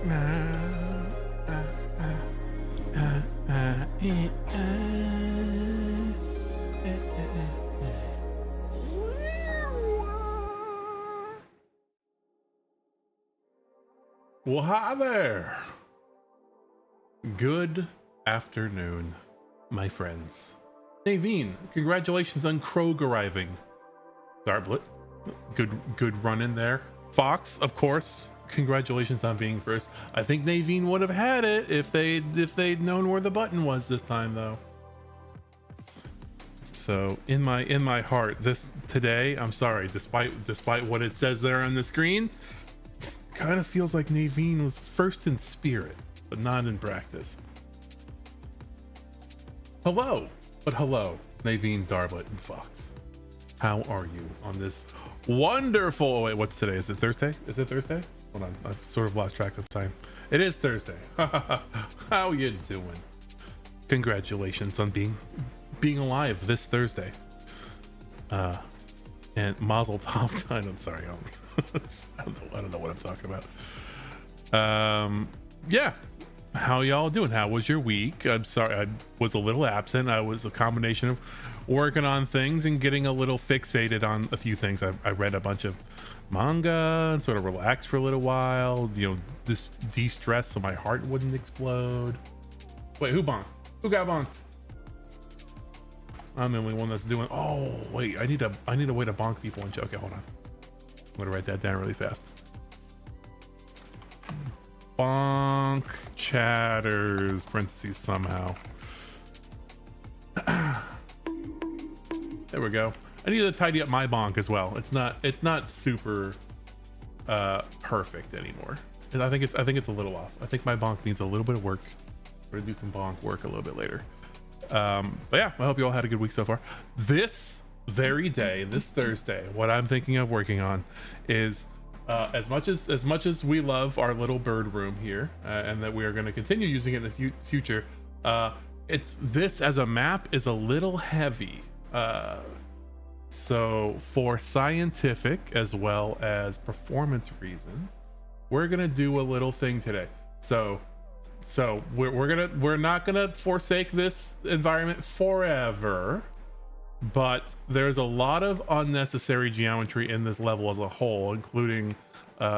Well, hi there. Good afternoon, my friends. Naveen, congratulations on Krog arriving. Darblet, good run in there. Fox, of course, congratulations on being first. I think Naveen would have had it if they'd known where the button was this time, though. So in my heart, today, I'm sorry, despite what it says there on the screen, kind of feels like Naveen was first in spirit, but not in practice. Hello, Naveen, Darblet, and Fox. How are you on this wonderful... Oh, wait, what's today? Is it Thursday? Hold on, I've sort of lost track of time. It is Thursday. How you doing? Congratulations on being alive this Thursday. And Mazel Tov. I'm sorry. I don't know what I'm talking about. Yeah. How y'all doing? How was your week? I'm sorry, I was a little absent. I was a combination of working on things and getting a little fixated on a few things. I read a bunch of manga and sort of relaxed for a little while, this de-stress so my heart wouldn't explode. Wait, who bonked? Who got bonked? I'm the only one that's doing... Oh, wait, I need a way to bonk people and... Okay, hold on. I'm gonna write that down really fast. Bonk chatters, parentheses, somehow. There we go. I need to tidy up my bonk as well. It's not super perfect anymore. I think it's a little off. I think my bonk needs a little bit of work. We're gonna do some bonk work a little bit later. But yeah, I hope you all had a good week so far. This very day, this Thursday, what I'm thinking of working on is as much as we love our little bird room here, and that we are going to continue using it in the future, it's this as a map is a little heavy, so for scientific as well as performance reasons, we're gonna do a little thing today. So we're not gonna forsake this environment forever, but there's a lot of unnecessary geometry in this level as a whole, including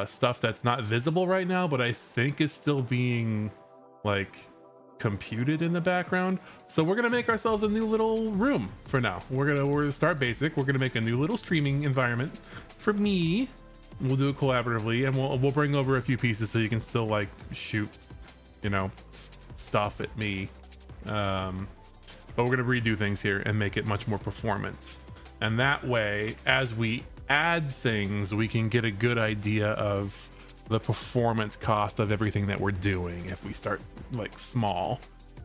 stuff that's not visible right now, but I think is still being like computed in the background. So we're gonna make ourselves a new little room for now. We're gonna start basic. We're gonna make a new little streaming environment for me. We'll do it collaboratively, and we'll bring over a few pieces so you can still like shoot, stuff at me. But we're going to redo things here and make it much more performant. And that way, as we add things, we can get a good idea of the performance cost of everything that we're doing if we start like small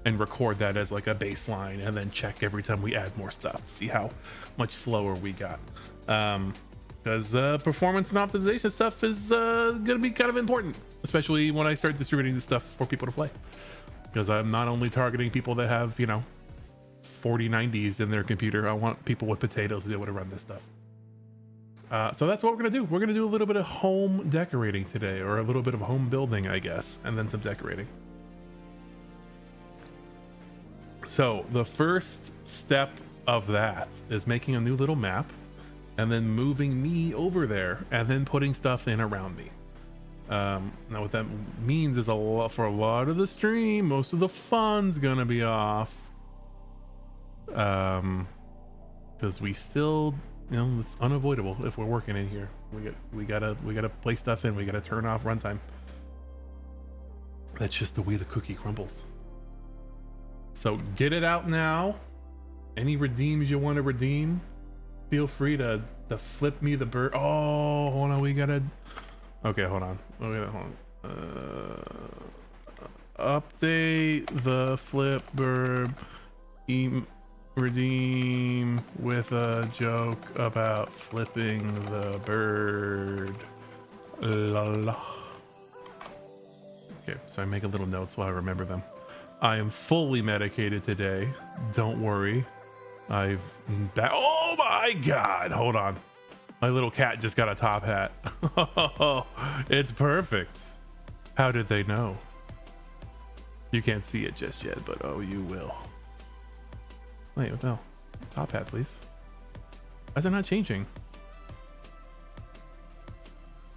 and record that as like a baseline and then check every time we add more stuff to see how much slower we got. Because performance and optimization stuff is going to be kind of important, especially when I start distributing this stuff for people to play. Because I'm not only targeting people that have, 4090s in their computer. I want people with potatoes to be able to run this stuff. So that's what we're gonna do. We're gonna do a little bit of home decorating today, or a little bit of home building, I guess, and then some decorating. So the first step of that is making a new little map and then moving me over there and then putting stuff in around me. Now what that means is for a lot of the stream, most of the fun's gonna be off. Because we still, it's unavoidable if we're working in here. We gotta play stuff in. We gotta turn off runtime. That's just the way the cookie crumbles. So get it out now. Any redeems you want to redeem, feel free to flip me the bird. Oh, hold on, we gotta. Okay, hold on. Update the flip bird. Redeem with a joke about flipping the bird. La la. Okay, so I make a little notes while I remember them. I am fully medicated today. Don't worry. Oh my god, hold on. My little cat just got a top hat. It's perfect. How did they know? You can't see it just yet, but oh, you will. Wait, no. Top hat, please. Why is it not changing?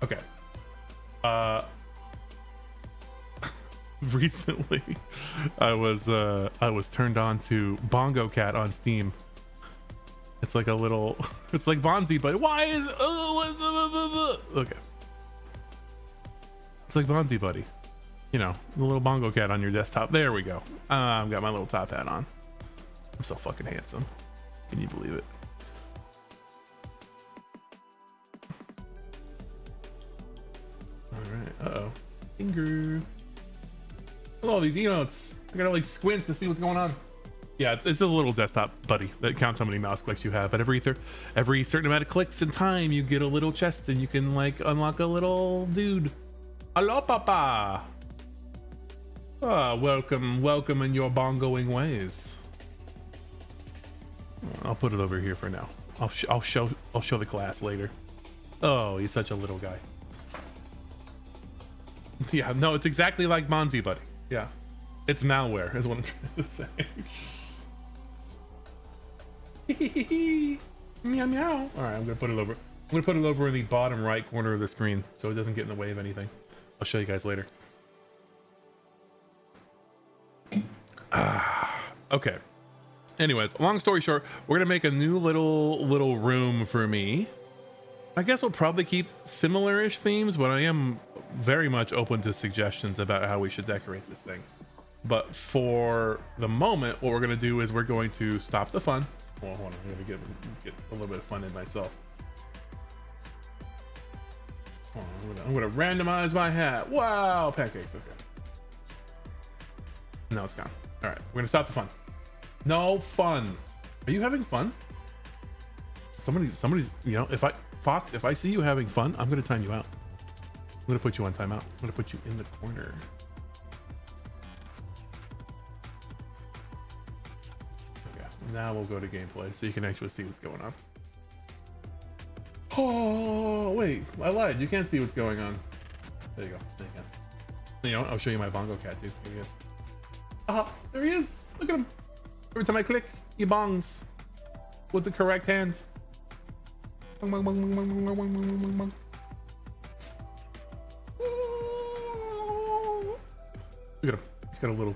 Okay. Recently, I was turned on to Bongo Cat on Steam. It's like a little, it's like Bonzi, but why is okay? It's like Bonzi Buddy, you know, the little Bongo Cat on your desktop. There we go. I've got my little top hat on. I'm so fucking handsome. Can you believe it? All right. Uh-oh. Finger. Look at all these emotes. I gotta like squint to see what's going on. Yeah, it's a little desktop buddy that counts how many mouse clicks you have. But every certain amount of clicks in time, you get a little chest and you can like unlock a little dude. Hello, Papa. Ah, welcome in your bongoing ways. I'll put it over here for now. I'll show the class later. Oh, he's such a little guy. Yeah, no, it's exactly like Bonzi Buddy. Yeah, it's malware is what I'm trying to say. Meow meow. All right, I'm gonna put it over. I'm gonna put it over in the bottom right corner of the screen so it doesn't get in the way of anything. I'll show you guys later. Okay. Anyways, long story short, we're gonna make a new little room for me. I guess we'll probably keep similar-ish themes, but I am very much open to suggestions about how we should decorate this thing. But for the moment, what we're gonna do is we're going to stop the fun. Well, hold on, I'm gonna get a little bit of fun in myself. Hold on, I'm gonna randomize my hat. Wow, pancakes. Okay. No, it's gone. All right, we're gonna stop the fun. No fun. Are you having fun? Somebody's. You know, Fox, if I see you having fun, I'm gonna time you out. I'm gonna put you on timeout. I'm gonna put you in the corner. Okay, now we'll go to gameplay so you can actually see what's going on. Oh, wait, I lied. You can't see what's going on. There you go. There you go. You know, I'll show you my Bongo Cat too. Here he is. There he is. Look at him. Every time I click, he bongs with the correct hand. Look at him. He's got a little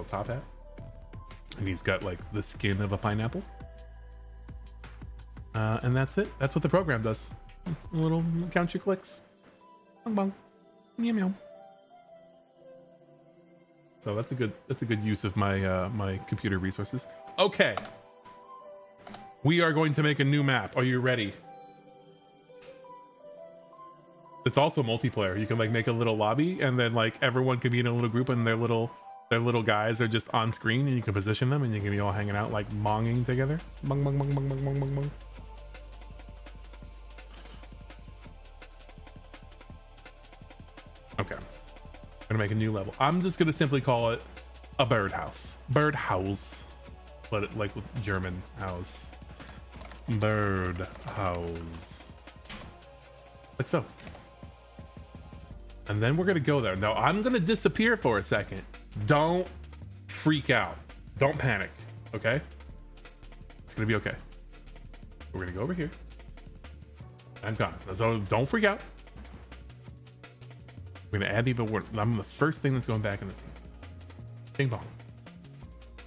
top hat, and he's got like the skin of a pineapple. And that's it. That's what the program does. A little count your clicks. Bong bong. Meow meow. So that's a good use of my my computer resources. Okay. We are going to make a new map. Are you ready? It's also multiplayer. You can like make a little lobby and then like everyone can be in a little group and their little guys are just on screen and you can position them and you can be all hanging out like bonging together. Bong bong bong bong bong bong bong bong. Okay. I'm gonna make a new level. I'm just gonna simply call it a birdhouse. Birdhouse. But it, like with German house. Birdhouse. Like so. And then we're gonna go there. Now I'm gonna disappear for a second. Don't freak out. Don't panic. Okay? It's gonna be okay. We're gonna go over here. I'm gone. So don't freak out. We're gonna add even more. I'm the first thing that's going back in the scene. Bing bong.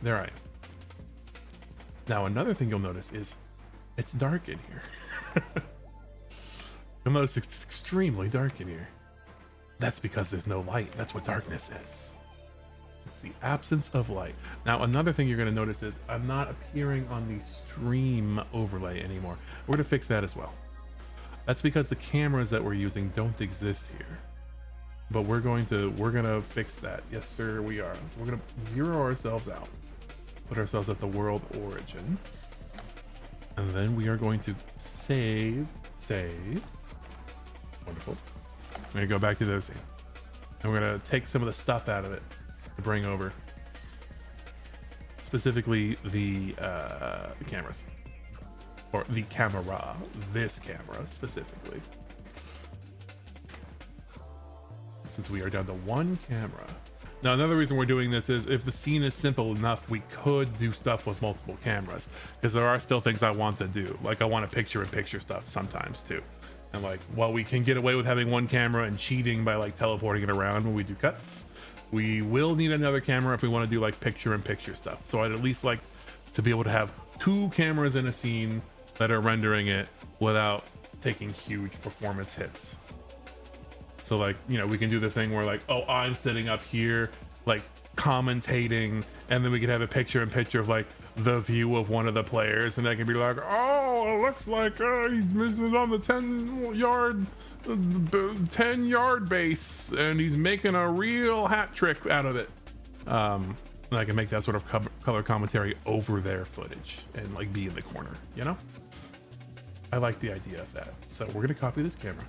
There I am. Now another thing you'll notice is it's dark in here. You'll notice it's extremely dark in here. That's because there's no light. That's what darkness is. It's the absence of light. Now another thing you're gonna notice is I'm not appearing on the stream overlay anymore. We're gonna fix that as well. That's because the cameras that we're using don't exist here. But we're gonna fix that. Yes, sir, we are. So we're gonna zero ourselves out, put ourselves at the world origin, and then we are going to save. Wonderful. We're gonna go back to those scene, and we're gonna take some of the stuff out of it to bring over, specifically the cameras, or the camera. This camera specifically. since we are down to one camera. Now, another reason we're doing this is if the scene is simple enough, we could do stuff with multiple cameras, because there are still things I want to do. Like I want to picture-in-picture stuff sometimes too. And like, while we can get away with having one camera and cheating by like teleporting it around when we do cuts, we will need another camera if we want to do like picture-in-picture stuff. So I'd at least like to be able to have two cameras in a scene that are rendering it without taking huge performance hits. So like, you know, we can do the thing where like, oh, I'm sitting up here like commentating, and then we could have a picture-in-picture of like the view of one of the players, and I can be like, oh, it looks like he's missing on the 10-yard base, and he's making a real hat trick out of it. And I can make that sort of color commentary over their footage and like be in the corner, you know? I like the idea of that. So we're gonna copy this camera.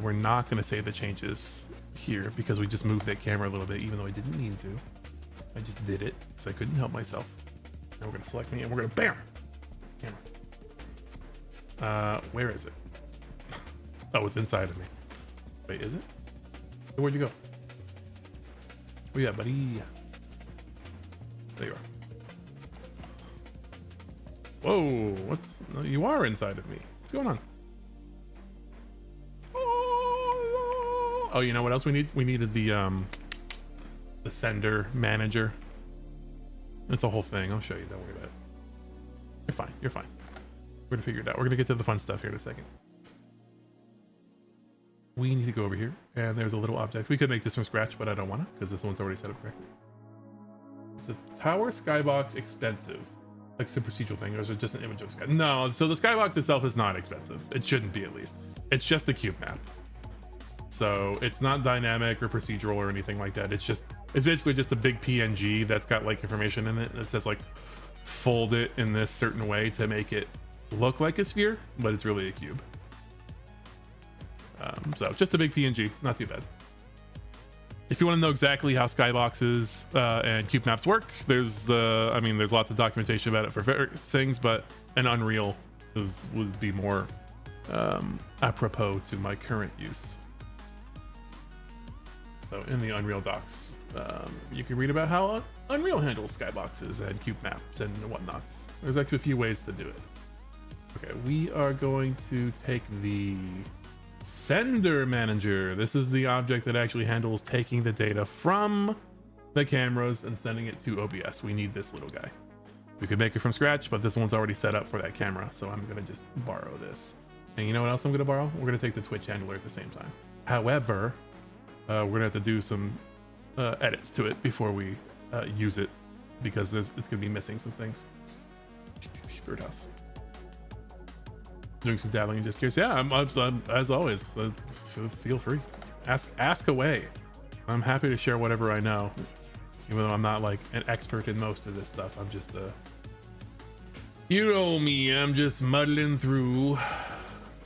We're not going to save the changes here because we just moved that camera a little bit, even though I didn't mean to. I just did it because I couldn't help myself. Now we're going to select me and we're going to bam! Camera. Where is it? Oh, it's inside of me. Wait, is it? Where'd you go? Oh yeah, buddy. There you are. Whoa, no, you are inside of me. What's going on? Oh, you know what else we need? We needed the sender manager. It's a whole thing. I'll show you. Don't worry about it. You're fine. You're fine. We're gonna figure it out. We're gonna get to the fun stuff here in a second. We need to go over here, and there's a little object. We could make this from scratch, but I don't want to because this one's already set up correctly. Is the tower skybox expensive? Like some procedural thing, or is it just an image of sky? No. So the skybox itself is not expensive. It shouldn't be, at least. It's just a cube map. So it's not dynamic or procedural or anything like that. It's basically just a big PNG that's got like information in it that says like fold it in this certain way to make it look like a sphere, but it's really a cube. So just a big PNG, not too bad. If you want to know exactly how skyboxes and cube maps work, there's lots of documentation about it for various things, but an Unreal would be more apropos to my current use. So in the Unreal docs, you can read about how Unreal handles skyboxes and cube maps and whatnots. There's actually a few ways to do it. Okay, we are going to take the sender manager. This is the object that actually handles taking the data from the cameras and sending it to OBS. We need this little guy. We could make it from scratch, but this one's already set up for that camera, so I'm gonna just borrow this. And you know what else I'm gonna borrow? We're gonna take the Twitch handler at the same time. However, we're gonna have to do some edits to it before we use it, because it's gonna be missing some things. Birdhouse. Doing some dabbling and just curious. Yeah, I'm as always. Feel free. Ask away. I'm happy to share whatever I know, even though I'm not like an expert in most of this stuff. I'm just you know me. I'm just muddling through. All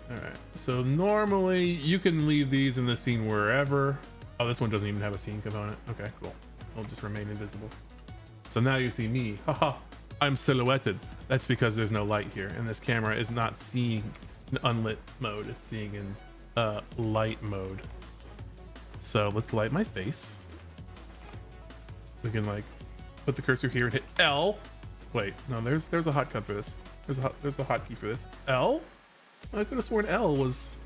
right. So normally you can leave these in the scene wherever. Oh, this one doesn't even have a scene component. Okay, cool. It'll just remain invisible. So now you see me. Haha. I'm silhouetted. That's because there's no light here, and this camera is not seeing in unlit mode. It's seeing in light mode. So let's light my face. We can like put the cursor here and hit L. Wait, no, there's a hotcut for this. There's a hotkey for this. L? I could have sworn L was.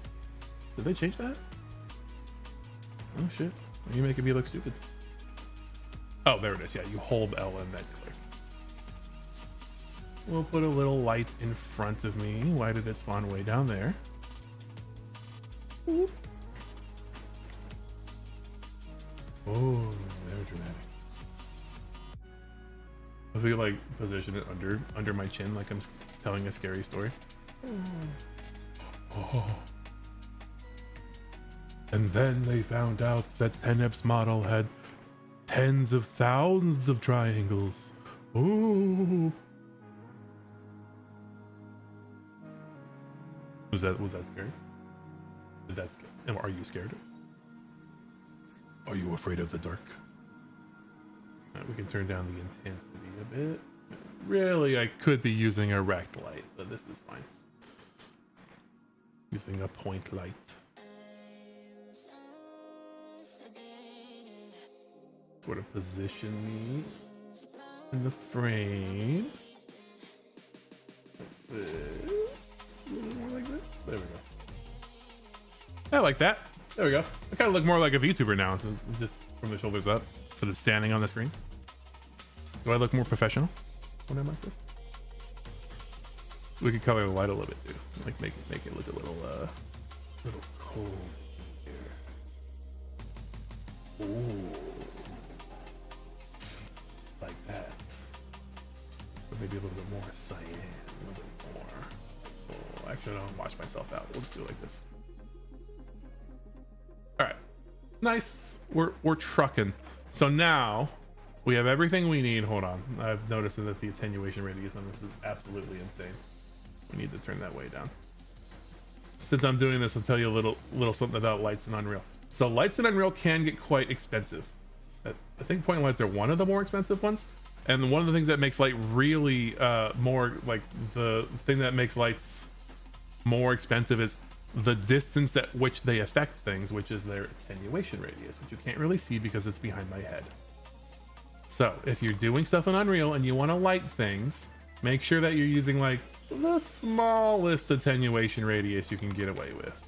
Did they change that? Oh shit! You're making me look stupid. Oh, there it is. Yeah, you hold L and then click. We'll put a little light in front of me. Why did it spawn way down there? Ooh. Oh, very dramatic. If we like position it under my chin, like I'm telling a scary story. Oh. And then they found out that Teneb's model had tens of thousands of triangles. Ooh. Was that scary? Did that scare? Are you scared? Are you afraid of the dark? Right, we can turn down the intensity a bit. Really, I could be using a rect light, but this is fine. Using a point light. Sort of position me in the frame. Like this. A little more like this. There we go. I like that. There we go. I kind of look more like a VTuber now, just from the shoulders up, instead of standing on the screen. Do I look more professional when I'm like this? We could color the light a little bit too, like make it look a little cold here. Ooh, like that. Or maybe a little bit more cyan, a little bit more. Oh, actually, I don't watch myself out. We'll just do it like this. All right, nice. We're trucking. So now we have everything we need. Hold on, I've noticed that the attenuation radius on this is absolutely insane. We need to turn that way down. Since I'm doing this, I'll tell you a little something about lights in Unreal. So lights in Unreal can get quite expensive. I think point lights are one of the more expensive ones. And one of the things that makes light really more, like the thing that makes lights more expensive is the distance at which they affect things, which is their attenuation radius, which you can't really see because it's behind my head. So if you're doing stuff in Unreal and you want to light things, make sure that you're using like the smallest attenuation radius you can get away with,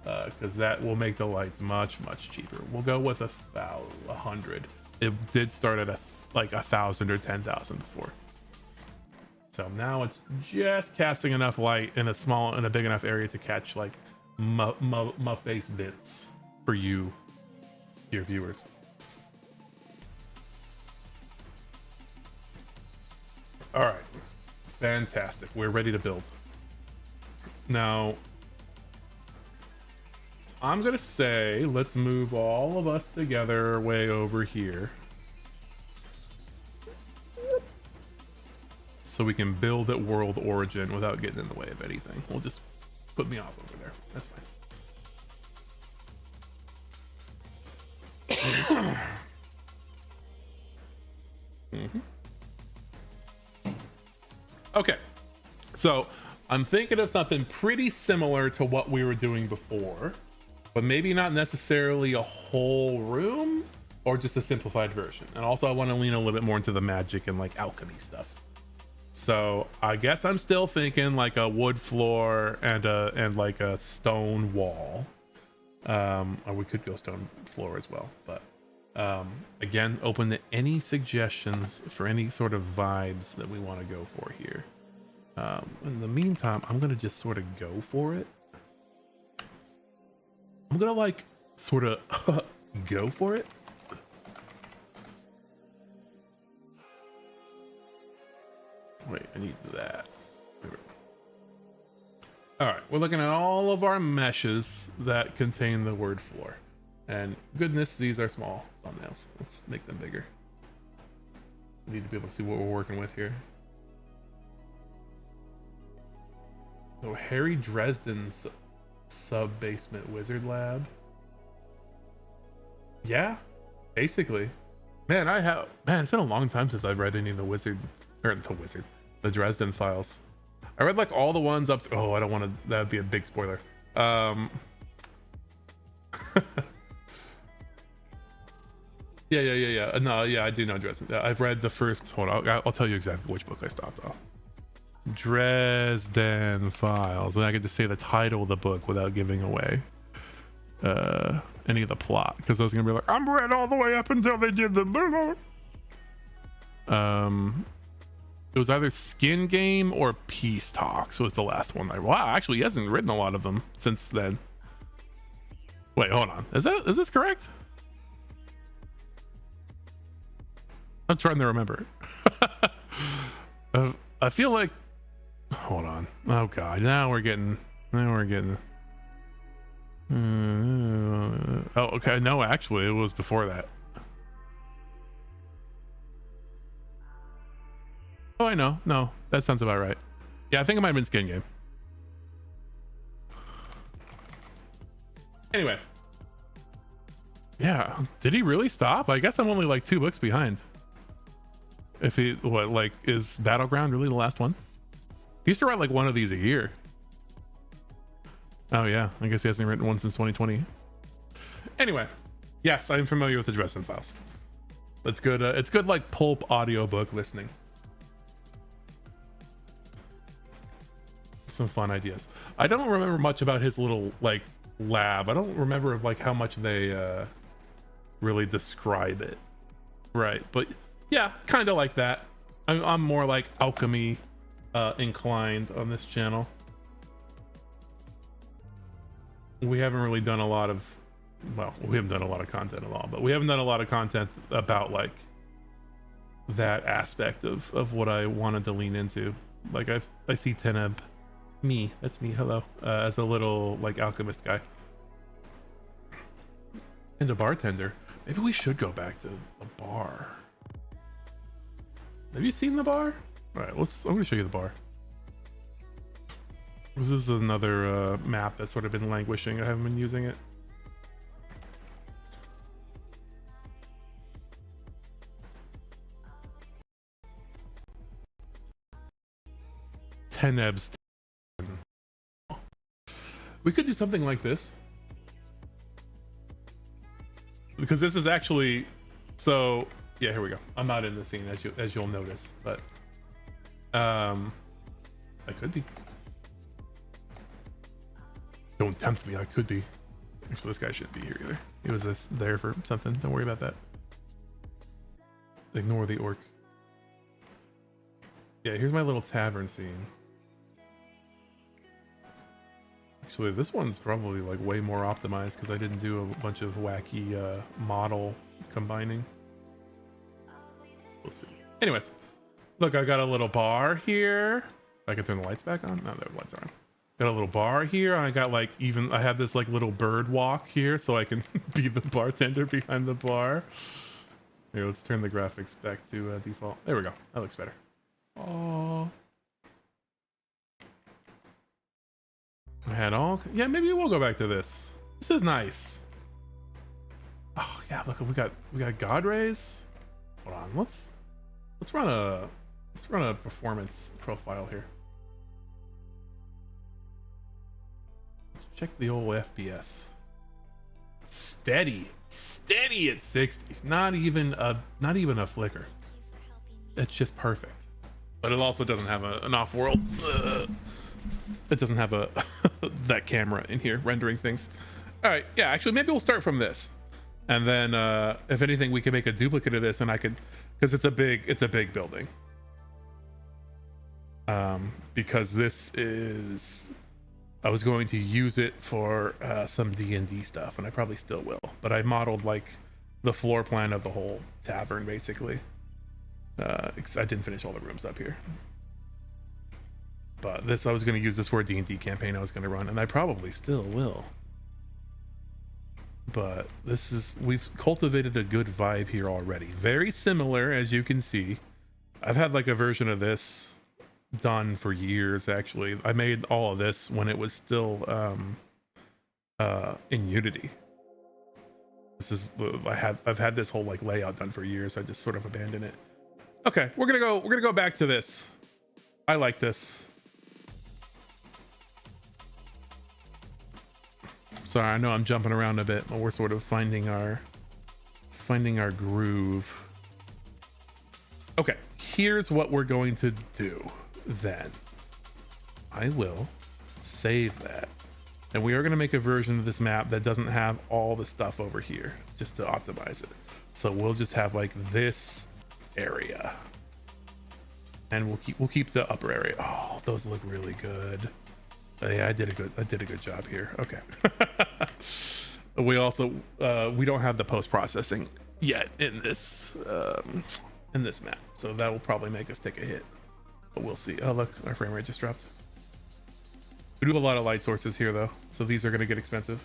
because that will make the lights much cheaper. We'll go with 100. It did start at like 1,000 or 10,000 before. So now it's just casting enough light in a big enough area to catch like my face bits for you, your viewers. All right, fantastic. We're ready to build. Now, I'm gonna say let's move all of us together way over here, so we can build at world origin without getting in the way of anything. We'll just put me off over there. That's fine. Okay, so I'm thinking of something pretty similar to what we were doing before, but maybe not necessarily a whole room, or just a simplified version. And also I want to lean a little bit more into the magic and like alchemy stuff. So I guess I'm still thinking like a wood floor and like a stone wall. Or we could go stone floor as well, but again, open to any suggestions for any sort of vibes that we want to go for here. In the meantime, I'm gonna just sort of go for it. I'm gonna like sort of go for it. Wait, I need that. All right, we're looking at all of our meshes that contain the word floor. And goodness, these are small thumbnails. Let's make them bigger. We need to be able to see what we're working with here. So Harry Dresden's sub-basement wizard lab. Yeah, basically. Man, it's been a long time since I've read any of the Dresden Files. I read like all the ones up. Oh, I don't want to. That'd be a big spoiler. Yeah. No, yeah, I do know Dresden. I've read the first. Hold on, I'll tell you exactly which book I stopped off. Dresden Files, and I could just say the title of the book without giving away any of the plot, because I was gonna be like, I'm read all the way up until they did the. It was either Skin Game or Peace Talks was the last one. Wow, actually, he hasn't written a lot of them since then. Wait, hold on. Is this correct? I'm trying to remember. I feel like. Hold on. Oh God. Now we're getting. Oh, okay. No, actually, it was before that. Oh, I know. No, that sounds about right. Yeah, I think it might have been Skin Game. Anyway. Yeah. Did he really stop? I guess I'm only like 2 books behind. If he, is Battleground really the last one? He used to write like one of these a year. Oh yeah, I guess he hasn't written one since 2020. Anyway, Yes, I'm familiar with the Dresden Files. It's good. It's good, like pulp audiobook listening. Some fun ideas. I don't remember much about his little like lab. I don't remember like how much they really describe it. Right, but yeah, kind of like that. I'm more like alchemy inclined on this channel. We haven't really done a lot of, well, we haven't done a lot of content at all, but we haven't done a lot of content about like that aspect of what I wanted to lean into. Like I see Teneb, that's me, hello, as a little like alchemist guy and a bartender. Maybe we should go back to the bar. Have you seen the bar? All right, I'm gonna show you the bar. This is another map that's sort of been languishing. I haven't been using it. Teneb's. We could do something like this. Because this is actually, so yeah, here we go. I'm not in the scene as you'll notice, but I could be. Don't tempt me, I could be. Actually, this guy shouldn't be here either. He was there for something. Don't worry about that. Ignore the orc. Yeah, here's my little tavern scene. Actually, this one's probably like way more optimized because I didn't do a bunch of wacky model combining. We'll see. Anyways, look, I got a little bar here. I can turn the lights back on. No, the lights are on. Got a little bar here. And I got like I have this like little bird walk here so I can be the bartender behind the bar. Here, let's turn the graphics back to default. There we go. That looks better. Oh. I had all, yeah, maybe we'll go back to this. This is nice. Oh yeah, look, we got God rays. Hold on, let's run a performance profile here. Let's check the old FPS. Steady at 60. Not even a flicker. It's just perfect. But it also doesn't have an off-world. It doesn't have a that camera in here rendering things. All right, yeah, actually maybe we'll start from this, and then if anything we can make a duplicate of this, and I could, because it's a big building, because this is, I was going to use it for some D&D stuff, and I probably still will, but I modeled like the floor plan of the whole tavern basically. I didn't finish all the rooms up here. But this, I was going to use this for a D&D campaign I was going to run, and I probably still will. But this is, we've cultivated a good vibe here already. Very similar, as you can see. I've had like a version of this done for years, actually. I made all of this when it was still in Unity. This is, I've had this whole like layout done for years. I just sort of abandoned it. Okay, we're gonna go back to this. I like this. Sorry, I know I'm jumping around a bit, but we're sort of finding our groove. Okay, here's what we're going to do then. I will save that. And we are going to make a version of this map that doesn't have all the stuff over here, just to optimize it. So we'll just have like this area. And we'll keep the upper area. Oh, those look really good. Yeah, I did a good job here. Okay. We also we don't have the post-processing yet in this map, so that will probably make us take a hit, but we'll see. Oh look, our frame rate just dropped. We do have a lot of light sources here though, so these are going to get expensive.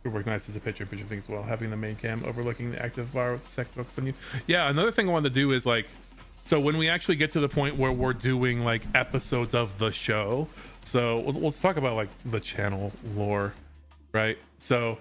It would work nice as a picture thing as well, having the main cam overlooking the active bar with the sec focus on you. Yeah, another thing I wanted to do is like, so when we actually get to the point where we're doing like episodes of the show, so let's talk about like the channel lore, right? So,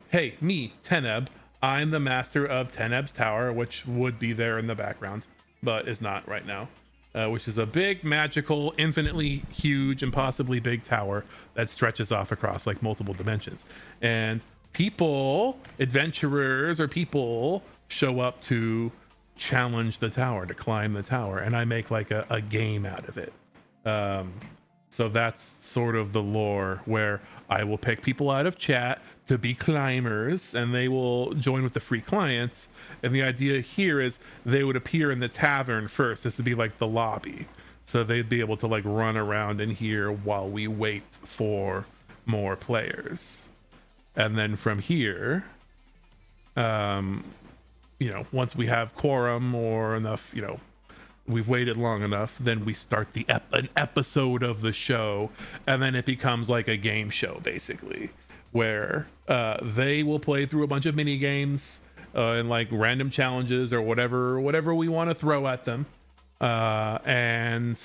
hey, me, Teneb, I'm the master of Teneb's Tower, which would be there in the background, but is not right now. which is a big, magical, infinitely huge, and possibly big tower that stretches off across like multiple dimensions. And people, adventurers or people, show up to challenge the tower, to climb the tower, and I make like a game out of it. So that's sort of the lore, where I will pick people out of chat to be climbers and they will join with the free clients. And the idea here is they would appear in the tavern first. This would be like the lobby. So they'd be able to like run around in here while we wait for more players. And then from here, you know, once we have quorum or enough, you know, we've waited long enough, then we start an episode of the show, and then it becomes like a game show basically, where they will play through a bunch of mini games and like random challenges or whatever we want to throw at them, and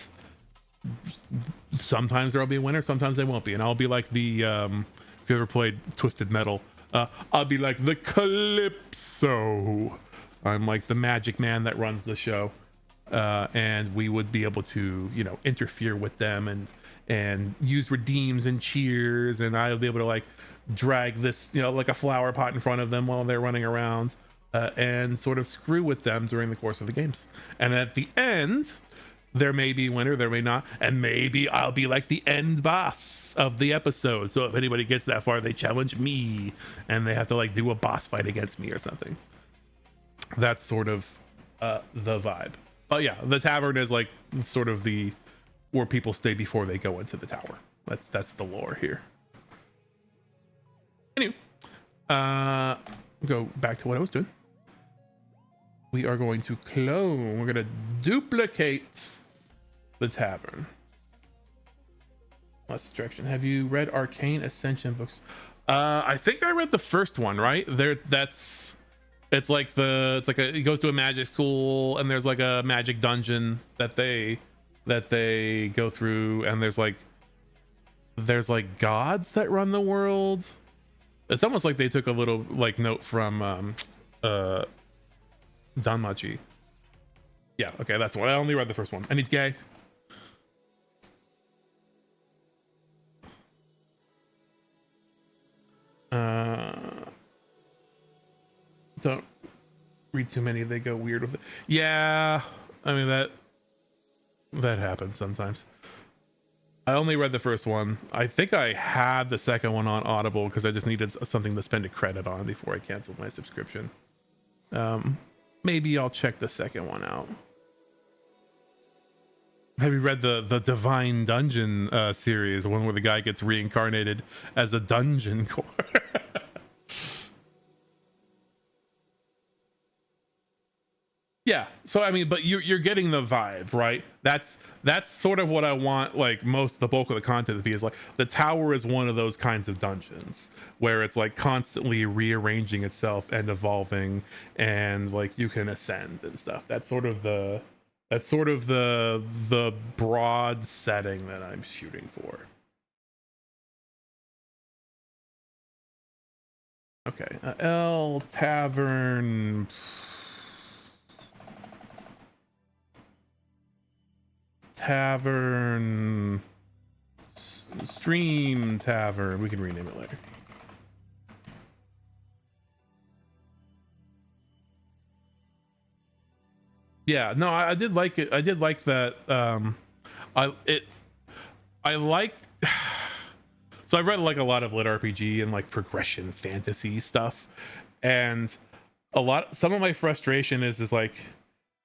sometimes there'll be a winner, sometimes there won't be, and I'll be like the if you ever played Twisted Metal, I'll be like the Calypso. I'm like the magic man that runs the show. And we would be able to, you know, interfere with them and use redeems and cheers, and I'll be able to like drag this, you know, like a flower pot in front of them while they're running around, and sort of screw with them during the course of the games. And at the end, there may be a winner, there may not, and maybe I'll be like the end boss of the episode. So if anybody gets that far, they challenge me and they have to like do a boss fight against me or something. That's sort of the vibe. Oh yeah, the tavern is like sort of the where people stay before they go into the tower. That's the lore here. Anyway, go back to what I was doing. We are going to clone. We're going to duplicate the tavern. Lost direction. Have you read Arcane Ascension books? I think I read the first one, right? It's like it goes to a magic school and there's like a magic dungeon that they go through, and there's like gods that run the world. It's almost like they took a little like note from Danmachi. Yeah, okay, that's one. I only read the first one, and he's gay. Don't read too many, they go weird with it. Yeah, I mean that happens sometimes. I only read the first one. I think I had the second one on Audible because I just needed something to spend a credit on before I canceled my subscription. Maybe I'll check the second one out. Have you read the Divine Dungeon series, the one where the guy gets reincarnated as a dungeon core? Yeah, so I mean, but you're getting the vibe, right? That's sort of what I want, like the bulk of the content to be, is like the tower is one of those kinds of dungeons where it's like constantly rearranging itself and evolving, and like you can ascend and stuff. That's sort of the broad setting that I'm shooting for. Okay, L Tavern. Tavern, Stream Tavern. We can rename it later. Yeah, no, I did like it. I did like that. I like. So I read like a lot of lit RPG and like progression fantasy stuff, and some of my frustration is like,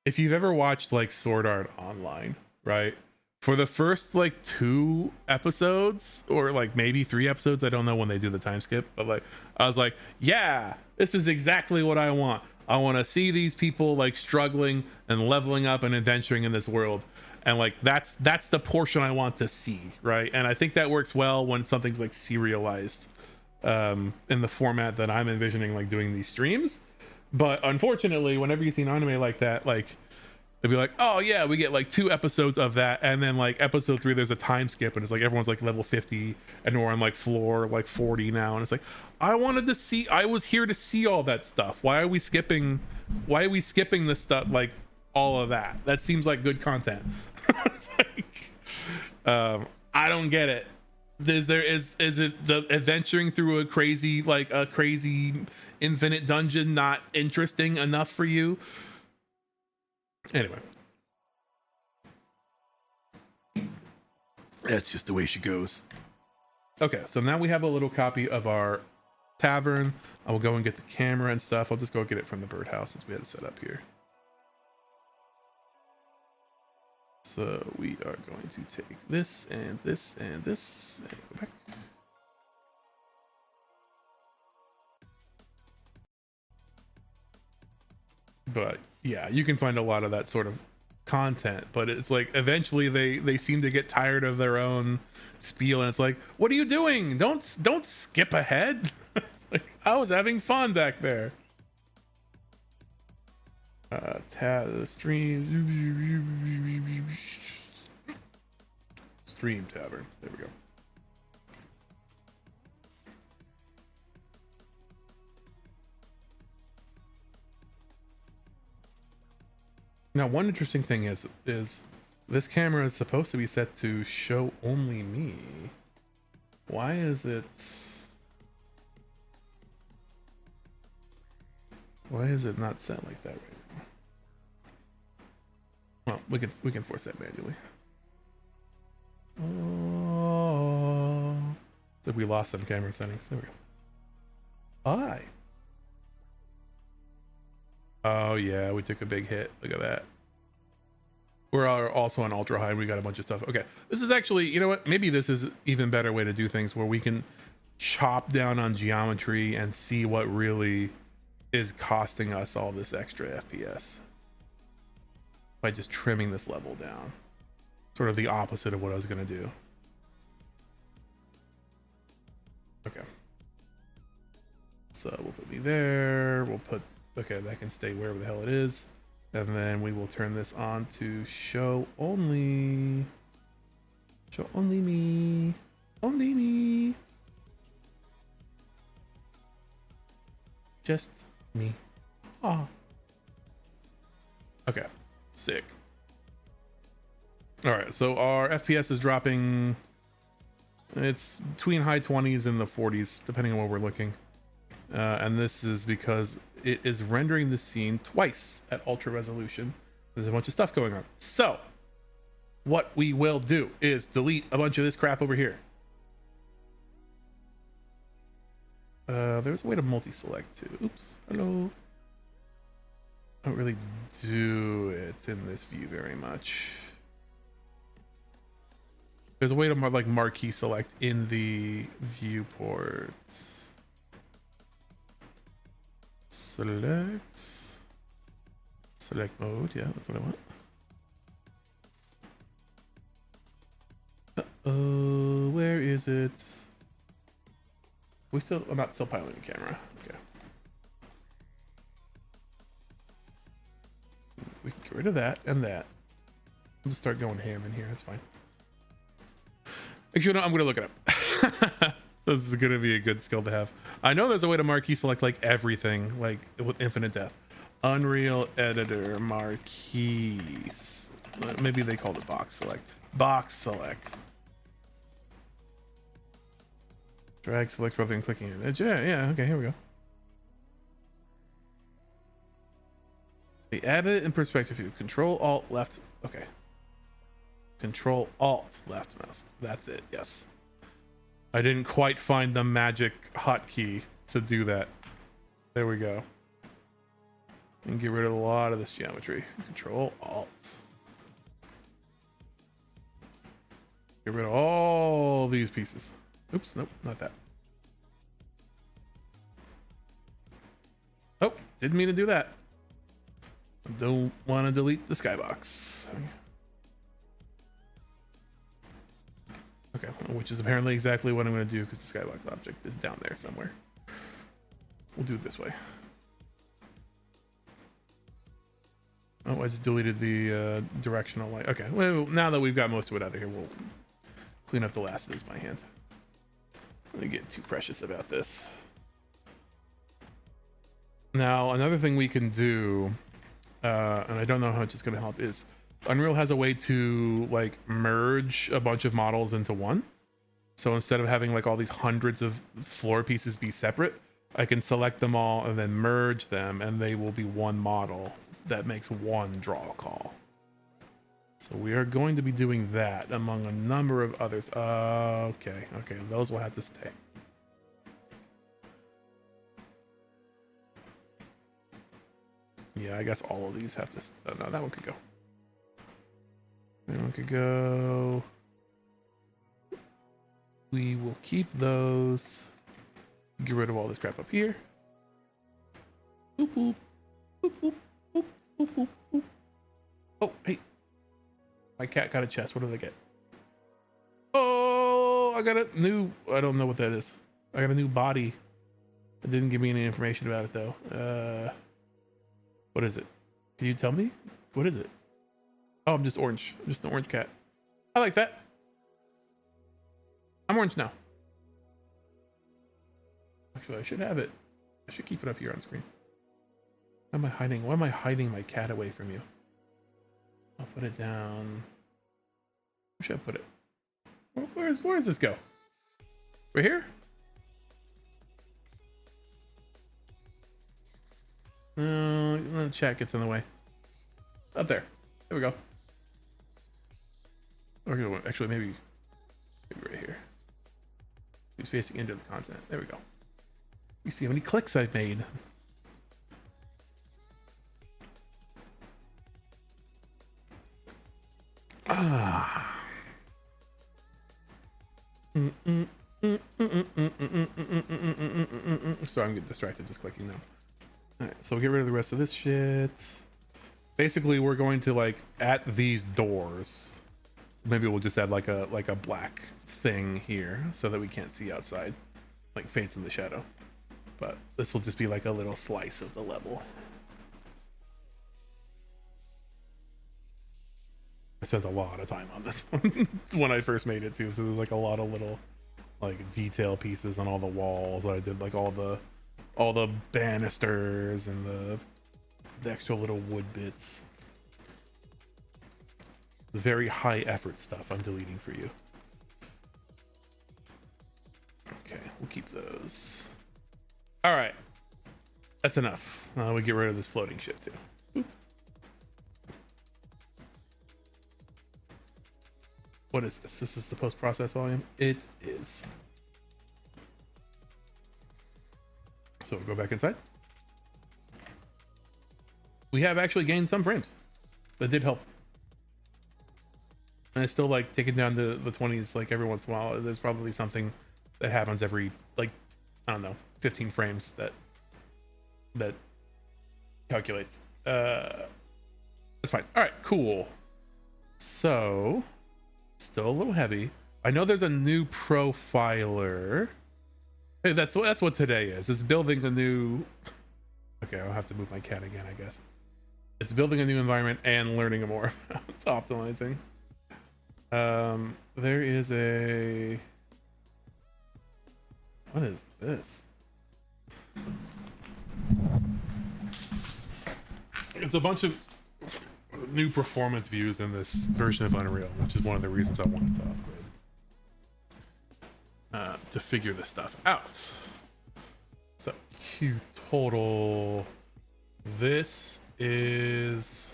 if you've ever watched like Sword Art Online, right? For the first like 2 episodes or like maybe 3 episodes, I don't know when they do the time skip, but like I was like, yeah, this is exactly what I want. I want to see these people like struggling and leveling up and adventuring in this world, and like that's the portion I want to see, right? And I think that works well when something's like serialized in the format that I'm envisioning, like doing these streams. But unfortunately, whenever you see an anime like that, like they'd be like, oh yeah, we get like 2 episodes of that, and then like episode 3 there's a time skip, and it's like everyone's like level 50 and we're on like floor like 40 now, and it's like, I was here to see all that stuff. Why are we skipping this stuff? Like, all of that. That seems like good content. It's like, I don't get it. Is it the adventuring through a crazy infinite dungeon not interesting enough for you? Anyway, that's just the way she goes. Okay, so now we have a little copy of our tavern. I will go and get the camera and stuff. I'll just go get it from the birdhouse since we had it set up here. So we are going to take this and this and this and go back. But yeah, you can find a lot of that sort of content, but it's like eventually they seem to get tired of their own spiel, and it's like, what are you doing? Don't skip ahead. It's like, I was having fun back there. Stream tavern. There we go. Now, one interesting thing is this camera is supposed to be set to show only me. Why is it not set like that right now? Well, we can force that manually. Oh, so we lost some camera settings. There we go. Hi. Oh yeah, we took a big hit. Look at that. We're also on ultra high and we got a bunch of stuff. Okay, this is actually, you know what, maybe this is even better way to do things, where we can chop down on geometry and see what really is costing us all this extra FPS by just trimming this level down. Sort of the opposite of what I was going to do. Okay, so we'll put me there. We'll put, okay, that can stay wherever the hell it is. And then we will turn this on to show only me, only me, just me. Ah. Okay, sick. All right, so our FPS is dropping. It's between high 20s and the 40s, depending on where we're looking. And this is because it is rendering the scene twice at ultra resolution. There's a bunch of stuff going on. So what we will do is delete a bunch of this crap over here. There's a way to multi-select too. Oops, hello. I don't really do it in this view very much. There's a way to like marquee select in the viewports. Select mode, yeah, that's what I want. Uh-oh, where is it? I'm not still piloting the camera. Okay. We can get rid of that and that. We'll just start going ham in here, that's fine. Actually, no, I'm gonna look it up. This is gonna be a good skill to have. I know there's a way to marquee select like everything, like with infinite depth. Unreal Editor marquees. Maybe they called it box select. Box select. Drag select rather than clicking it. Yeah. Okay, here we go. They added it in perspective view. Control Alt left. Okay. Control Alt left mouse. That's it. Yes. I didn't quite find the magic hotkey to do that. There we go. And get rid of a lot of this geometry. Control Alt. Get rid of all these pieces. Oops, nope, not that. Oh, didn't mean to do that. I don't want to delete the skybox. Okay, which is apparently exactly what I'm going to do because the skybox object is down there somewhere. We'll do it this way. Oh, I just deleted the directional light. Okay, well, now that we've got most of it out of here, we'll clean up the last of this by hand. Let me get too precious about this. Now, another thing we can do and I don't know how much it's going to help, is Unreal has a way to like merge a bunch of models into one. So instead of having like all these hundreds of floor pieces be separate, I can select them all and then merge them, and they will be one model that makes one draw call. So we are going to be doing that among a number of others. Okay, those will have to stay. Yeah, I guess all of these have to. No, that one could go. That one could go. We will keep those. Get rid of all this crap up here. Boop, boop, boop, boop, boop, boop, boop, boop. Oh, hey. My cat got a chest. What did I get? Oh, I got a new. I don't know what that is. I got a new body. It didn't give me any information about it though. What is it? Can you tell me? What is it? Oh, I'm just orange. I'm just an orange cat. I like that. I'm orange now. Actually, I should have it. I should keep it up here on screen. Why am I hiding? Why am I hiding my cat away from you? I'll put it down. Where should I put it? Where does this go? Right here? The chat gets in the way. Up there. There we go. Or actually, maybe right here. He's facing into the content. There we go. You see how many clicks I've made. Sorry, I'm getting distracted just clicking now. Alright, so we'll get rid of the rest of this shit. Basically, we're going to like at these doors. Maybe we'll just add like a black thing here so that we can't see outside, like Fates in the Shadow. But this will just be like a little slice of the level. I spent a lot of time on this one when I first made it too. So there's like a lot of little like detail pieces on all the walls. I did like all the banisters and the extra little wood bits. The very high effort stuff I'm deleting for you. Okay, we'll keep those. All right, that's enough. We get rid of this floating shit too. Boop. What is this? This is the post-process volume? It is. So we'll go back inside. We have actually gained some frames. That did help. And it's still like taking down to the 20s like every once in a while. There's probably something that happens every like, I don't know, 15 frames that calculates. That's fine. All right, cool. So still a little heavy. I know there's a new profiler. Hey, that's what today is. It's building a new. Okay, I'll have to move my cat again, I guess. It's building a new environment and learning more. It's optimizing. There is a. What is this? It's a bunch of new performance views in this version of Unreal, which is one of the reasons I wanted to upgrade. To figure this stuff out. So Q total. This is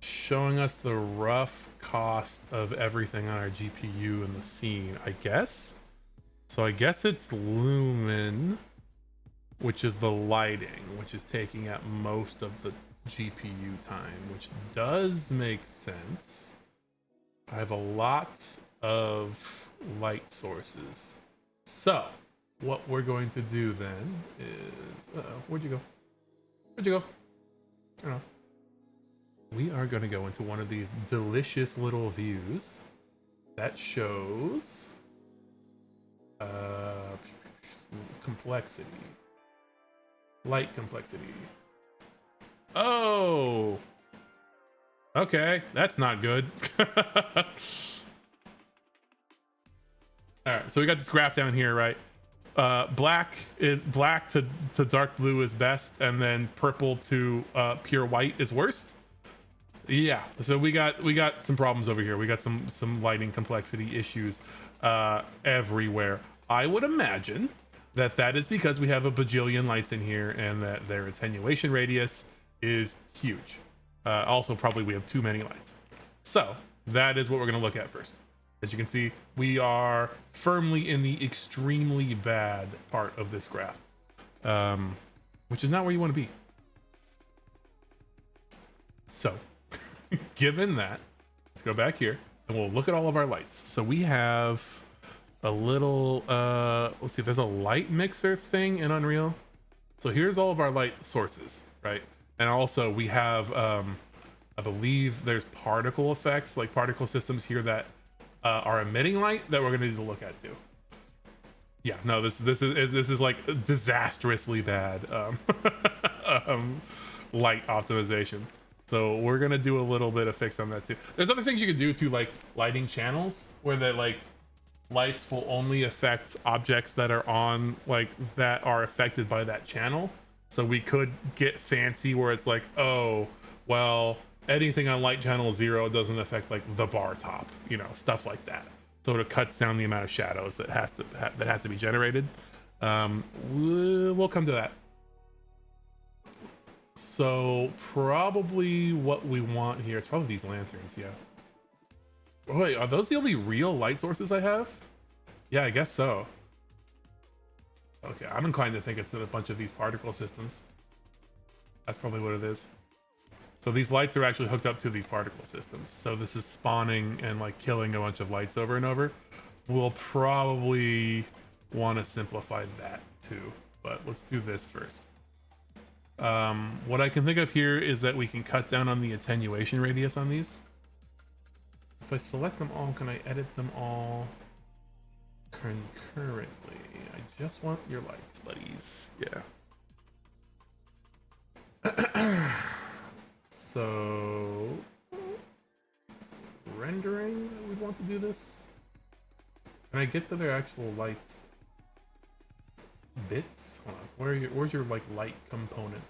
showing us the rough cost of everything on our GPU in the scene, I guess. So I guess it's lumen, which is the lighting, which is taking up most of the GPU time, which does make sense. I have a lot of light sources. So what we're going to do then is, where'd you go? Where'd you go? I don't know. We are going to go into one of these delicious little views that shows complexity, light complexity. Oh, okay, that's not good. All right, so we got this graph down here, right? black to dark blue is best, and then purple to pure white is worst. Yeah, so we got some problems over here. We got some lighting complexity issues everywhere. I would imagine that is because we have a bajillion lights in here and that their attenuation radius is huge. Also, probably we have too many lights. So that is what we're going to look at first. As you can see, we are firmly in the extremely bad part of this graph, which is not where you want to be. So given that, let's go back here and we'll look at all of our lights. So we have a little, let's see if there's a light mixer thing in Unreal. So here's all of our light sources, right? And also we have, I believe there's particle effects, like particle systems here that are emitting light that we're gonna need to look at too. Yeah, no, this is like disastrously bad light optimization. So we're gonna do a little bit of fix on that too. There's other things you can do too, like lighting channels, where the like lights will only affect objects that are on like that are affected by that channel. So we could get fancy where it's like, oh, well, anything on light channel 0 doesn't affect like the bar top, you know, stuff like that. So it cuts down the amount of shadows that have to be generated. We'll come to that. So probably what we want here, it's probably these lanterns, yeah. Oh, wait, are those the only real light sources I have? Yeah, I guess so. Okay, I'm inclined to think it's in a bunch of these particle systems. That's probably what it is. So these lights are actually hooked up to these particle systems. So this is spawning and like killing a bunch of lights over and over. We'll probably want to simplify that too, but let's do this first. What I can think of here is that we can cut down on the attenuation radius on these. If I select them all, can I edit them all concurrently? I just want your lights, buddies. Yeah. So rendering, we'd want to do this. Can I get to their actual lights bits? Hold on. Where's your like light component?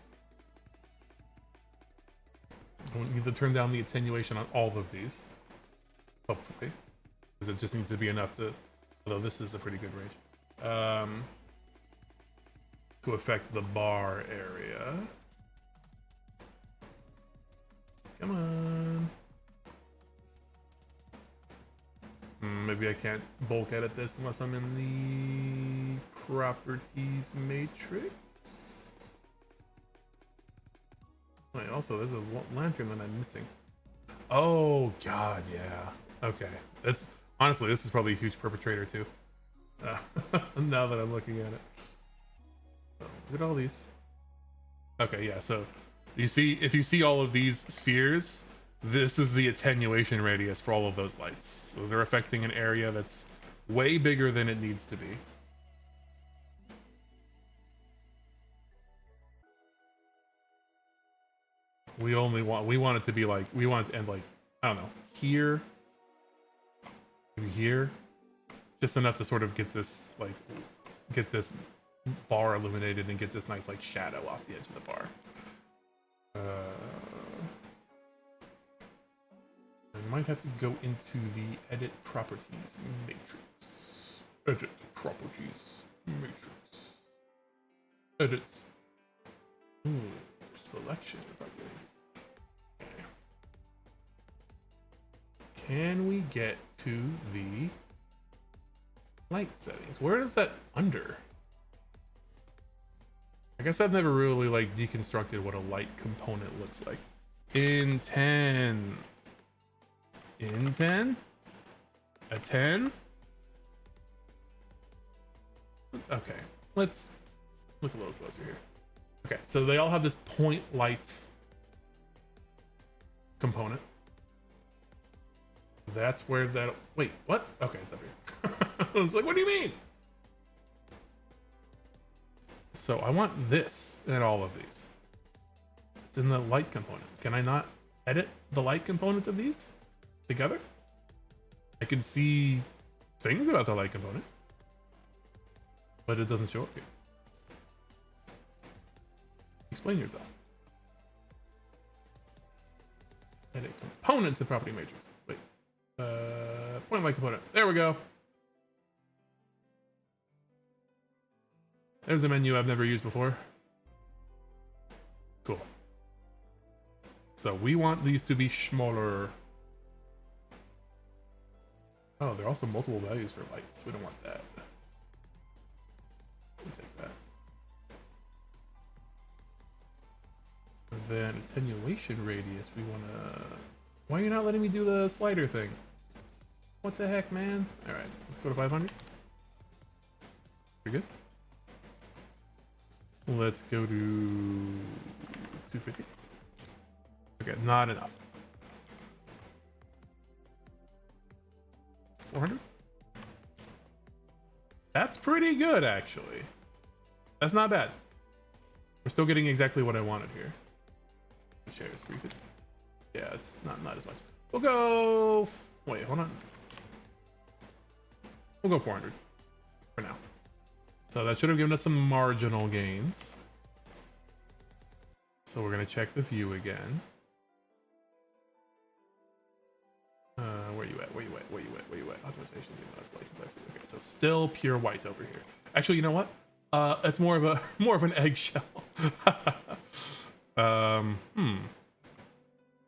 I need to turn down the attenuation on all of these. Hopefully, because it just needs to be enough to, although this is a pretty good range, to affect the bar area. Come on. Maybe I can't bulk edit this unless I'm in the properties matrix. Wait, also there's a lantern that I'm missing. Oh god, yeah. Okay, that's honestly, this is probably a huge perpetrator too. Now that I'm looking at it. Oh, look at all these. Okay, yeah, so you see, if you see all of these spheres, this is the attenuation radius for all of those lights. So they're affecting an area that's way bigger than it needs to be. We want it to be like, we want it to end like, I don't know, here, maybe here, just enough to sort of get this, like, get this bar illuminated and get this nice, like, shadow off the edge of the bar. I might have to go into the edit properties matrix. Edit properties matrix. Edits. Ooh, selection. Okay. Can we get to the light settings? Where is that under? I guess I've never really like deconstructed what a light component looks like. In 10. In 10? A 10? Okay, let's look a little closer here. Okay, so they all have this point light component. That's where that, wait, what? Okay, it's up here. I was like, what do you mean? So I want this in all of these. It's in the light component. Can I not edit the light component of these together? I can see things about the light component. but it doesn't show up here. Explain yourself. Edit components and property matrix. Wait. Point light component. There we go. There's a menu I've never used before. Cool. So we want these to be smaller. Oh, there are also multiple values for lights. We don't want that. We'll take that. And then attenuation radius. We want to... Why are you not letting me do the slider thing? What the heck, man? All right, let's go to 500. Pretty good. Let's go to 250. Okay, not enough. 400. That's pretty good, actually. That's not bad. We're still getting exactly what I wanted here. Shares 350. Yeah, it's not as much. We'll go. Wait, hold on. We'll go 400 for now. So that should have given us some marginal gains. So we're gonna check the view again. Where you at? Where you at? Where you at? Where you at? Optimization. That's light complexity. Okay, so still pure white over here. Actually, you know what? It's more of an eggshell.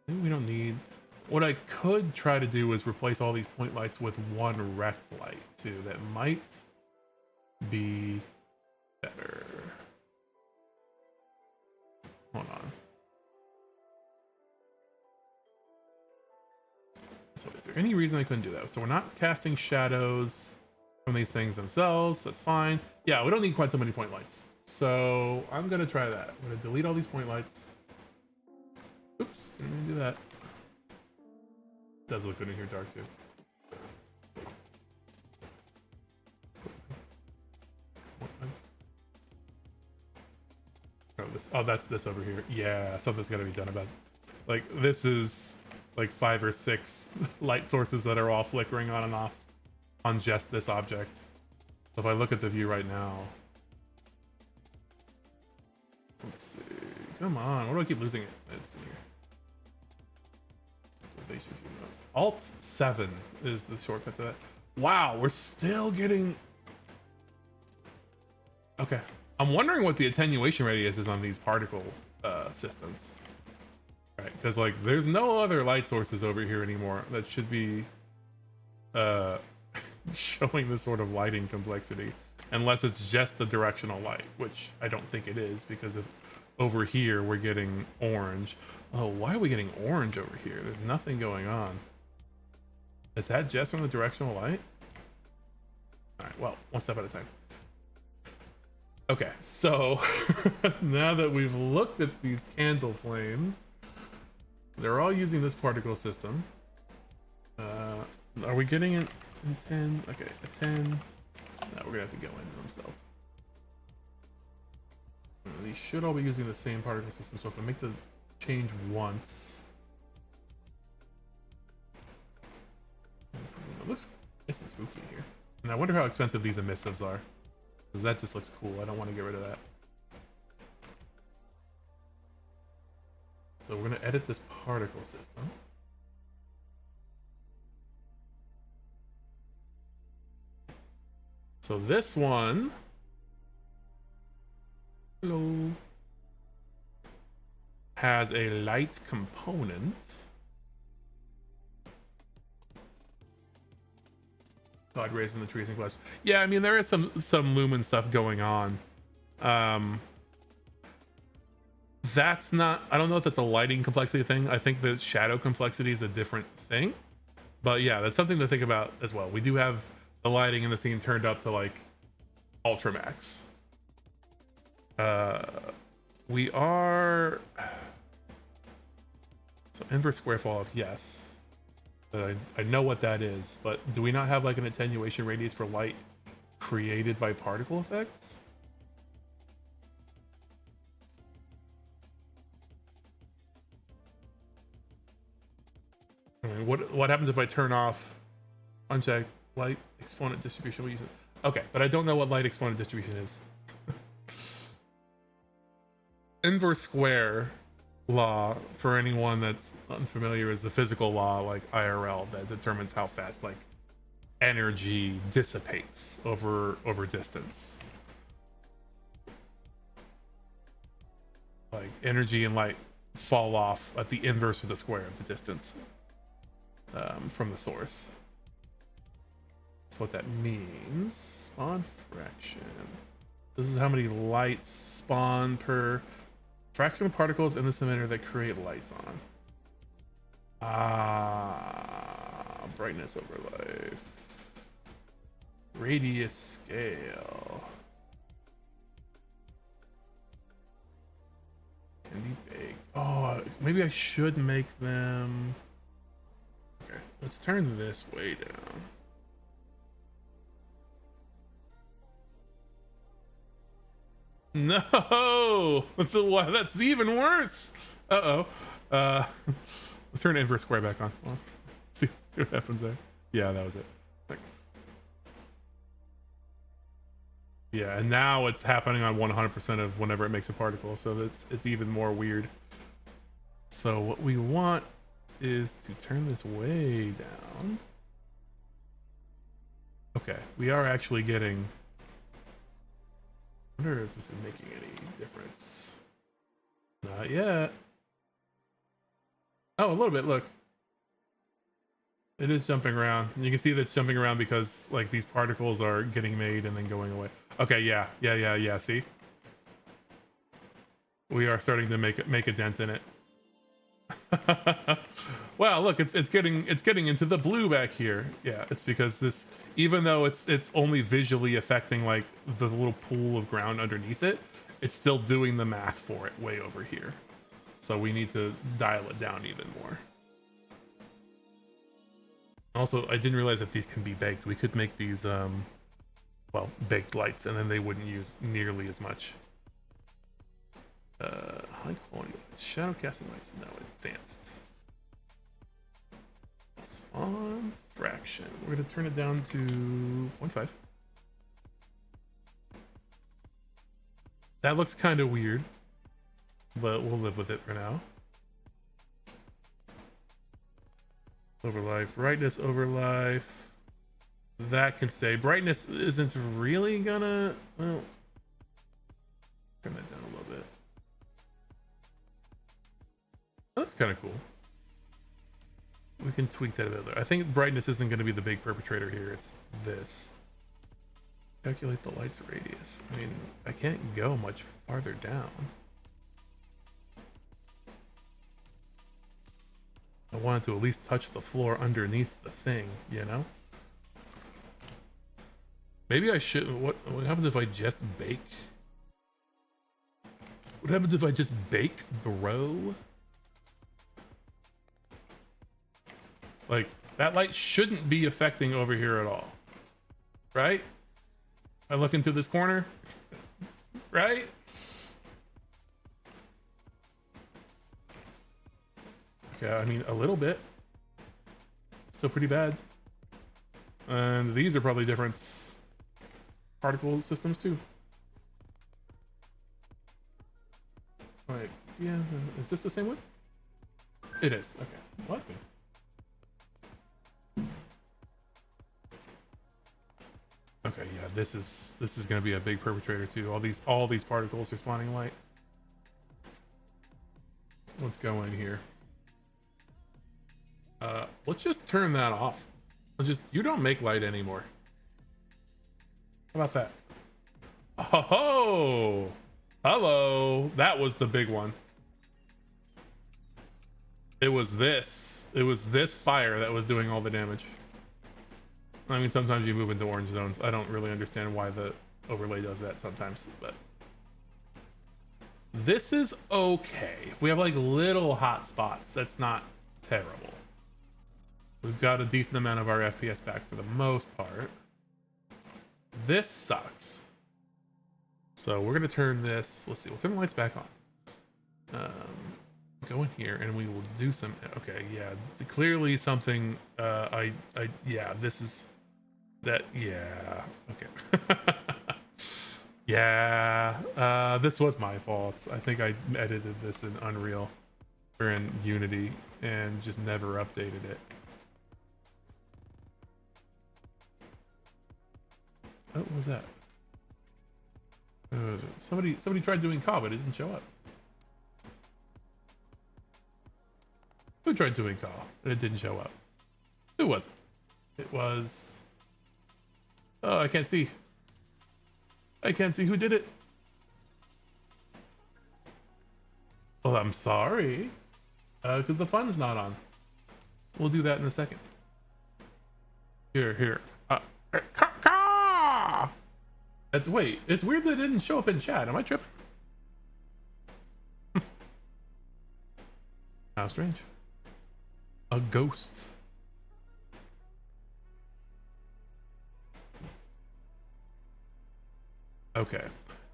Maybe we don't need. What I could try to do is replace all these point lights with one rect light too. That might be better. Hold on. So is there any reason I couldn't do that? So we're not casting shadows from these things themselves. That's fine. Yeah, we don't need quite so many point lights. So I'm gonna try that. I'm gonna delete all these point lights. Oops, didn't mean to do that. Does look good in here dark too. Oh, that's this over here. Yeah, something's gotta be done about it. Like, this is like 5 or 6 light sources that are all flickering on and off on just this object. So if I look at the view right now, let's see. Come on, why do I keep losing it? It's in here. Alt 7 is the shortcut to that. Wow, we're still getting. Okay. I'm wondering what the attenuation radius is on these particle systems. Right, because like there's no other light sources over here anymore that should be showing this sort of lighting complexity, unless it's just the directional light, which I don't think it is, because of over here we're getting orange. Oh, why are we getting orange over here? There's nothing going on. Is that just from the directional light? All right, well, one step at a time. Okay, so now that we've looked at these candle flames, they're all using this particle system. Are we getting it in 10? Okay, a 10. No, we're gonna have to go into themselves. These should all be using the same particle system, so if I make the change once, it looks nice and spooky here. And I wonder how expensive these emissives are, because that just looks cool. I don't want to get rid of that. So we're going to edit this particle system. So this one, hello, has a light component. God raising the trees in class. Yeah, I mean there is some lumen stuff going on. That's not, I don't know if that's a lighting complexity thing. I think the shadow complexity is a different thing. But yeah, that's something to think about as well. We do have the lighting in the scene turned up to like ultra max. We are, so inverse square fall off, yes. I know what that is, but do we not have like an attenuation radius for light created by particle effects? I mean, what happens if I turn off unchecked light exponent distribution? We use it. Okay, but I don't know what light exponent distribution is. Inverse square law, for anyone that's unfamiliar, is the physical law like IRL that determines how fast like energy dissipates over distance. Like energy and light fall off at the inverse of the square of the distance from the source. That's what that means. Spawn fraction. This is how many lights spawn per fraction of particles in this emitter that create lights on. Brightness over life. Radius scale. Can be baked. Oh, maybe I should make them. Okay, let's turn this way down. No, that's even worse. Uh-oh. Let's turn inverse square back on. Well, see what happens there. Yeah, that was it. Yeah, and now it's happening on 100% of whenever it makes a particle, so it's even more weird. So what we want is to turn this way down. Okay, we are actually getting... I wonder if this is making any difference. Not yet. Oh, a little bit, look. It is jumping around. And you can see that it's jumping around because like these particles are getting made and then going away. Okay, yeah, see? We are starting to make a dent in it. Wow, look, it's getting into the blue back here. Yeah, it's because this, even though it's only visually affecting like the little pool of ground underneath it, it's still doing the math for it way over here. So we need to dial it down even more. Also, I didn't realize that these can be baked. We could make these well, baked lights, and then they wouldn't use nearly as much. High quality lights. Shadow casting lights. No, advanced. Spawn fraction. We're gonna turn it down to 0.5. That looks kind of weird, but we'll live with it for now. Over life, brightness over life. That can stay. Brightness isn't really gonna, well, turn that down a little bit. Oh, that's kind of cool. We can tweak that a bit. I think brightness isn't going to be the big perpetrator here. It's this. Calculate the light's radius. I mean, I can't go much farther down. I wanted to at least touch the floor underneath the thing, you know? Maybe I should... What happens if I just bake? What happens if I just bake, bro? Like, that light shouldn't be affecting over here at all. Right? I look into this corner. Right? Okay, I mean, a little bit. Still pretty bad. And these are probably different particle systems too. Wait, yeah, is this the same one? It is, okay. Well, that's good. Okay, yeah, this is gonna be a big perpetrator too. All these particles are spawning light. Let's go in here. Let's just turn that off. You don't make light anymore. How about that? Oh, hello. That was the big one. It was this fire that was doing all the damage. I mean, sometimes you move into orange zones. I don't really understand why the overlay does that sometimes, but this is okay. If we have like little hot spots, that's not terrible. We've got a decent amount of our FPS back for the most part. This sucks. So we're gonna turn this, let's see, we'll turn the lights back on. Go in here and we will do some, okay, yeah, clearly something, yeah, this is, That, yeah, okay. Yeah, this was my fault. I think I edited this in Unreal or in Unity and just never updated it. Oh, what was that? Somebody tried doing Ka, but it didn't show up. Who tried doing Ka, but it didn't show up? Who was it? It was... Oh, I can't see. I can't see who did it. Well, I'm sorry. Because the fun's not on. We'll do that in a second. Here. Ka! Wait, it's weird that it didn't show up in chat. Am I tripping? How strange. A ghost. Okay.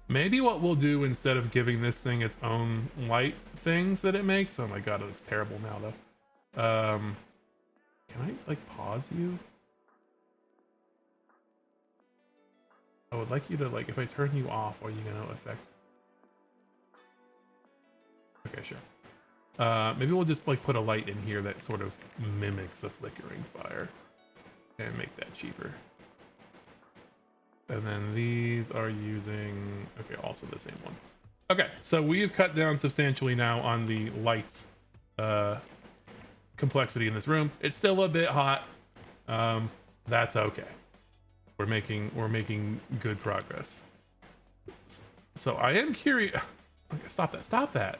Maybe what we'll do instead of giving this thing its own light things that it makes. Oh my god, it looks terrible now though. Can I like pause you? I would like you to like, if I turn you off, are you gonna affect? Okay, sure. Maybe we'll just like put a light in here that sort of mimics a flickering fire and make that cheaper. And then these are using, okay, also the same one. Okay, so we've cut down substantially now on the light complexity in this room. It's still a bit hot. That's okay. We're making good progress. So I am curious. Okay, stop that.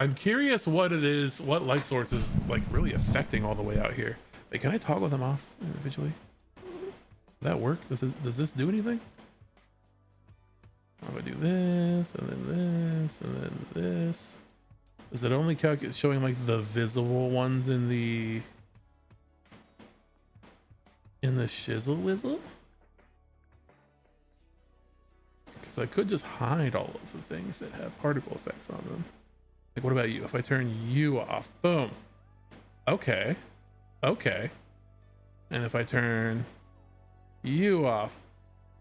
I'm curious what it is, what light source is like really affecting all the way out here. Wait, can I toggle them off individually? That work? Does this do anything? I'm gonna do this and then this and then this. Is it only showing like the visible ones in the shizzle whizzle? Because I could just hide all of the things that have particle effects on them. Like, what about you? If I turn you off, boom. Okay. And if I turn you off,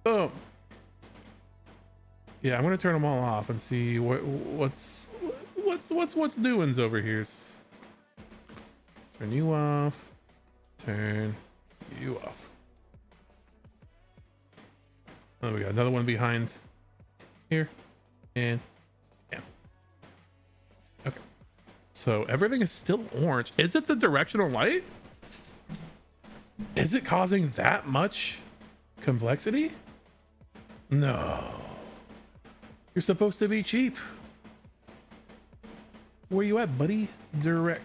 boom. Yeah, I'm gonna turn them all off and see what's doings over here. Turn you off. Turn you off. Oh, we got another one behind here, and yeah. Okay. So everything is still orange. Is it the directional light? Is it causing that much complexity? No. You're supposed to be cheap. Where you at, buddy? Directional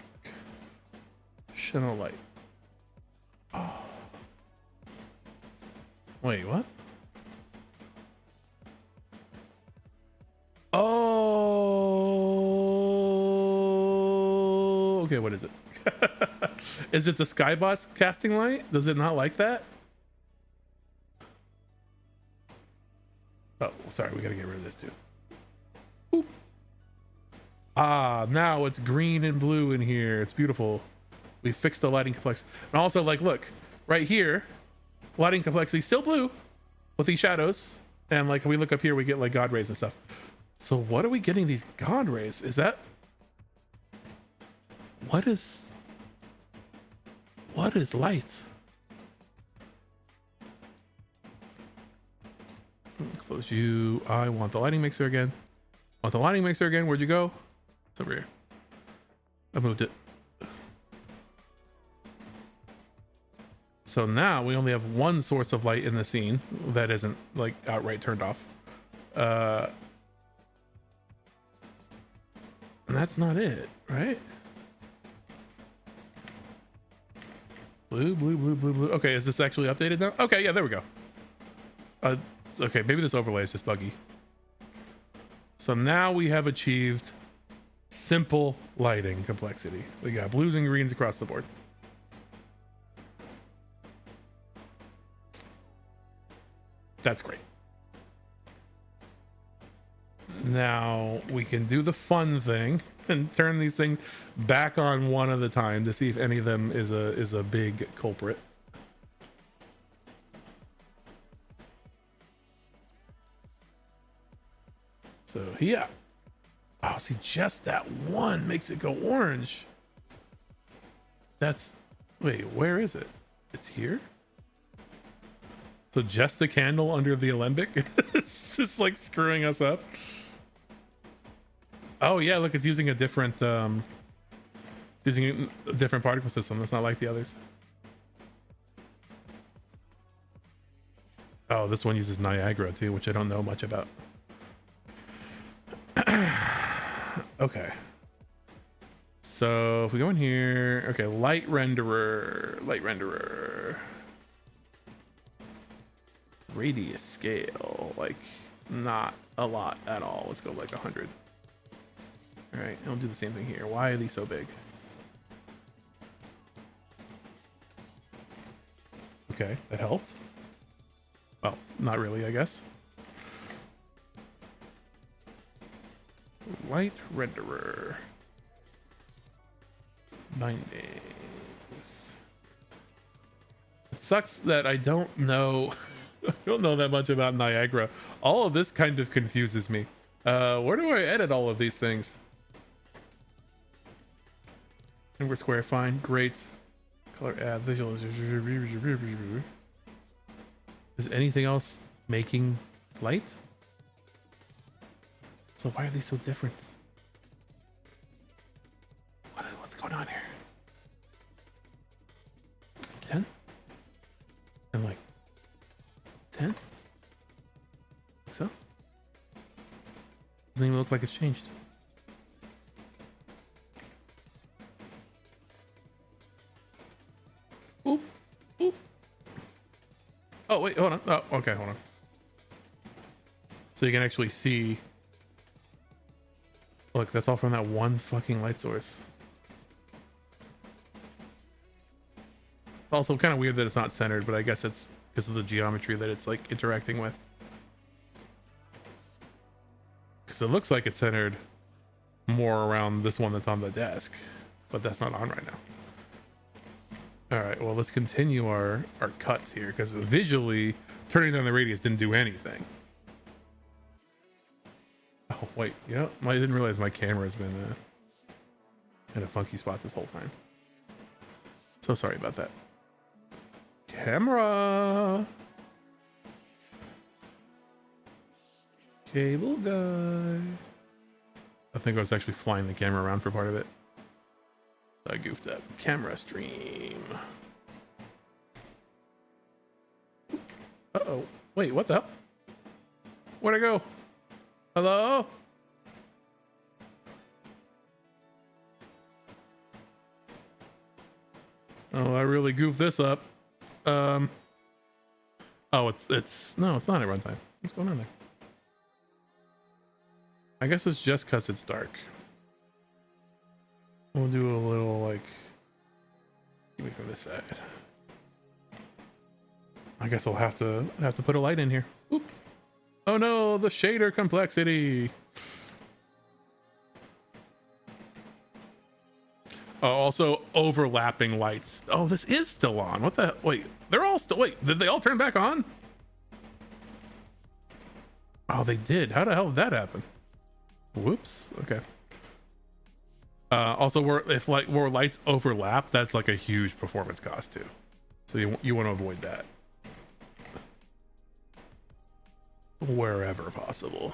light. Oh. Wait, what? Oh. Okay, what is it? Is it the Skyboss casting light? Does it not like that? Oh, sorry, we gotta get rid of this too. Boop. Ah, now it's green and blue in here. It's beautiful. We fixed the lighting complexity. And also, like, look, right here, lighting complexity still blue with these shadows. And like, we look up here, we get like God rays and stuff. So what are we getting these God rays? Is that... What is light? Close you. I want the lighting mixer again. Want the lighting mixer again? Where'd you go? It's over here. I moved it. So now we only have one source of light in the scene that isn't like outright turned off. And that's not it, right? Blue, blue, blue, blue, blue. Okay, is this actually updated now? Okay, yeah, there we go. Okay, maybe this overlay is just buggy. So now we have achieved simple lighting complexity. We got blues and greens across the board. That's great. Now we can do the fun thing and turn these things back on one at a time to see if any of them is a big culprit. So yeah. Oh, see, just that one makes it go orange. That's, wait, where is it? It's here? So just the candle under the alembic is just like screwing us up. Oh yeah, look, it's using a different particle system. That's not like the others. Oh, this one uses Niagara too, which I don't know much about. Okay. So if we go in here, okay, light renderer. Radius scale, like not a lot at all. Let's go like 100. All right, I'll do the same thing here. Why are these so big? Okay, that helped. Well, not really, I guess. Light renderer. 9 days. It sucks that I don't know. I don't know that much about Niagara. All of this kind of confuses me. Where do I edit all of these things? And we're square, fine, great. Color add, visual. Is anything else making light? So why are they so different? What's going on here? 10? And like 10? So? Doesn't even look like it's changed. Oop, oop. Oh, wait, hold on. Oh, okay, hold on. So you can actually see. Look, that's all from that one fucking light source. It's also kind of weird that it's not centered, but I guess it's because of the geometry that it's like interacting with. Because it looks like it's centered more around this one that's on the desk, but that's not on right now. All right, well, let's continue our cuts here, because visually turning down the radius didn't do anything. Oh wait, you know, I didn't realize my camera has been in a funky spot this whole time. So sorry about that. Camera. Cable guy. I think I was actually flying the camera around for part of it. I goofed up. Camera stream. Uh-oh. Wait, what the hell? Where'd I go? Hello? Oh, I really goofed this up. Oh, it's no, it's not at runtime. What's going on there? I guess it's just because it's dark. We'll do a little like, give me from this side. I guess I'll have to put a light in here. Oop. Oh no, the shader complexity. Oh, also overlapping lights. Oh, this is still on. What the, wait, they're all still, wait, did they all turn back on? Oh, they did. How the hell did that happen? Whoops. Okay. Also, if like where lights overlap, that's like a huge performance cost too. So you want to avoid that wherever possible.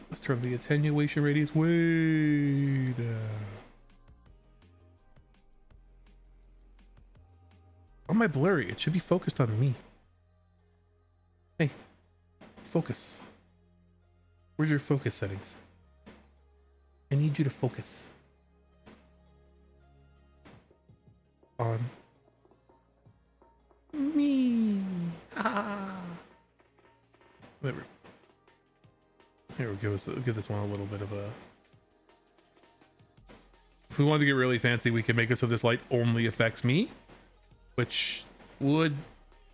Let's turn the attenuation radius way down. Why am I blurry? It should be focused on me. Hey, focus. Where's your focus settings? I need you to focus on me. Ah. There we go. Here, we'll give this one a little bit of a. If we wanted to get really fancy, we could make it so this light only affects me, which would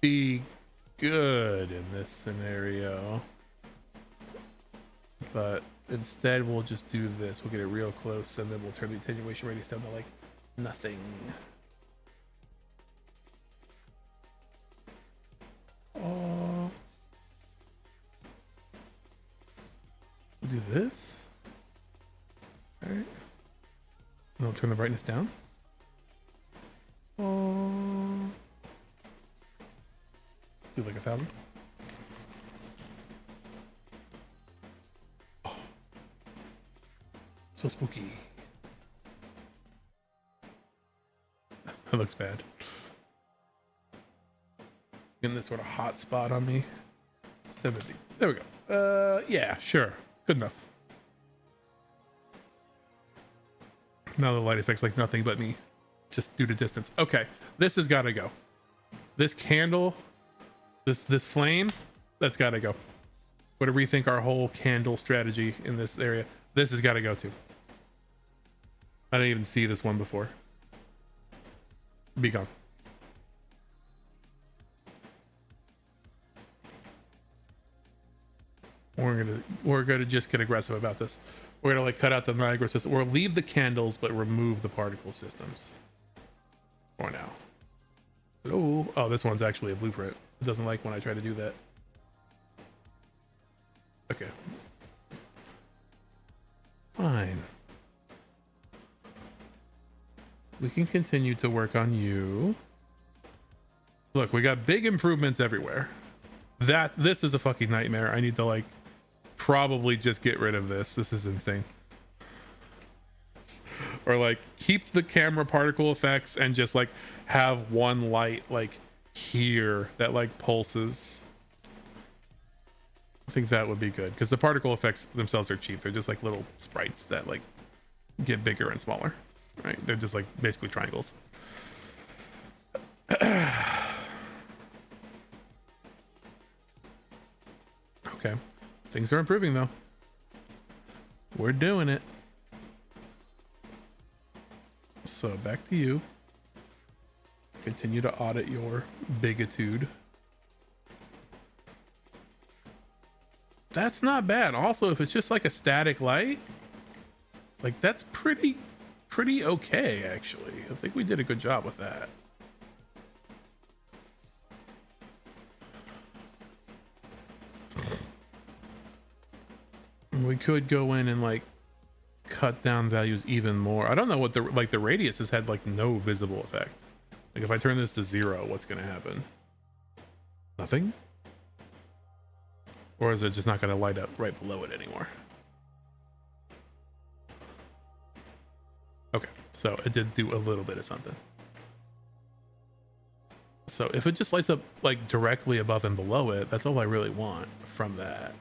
be good in this scenario. But instead we'll just do this. We'll get it real close and then we'll turn the attenuation radius down to like nothing. Oh, we'll do this. All right. And I'll turn the brightness down. Oh, do like 1,000. Oh, so spooky. That looks bad. Getting this sort of hot spot on me. 70. There we go. Yeah, sure. Good enough. Now the light effect's like nothing but me, just due to distance. Okay, this has got to go. This candle, this flame, that's got to go. Got to rethink our whole candle strategy in this area. This has got to go too. I didn't even see this one before. Be gone. We're gonna just get aggressive about this. We're gonna like cut out the Niagara system or leave the candles but remove the particle systems for now. Oh, this one's actually a blueprint. It doesn't like when I try to do that. Okay, fine. We can continue to work on you. Look, we got big improvements everywhere. This is a fucking nightmare. I need to like probably just get rid of this. This is insane. Or like keep the camera particle effects and just like have one light like here that like pulses. I think that would be good because the particle effects themselves are cheap. They're just like little sprites that like get bigger and smaller, right? They're just like basically triangles. Okay, things are improving though. We're doing it. So back to you. Continue to audit your bigitude. That's not bad. Also, if it's just like a static light, like that's pretty okay actually. I think we did a good job with that. We could go in and like cut down values even more. I don't know what the radius has had like no visible effect. Like if I turn this to 0, what's gonna happen? Nothing? Or is it just not gonna light up right below it anymore? Okay, so it did do a little bit of something. So if it just lights up like directly above and below it, that's all I really want from that.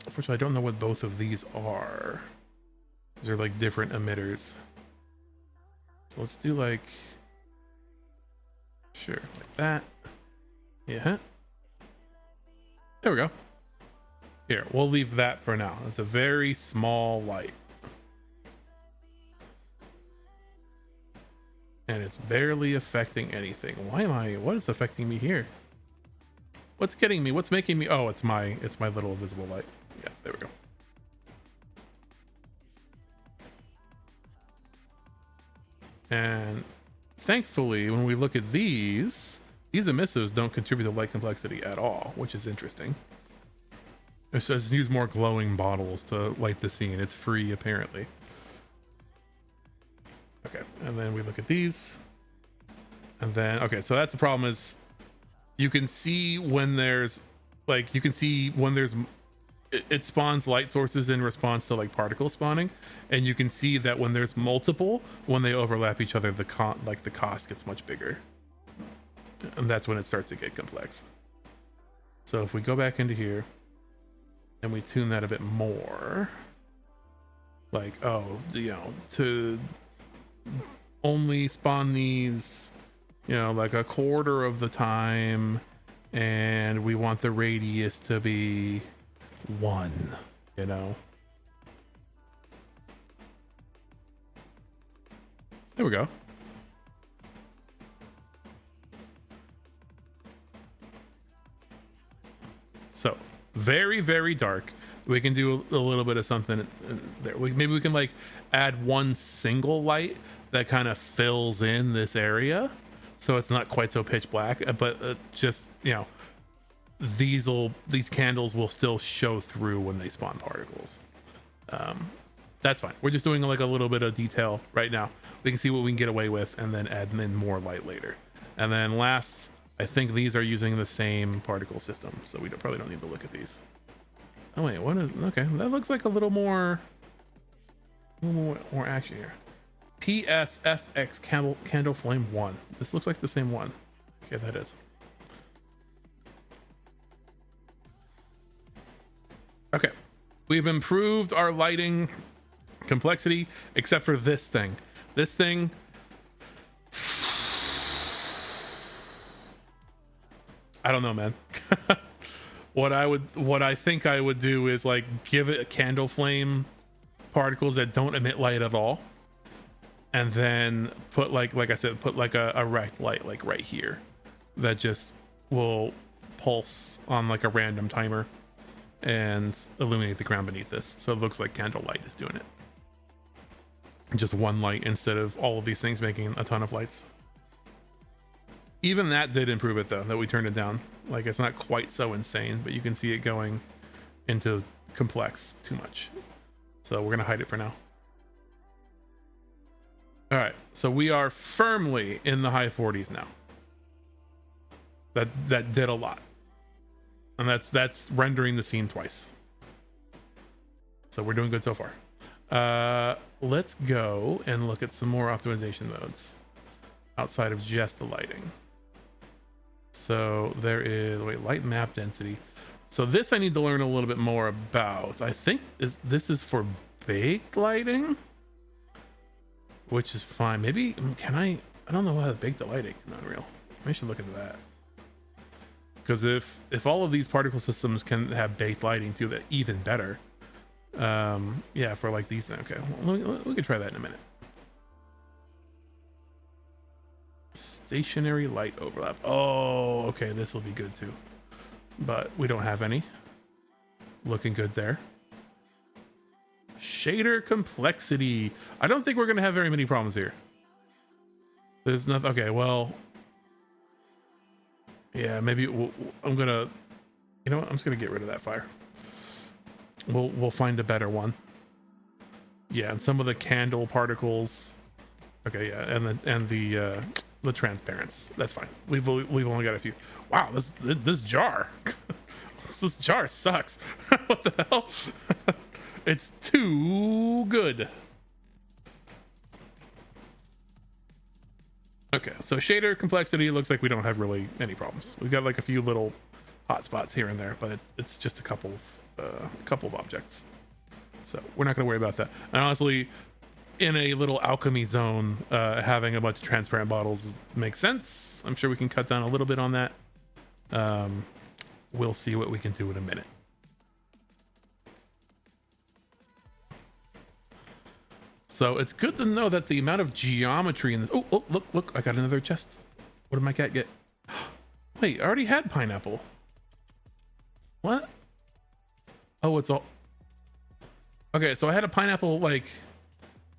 Unfortunately, I don't know what both of these are. These are like different emitters. So let's do like, sure, like that. Yeah. There we go. Here, we'll leave that for now. It's a very small light. And it's barely affecting anything. What is affecting me here? What's getting me? What's making me? Oh, it's my little visible light. Yeah, there we go. And thankfully, when we look at these emissives don't contribute to light complexity at all, which is interesting. It says use more glowing bottles to light the scene. It's free, apparently. Okay, and then we look at these. And then, okay, so that's the problem is you can see when there's it spawns light sources in response to like particle spawning, and you can see that when there's multiple, when they overlap each other, the cost gets much bigger, and that's when it starts to get complex. So if we go back into here and we tune that a bit more, like, oh, you know, to only spawn these, you know, like a quarter of the time, and we want the radius to be 1, you know. There we go. So very, very dark. We can do a little bit of something there. Maybe we can like add one single light that kind of fills in this area, so it's not quite so pitch black, but just, you know, these candles will still show through when they spawn particles. That's fine. We're just doing like a little bit of detail right now. We can see what we can get away with and then add in more light later. And then last, I think these are using the same particle system, so we probably don't need to look at these. Oh wait, what is, okay, that looks like a little more action here. PSFX candle flame 1. This looks like the same one. Okay, that is. Okay, we've improved our lighting complexity, except for this thing. This thing, I don't know, man. What I think I would do is like give it a candle flame particles that don't emit light at all, and then put like I said, put like a rect light like right here that just will pulse on like a random timer and illuminate the ground beneath this, so it looks like candlelight is doing it. Just one light instead of all of these things making a ton of lights. Even that did improve it though, that we turned it down. Like, it's not quite so insane, but you can see it going into complex too much. So we're gonna hide it for now. All right, so we are firmly in the high 40s now. That did a lot. And that's rendering the scene twice. So we're doing good so far. Let's go and look at some more optimization modes outside of just the lighting. So there is, wait, light map density. So this I need to learn a little bit more about. I think this is for baked lighting, which is fine. Maybe, I don't know how to bake the lighting in Unreal. I should look into that. Because if all of these particle systems can have baked lighting too, that even better. Yeah, for like these. Okay, well, we can try that in a minute. Stationary light overlap. Oh, okay, this will be good too, but we don't have any. Looking good there. Shader complexity. I don't think we're gonna have very many problems here. There's nothing. Okay, well, yeah, maybe I'm gonna, you know what, I'm just gonna get rid of that fire. We'll find a better one. Yeah, and some of the candle particles. Okay, yeah, and the transparents. That's fine. We've only got a few. Wow, this jar. This jar sucks. What the hell? It's too good. Okay, so shader complexity looks like we don't have really any problems. We've got like a few little hot spots here and there, but it's just a couple of objects. So we're not gonna worry about that. And honestly, in a little alchemy zone, having a bunch of transparent bottles makes sense. I'm sure we can cut down a little bit on that. We'll see what we can do in a minute. So it's good to know that the amount of geometry in this. Oh, look, I got another chest. What did my cat get? Wait, I already had pineapple. What? Oh, it's all. Okay, so I had a pineapple, like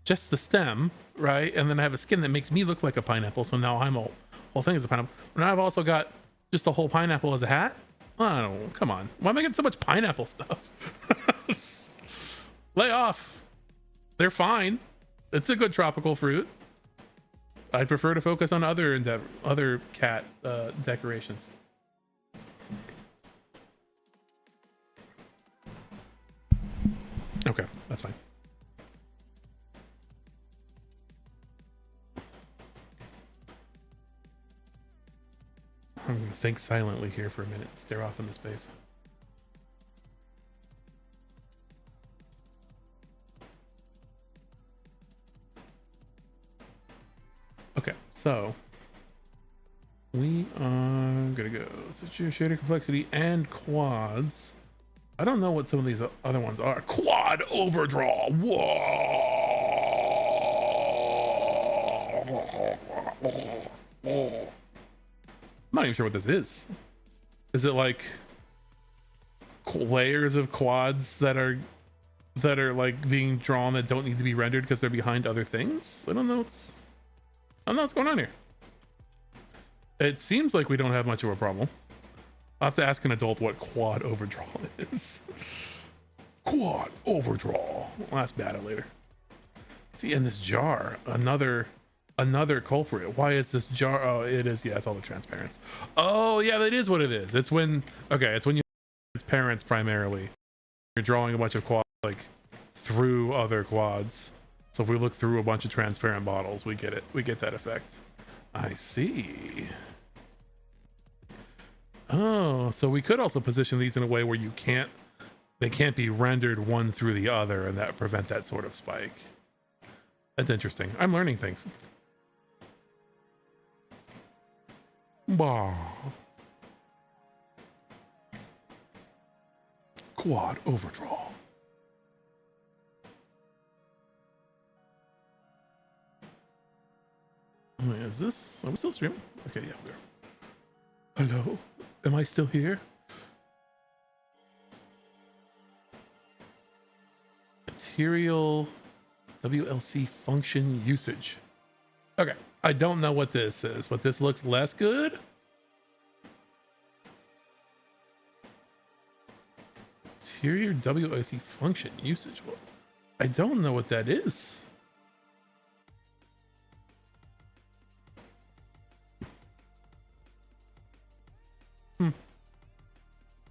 just the stem, right? And then I have a skin that makes me look like a pineapple. So now I'm a whole thing is a pineapple. But now I've also got just a whole pineapple as a hat. Oh, come on. Why am I getting so much pineapple stuff? Lay off. They're fine. It's a good tropical fruit. I'd prefer to focus on other cat decorations. Okay, that's fine. I'm gonna think silently here for a minute, stare off into space. Okay, so we are gonna go shader complexity and quads. I don't know what some of these other ones are. Quad overdraw. Whoa. I'm not even sure what this is. Is it like layers of quads that are like being drawn that don't need to be rendered because they're behind other things. I don't know what's going on here. It seems like we don't have much of a problem. I'll have to ask an adult what quad overdraw is. Quad overdraw. I'll ask Bata later. See, in this jar, another culprit. Why is this jar? Oh, it is. Yeah, it's all the transparents. Oh, yeah, that is what it is. It's when you transparents primarily. You're drawing a bunch of quads like through other quads. So if we look through a bunch of transparent bottles, we get it. We get that effect. I see. Oh, so we could also position these in a way where they can't be rendered one through the other, and that prevent that sort of spike. That's interesting. I'm learning things. Bah. Quad overdraw. Oh, is this? Are we still streaming? Okay, yeah, we are. Hello? Am I still here? Material WLC function usage. Okay, I don't know what this is, but this looks less good. Interior WLC function usage. Well, I don't know what that is.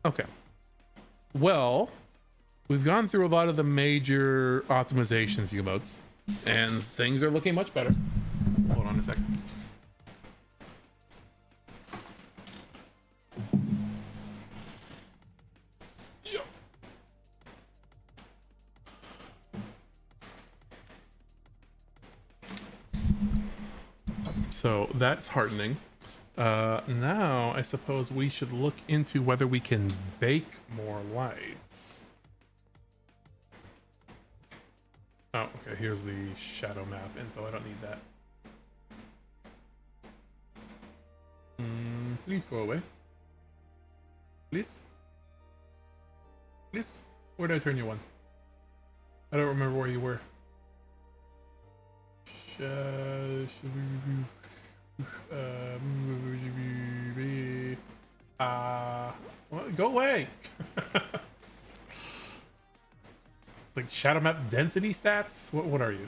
Okay. Well, we've gone through a lot of the major optimization view modes, and things are looking much better. Hold on a second. Yeah. So that's heartening. Now I suppose we should look into whether we can bake more lights. Oh, okay, here's the shadow map info. I don't need that. Please go away. Please? Please? Where did I turn you on? I don't remember where you were. Go away. It's like shadow map density stats. What are you?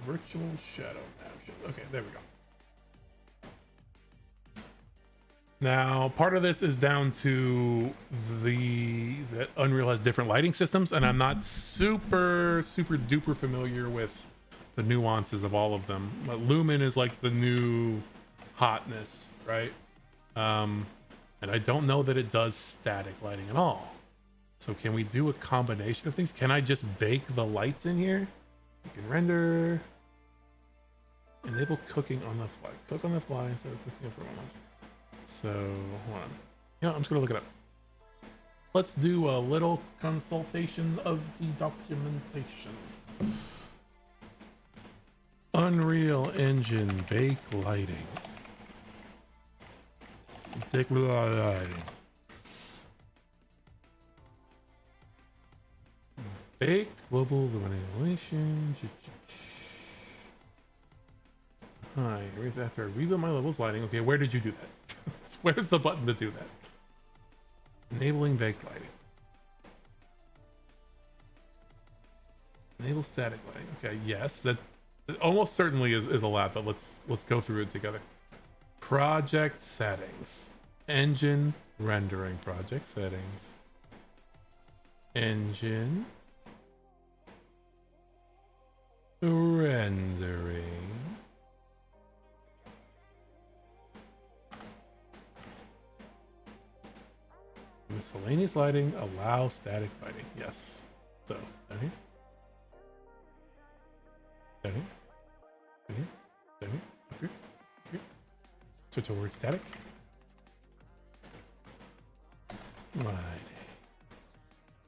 Virtual shadow map. Okay, there we go. Now, part of this is down to that Unreal has different lighting systems, and I'm not super duper familiar with the nuances of all of them. But Lumen is like the new hotness, right? And I don't know that it does static lighting at all. So can we do a combination of things? Can I just bake the lights in here? You can render, enable cooking on the fly. Cook on the fly instead of cooking for a moment. So, hold on. Yeah, I'm just gonna look it up. Let's do a little consultation of the documentation. Unreal Engine bake lighting. Bake lighting. Baked global illumination. Hi, here's after I rebuild my levels lighting. Okay, where did you do that? Where's the button to do that? Enabling baked lighting. Enable static lighting. Okay, yes, that almost certainly is a lab, but let's go through it together. Project settings. Engine rendering. Project settings. Engine rendering. Miscellaneous lighting, allow static lighting. Yes. So, down here. Down here. Down here. Down here. Up here. Up here. Switch to word static. Lighting.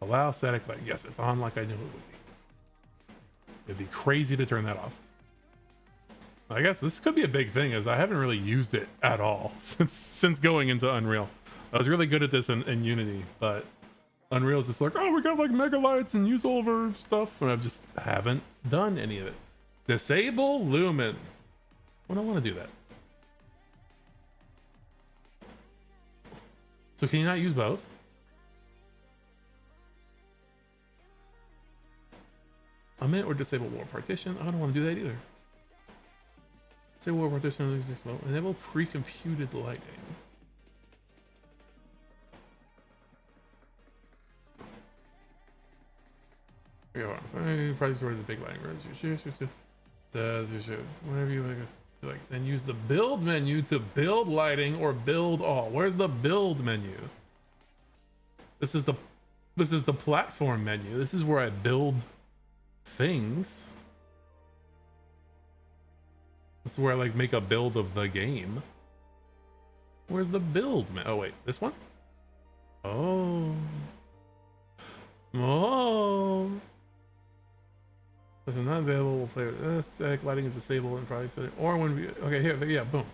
Allow static lighting. Yes, it's on like I knew it would be. It'd be crazy to turn that off. I guess this could be a big thing, as I haven't really used it at all since going into Unreal. I was really good at this in Unity, but Unreal's just like, oh, we got like mega lights and use all of our stuff, and I just haven't done any of it. Disable Lumen. Well, I don't want to do that. So can you not use both? Omit or disable war partition. I don't want to do that either. Disable war partition. Enable pre-computed lighting. Price toward the big lighting. Whatever you like. Then use the build menu to build lighting or build all. Where's the build menu? This is the platform menu. This is where I build things. This is where I like make a build of the game. Where's the build menu? Oh wait, this one? Oh. This is not available. We'll play with this. Static lighting is disabled and probably setting. Or when we. Okay, here. Yeah, boom.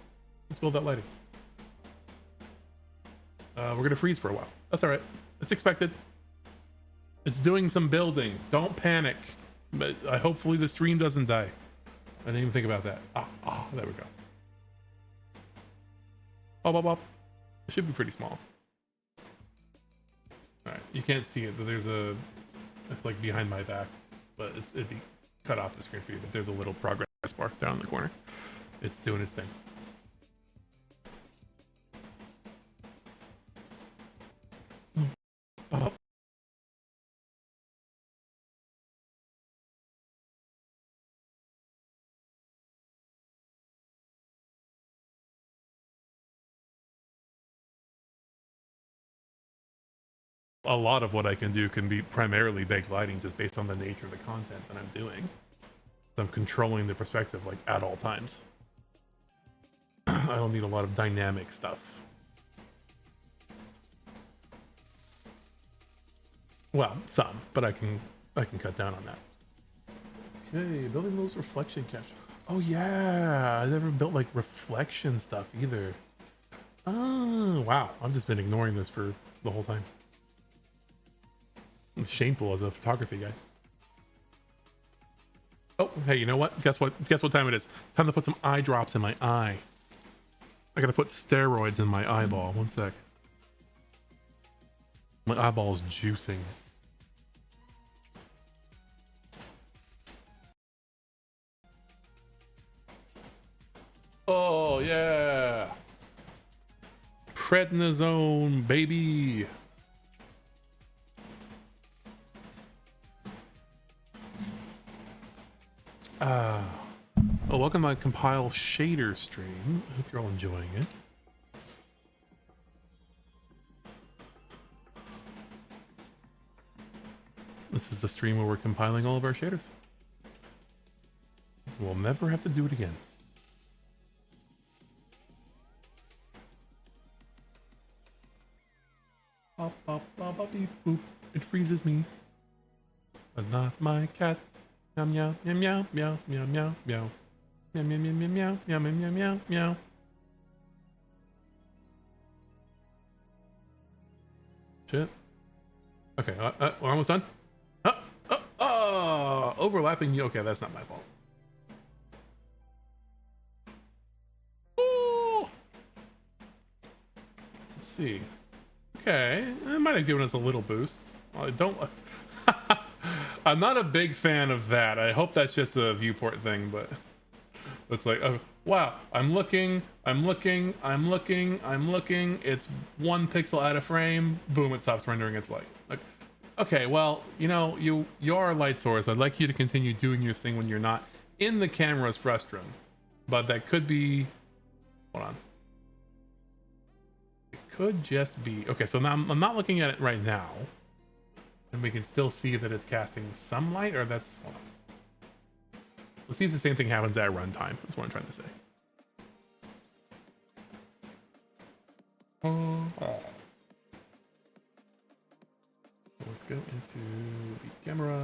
Let's build that lighting. We're going to freeze for a while. That's all right. It's expected. It's doing some building. Don't panic. But hopefully the stream doesn't die. I didn't even think about that. There we go. It should be pretty small. All right. You can't see it, but there's a. It's like behind my back, but it'd be cut off the screen for you, but there's a little progress bar down in the corner. It's doing its thing. A lot of what I can do can be primarily baked lighting just based on the nature of the content that I'm doing. I'm controlling the perspective like at all times. I don't need a lot of dynamic stuff. Well, some, but I can cut down on that. Okay, building those reflection capture. Oh yeah, I never built like reflection stuff either. Oh wow, I've just been ignoring this for the whole time. It's shameful as a photography guy. Oh, hey, you know what? Guess what time it is? Time to put some eye drops in my eye. I gotta put steroids in my eyeball. One sec. My eyeball is juicing. Oh, yeah. Prednisone, baby. Well, welcome to my Compile Shader stream. I hope you're all enjoying it. This is the stream where we're compiling all of our shaders. We'll never have to do it again. Bop, bop, bop, bop, beep, boop. It freezes me, but not my cat. Meow, meow, meow, meow, meow, meow, meow. Meow, meow, meow, meow, meow, meow, meow, meow, meow. Shit. Okay, we're almost done. Overlapping you. Okay, that's not my fault. Ooh. Let's see. Okay, it might have given us a little boost. I don't. I'm not a big fan of that. I hope that's just a viewport thing, but it's like, oh, wow, I'm looking. It's 1 pixel out of frame. Boom, it stops rendering its light. Like, okay, well, you know, you're a light source. I'd like you to continue doing your thing when you're not in the camera's frustum. But that could be, hold on. It could just be, okay, so now I'm not looking at it right now. And we can still see that it's casting some light, or that's, hold on. Let's see if the same thing happens at runtime. That's what I'm trying to say. Let's go into the camera.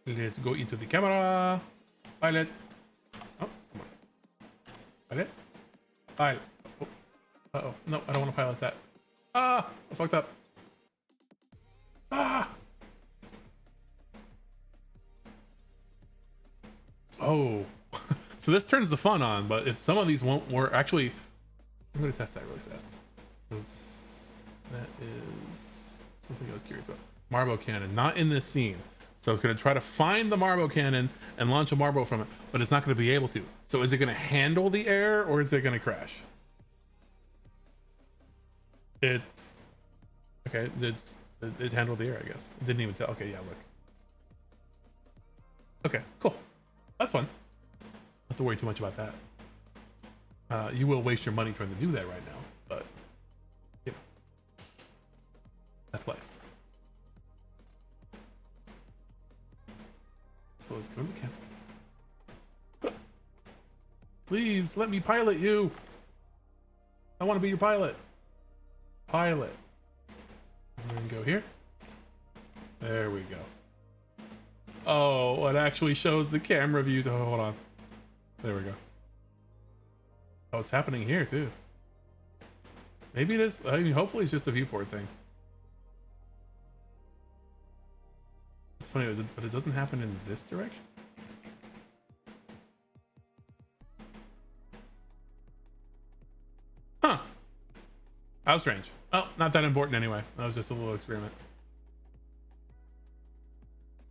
Let's go into the camera. Pilot. Oh, come on. Pilot. Pilot. Oh. Uh-oh. No, I don't want to pilot that. Ah! I fucked up. Ah! Oh. So this turns the fun on, but if some of these won't work... Actually, I'm going to test that really fast. Because that is something I was curious about. Marbo cannon. Not in this scene. So it's going to try to find the Marbo cannon and launch a Marbo from it, but it's not going to be able to. So is it going to handle the air or is it going to crash? It's... Okay, it handled the air, I guess. It didn't even tell. Okay, yeah, look. Okay, cool. That's fun. Don't have to worry too much about that. You will waste your money trying to do that right now, but you know, that's life. So let's go to the camp. Please let me pilot you. I want to be your pilot. Pilot. And then go here. There we go. Oh, it actually shows the camera view. Oh, hold on. There we go. Oh, it's happening here too. Maybe it is. I mean, hopefully it's just a viewport thing. It's funny, but it doesn't happen in this direction. Huh. How strange. Oh, not that important anyway. That was just a little experiment.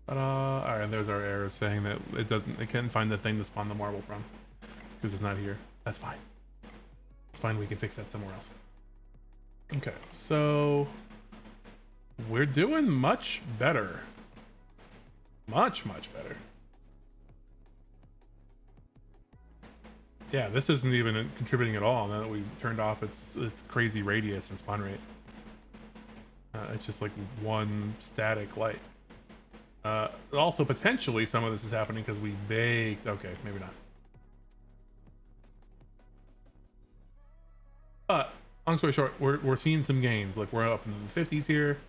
All right, and there's our error saying that it can't find the thing to spawn the Marbo from because it's not here. That's fine. It's fine. We can fix that somewhere else. Okay, so we're doing much better. Much better. Yeah, this isn't even contributing at all now that we've turned off its crazy radius and spawn rate. It's just like one static light. Also, potentially, some of this is happening because we baked... Okay, maybe not. But, long story short, we're seeing some gains. Like, we're up in the 50s here.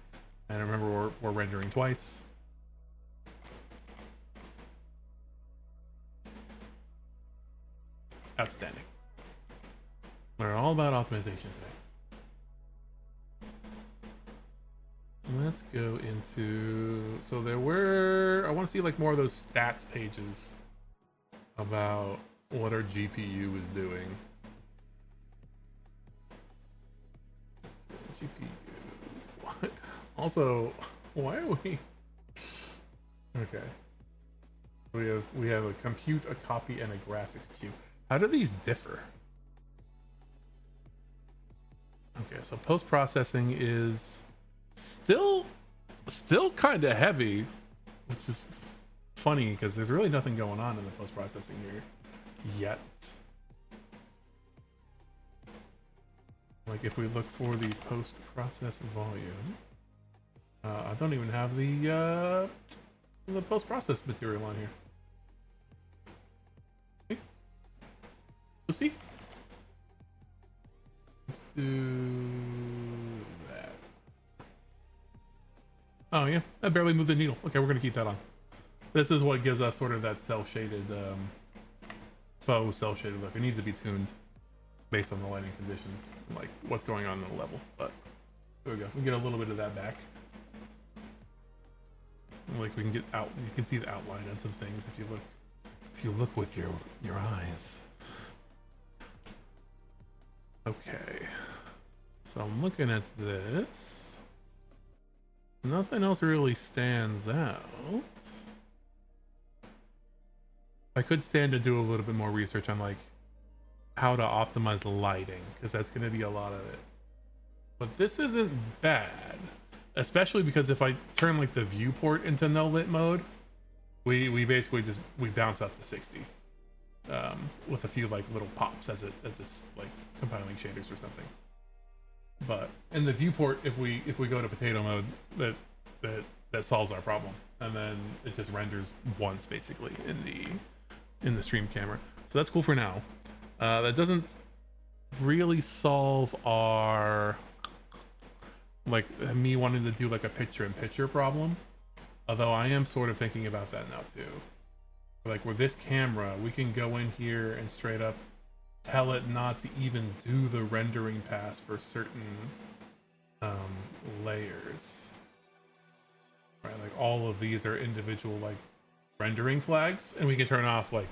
And remember, we're rendering twice. Outstanding. We're all about optimization today. Let's go into... So there were... I want to see like more of those stats pages about what our GPU is doing. GPU... What? Also, why are we... Okay. We have a compute, a copy, and a graphics queue. How do these differ? Okay, so post-processing is still kind of heavy, which is funny because there's really nothing going on in the post-processing here yet. Like if we look for the post-process volume, I don't even have the post-process material on here. See? Let's do that. Oh yeah, I barely moved the needle. Okay, we're gonna keep that on. This is what gives us sort of that cell-shaded, faux cell-shaded look. It needs to be tuned based on the lighting conditions, like what's going on in the level. But there we go. We get a little bit of that back. Like we can get out. You can see the outline on some things if you look with your eyes. Okay, so I'm looking at this. Nothing else really stands out. I could stand to do a little bit more research on like how to optimize lighting, because that's going to be a lot of it. But this isn't bad, especially because if I turn like the viewport into no lit mode, we basically just bounce up to 60. With a few like little pops as it's like compiling shaders or something. But in the viewport, if we go to potato mode, that solves our problem, and then it just renders once basically in the stream camera. So that's cool for now. That doesn't really solve our like me wanting to do like a picture-in-picture problem Although I am sort of thinking about that now too. Like with this camera, we can go in here and straight up tell it not to even do the rendering pass for certain layers. Right, like all of these are individual like rendering flags, and we can turn off like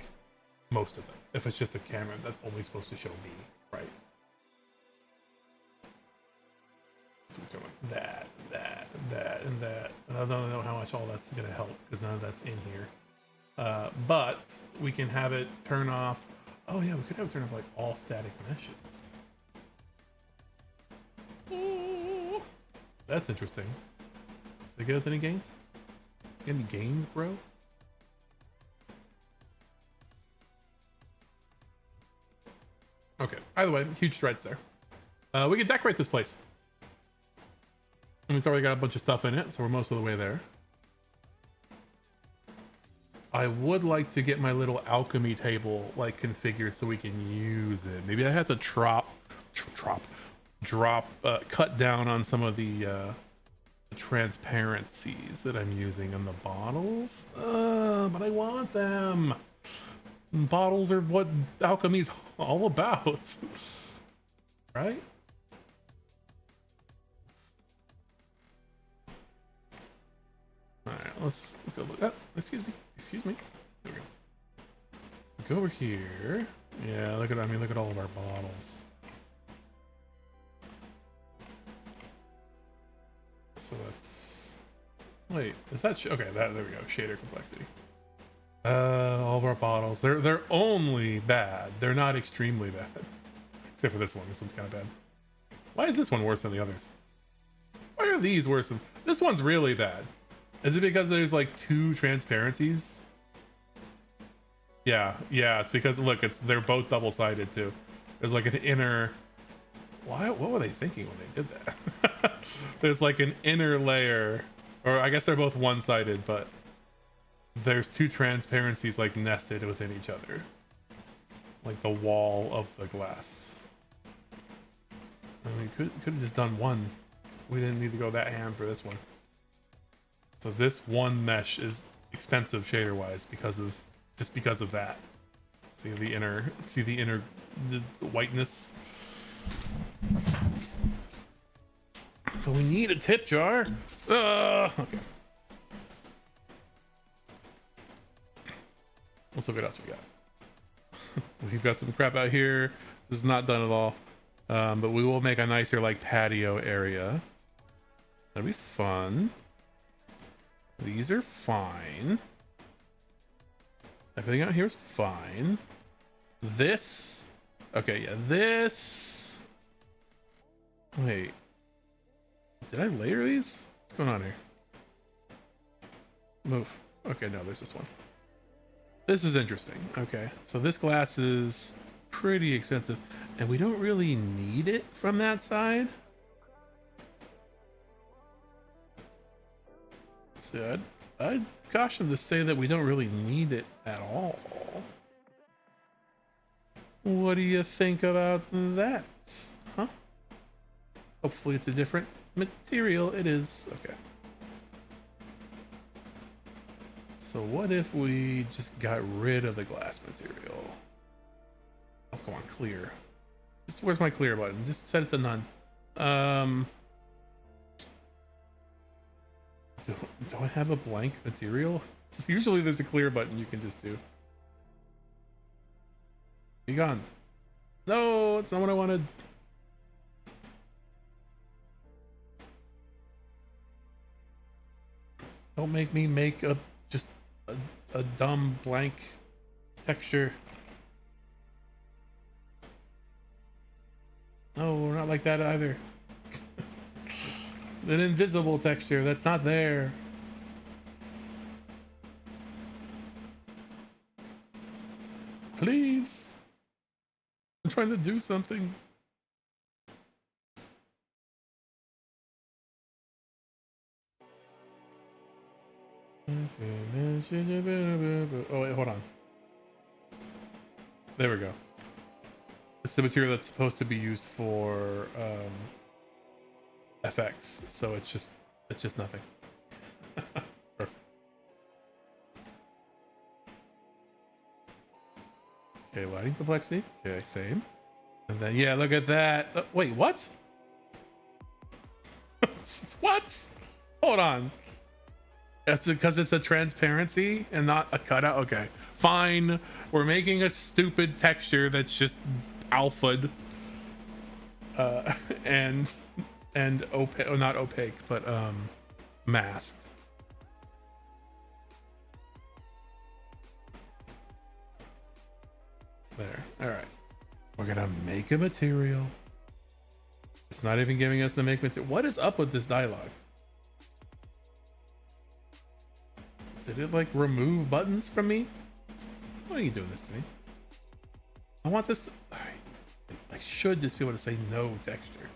most of them if it's just a camera that's only supposed to show me, right? So we turn like that, and that. And I don't know how much all that's gonna help because none of that's in here. But we can have it turn off. Oh yeah, we could have it turn off like all static meshes. Ooh, that's interesting. Does it give us any gains? Any gains, bro? Okay, either way, huge strides there. We can decorate this place. I mean, it's already got a bunch of stuff in it, so we're most of the way there. I would like to get my little alchemy table like configured so we can use it. Maybe I have to cut down on some of the transparencies that I'm using in the bottles. But I want them. Bottles are what alchemy's all about, right? All right, let's go look. Oh, excuse me. There we go. So go over here. Yeah, look at look at all of our bottles. So that's wait, is that okay? There we go. Shader complexity. All of our bottles. They're only bad. They're not extremely bad, except for this one. This one's kind of bad. Why is this one worse than the others? Why are these worse than this one's really bad? Is it because there's like two transparencies? Yeah, it's because look, they're both double-sided too. There's like an inner. What were they thinking when they did that? There's like an inner layer, or I guess they're both one-sided, but there's two transparencies like nested within each other, like the wall of the glass. I mean, could have just done one. We didn't need to go that ham for this one. So this one mesh is expensive shader wise because of that. See the inner the whiteness. So we need a tip jar. Okay. Let's look what else we got. We've got some crap out here. This is not done at all. But we will make a nicer like patio area. That'll be fun. These are fine. Everything out here is fine. This. Okay, yeah, this. Wait. Did I layer these? What's going on here? Move. Okay, no, there's this one. This is interesting. Okay, so this glass is pretty expensive, and we don't really need it from that side. So I'd caution to say that we don't really need it at all. What do you think about that? Huh? Hopefully it's a different material. It is. Okay. So what if we just got rid of the glass material? Oh, come on, clear. Where's my clear button? Just set it to none. Do I have a blank material? Usually there's a clear button you can just do. Be gone. No, it's not what I wanted. Don't make me make just a dumb blank texture. No, not like that either. An invisible texture that's not there. Please. I'm trying to do something. Oh wait, hold on. There we go. It's the material that's supposed to be used for FX, so it's just nothing. Perfect. Okay, lighting complexity. Okay, same. And then, yeah, look at that. Wait, what? What? Hold on. That's because it's a transparency and not a cutout. Okay, fine. We're making a stupid texture that's just alpha'd. And opaque, not opaque, but masked. There. All right. We're gonna make a material. It's not even giving us the make material. What is up with this dialogue? Did it like remove buttons from me? Why are you doing this to me? I want this to, I should just be able to say no texture.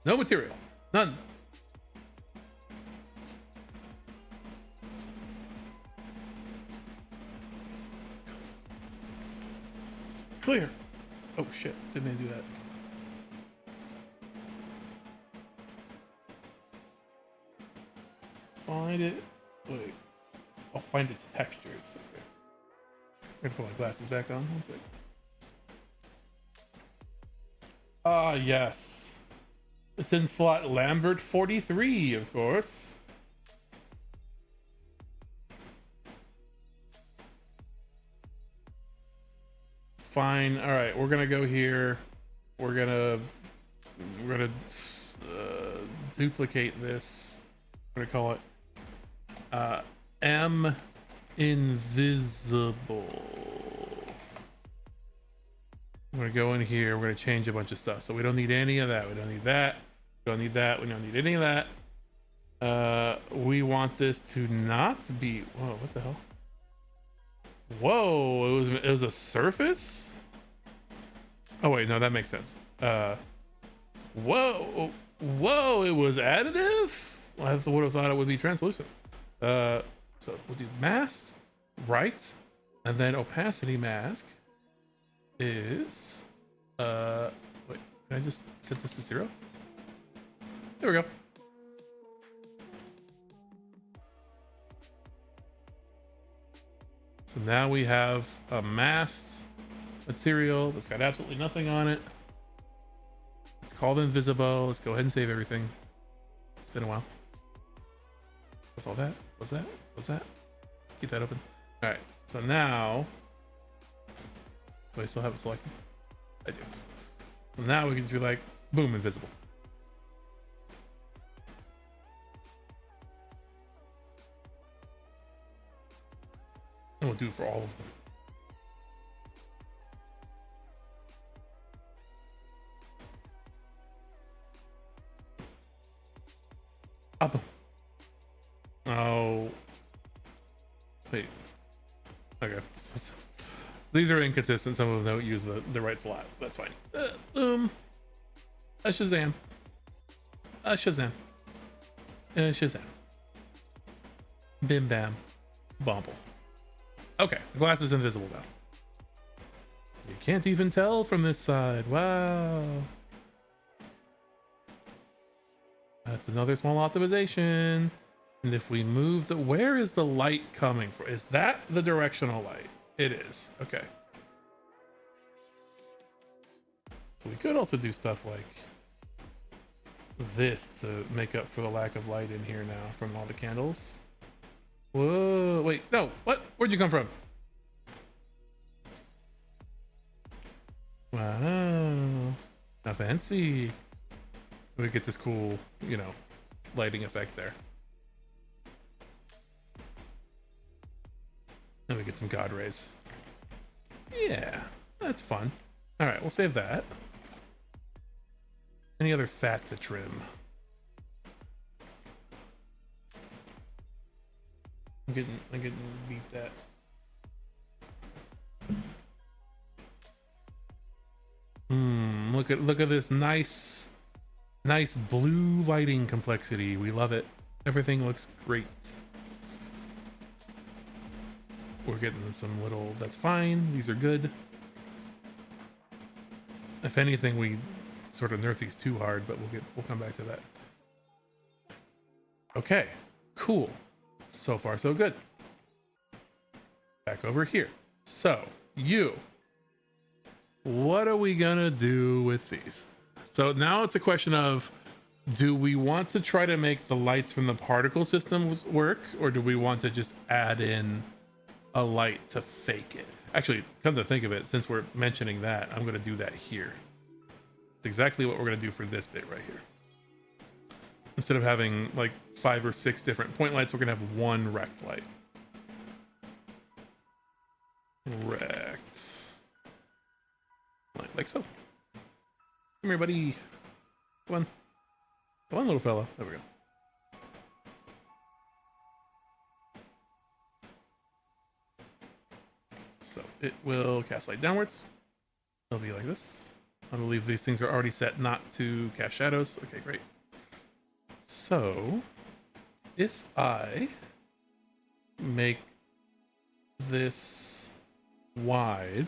No material. None. Clear. Oh shit, didn't mean to do that. Find it. Wait. I'll find its textures. Okay. I'm gonna put my glasses back on. One sec. Ah, yes. It's in slot Lambert 43, of course. Fine. All right, we're gonna go here. We're gonna duplicate this. We're gonna call it M invisible. I'm gonna go in here. We're gonna change a bunch of stuff. So we don't need any of that. We don't need that. We don't need that. We don't need any of that. We want this to not be. Whoa! What the hell? Whoa! It was a surface. Oh wait, no, that makes sense. Whoa! Whoa! It was additive. I would have thought it would be translucent. So we'll do masked, right, and then opacity mask is wait, can I just set this to 0? There we go. So now we have a masked material that's got absolutely nothing on it. It's called invisible. Let's go ahead and save everything. It's been a while. What's all that? What's that? What's that? Keep that open. All right. So now, do I still have it selected? I do. So now we can just be like, boom, invisible. And we'll do it for all of them. Up. Oh. Wait. Okay. These are inconsistent. Some of them don't use the right slot. That's fine. Shazam. Shazam. Shazam. Bim bam. Bumble. Okay. The glass is invisible now. You can't even tell from this side. Wow. That's another small optimization. And if we move the, where is the light coming from? Is that the directional light? It is. Okay. So we could also do stuff like this to make up for the lack of light in here now from all the candles. Whoa, wait, no, what? Where'd you come from? Wow, how fancy. We get this cool, you know, lighting effect there. And we get some god rays. Yeah, that's fun. All right, we'll save that. Any other fat to trim? I'm getting beeped at. Look at this nice blue lighting complexity. We love it. Everything looks great. We're getting some little, that's fine. These are good. If anything, we sort of nerf these too hard, but we'll come back to that. Okay, cool. So far, so good. Back over here. So you what are we gonna do with these? So now it's a question of, do we want to try to make the lights from the particle systems work, or do we want to just add in a light to fake it? Actually, come to think of it, since we're mentioning that, I'm gonna do that here. It's exactly what we're gonna do for this bit right here. Instead of having like 5 or 6 different point lights, we're gonna have one rect light. Rect. Like so. Come here, buddy. Come on. Come on, little fella. There we go. So it will cast light downwards. It'll be like this. I believe these things are already set not to cast shadows. Okay, great. So if I make this wide,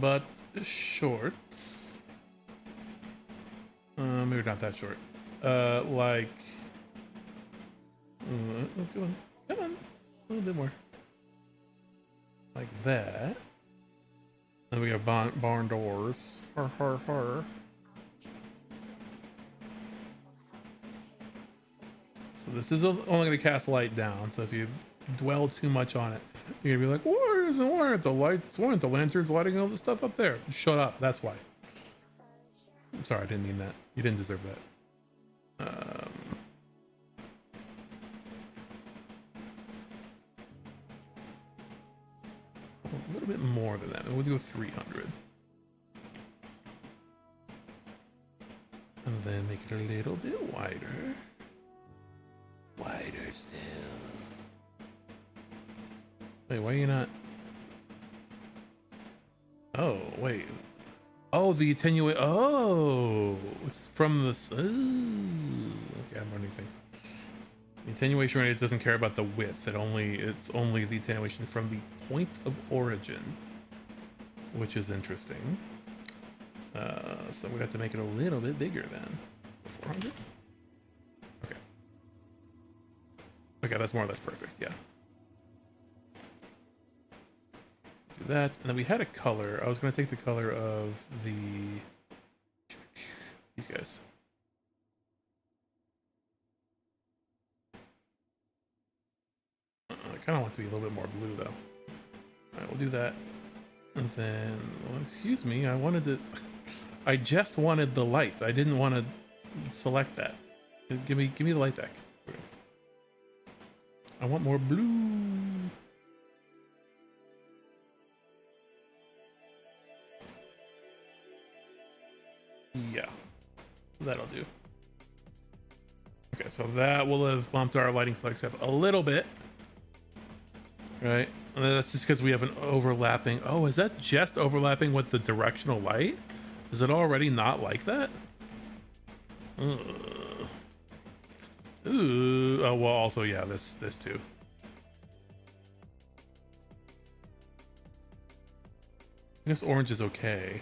but short, maybe not that short, like, come on, a little bit more, like that. Then we have barn doors. Har, har, har. So this is only going to cast light down. So if you dwell too much on it, you're going to be like, why aren't the lights, why aren't the lanterns lighting all the stuff up there? Shut up. That's why. I'm sorry, I didn't mean that. You didn't deserve that. A little bit more than that. We'll do a 300. And then make it a little bit wider. Wider still. Wait, why are you not? Oh, wait. Oh, the attenuate. Oh, it's from this. Okay, I'm learning things. The attenuation radius doesn't care about the width. It's only the attenuation from the point of origin, which is interesting. So we'd have to make it a little bit bigger then. 400. Okay. Okay, that's more or less perfect. Yeah. Do that, and then we had a color. I was going to take the color of these guys. I kind of want to be a little bit more blue though. All right, we'll do that. And then, well, excuse me, I just wanted the light. I didn't want to select that. Give me the light deck. Okay. I want more blue. Yeah, that'll do. Okay, so that will have bumped our lighting flex up a little bit. Right, and that's just because we have an overlapping. Oh, is that just overlapping with the directional light? Is it already not like that? Ooh. Oh, well, also, yeah, this too. I guess orange is okay.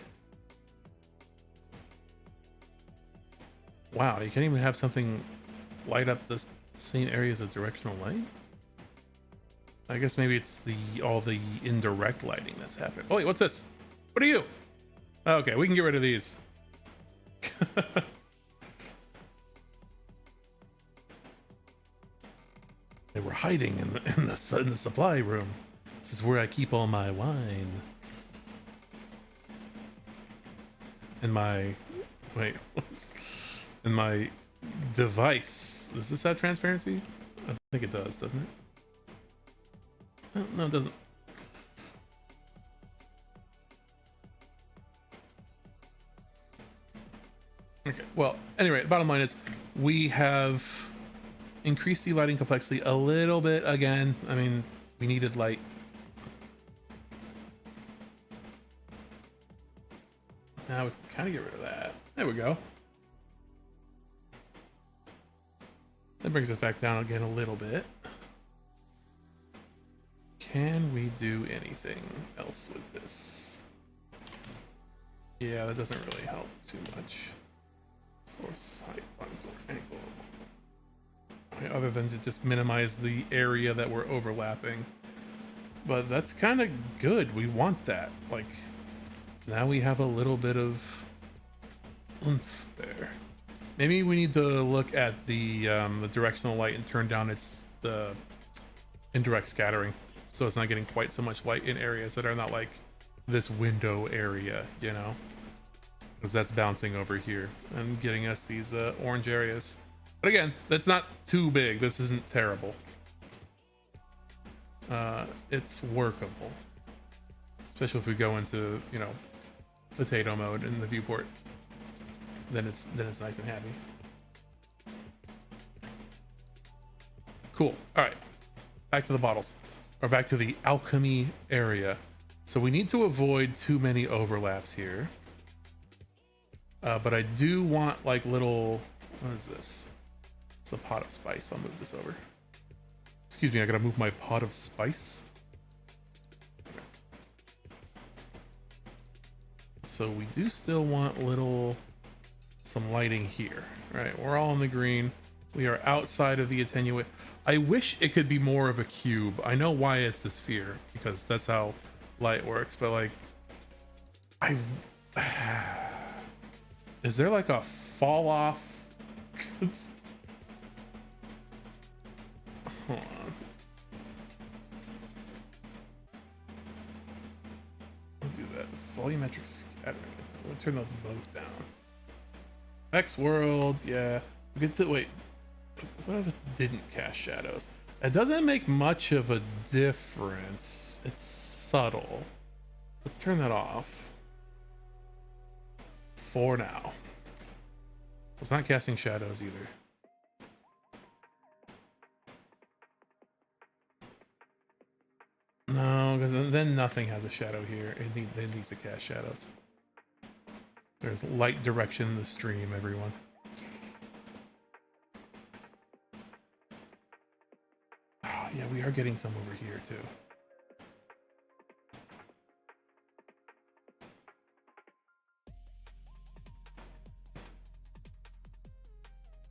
Wow, you can't even have something light up the same area as a directional light? I guess maybe it's all the indirect lighting that's happened. Oh wait, what's this? What are you? Okay, we can get rid of these. They were hiding in the supply room. This is where I keep all my wine. And my and my device. Does this have transparency? I think it does, doesn't it? No, it doesn't. Okay, well, anyway, the bottom line is we have increased the lighting complexity a little bit again. I mean, we needed light. Now we can kind of get rid of that. There we go. That brings us back down again a little bit. Can we do anything else with this? Yeah, that doesn't really help too much. Source height, bundle, angle. Other than to just minimize the area that we're overlapping. but that's kind of good. We want that. Like, now we have a little bit of oomph there. Maybe we need to look at the directional light and turn down the indirect scattering, so it's not getting quite so much light in areas that are not like this window area, you know, because that's bouncing over here and getting us these orange areas. But again, that's not too big. This isn't terrible. It's workable, especially if we go into, you know, potato mode in the viewport. Then it's nice and happy. Cool. All right, back to the bottles, or back to the alchemy area. So we need to avoid too many overlaps here. But I do want like little, what is this? It's a pot of spice. I'll move this over. Excuse me, I gotta move my pot of spice. So we do still want some lighting here, right? We're all in the green. We are outside of the attenuate. I wish it could be more of a cube. I know why it's a sphere, because that's how light works, but like, is there like a fall off? Hold on. I'll do that. Volumetric scattering. We'll turn those both down. X world, yeah. We get to wait. What if it didn't cast shadows? It doesn't make much of a difference. It's subtle. Let's turn that off for now. It's not casting shadows either. No, because then nothing has a shadow here. It needs to cast shadows. There's light direction in the stream, everyone. Oh, yeah, we are getting some over here too.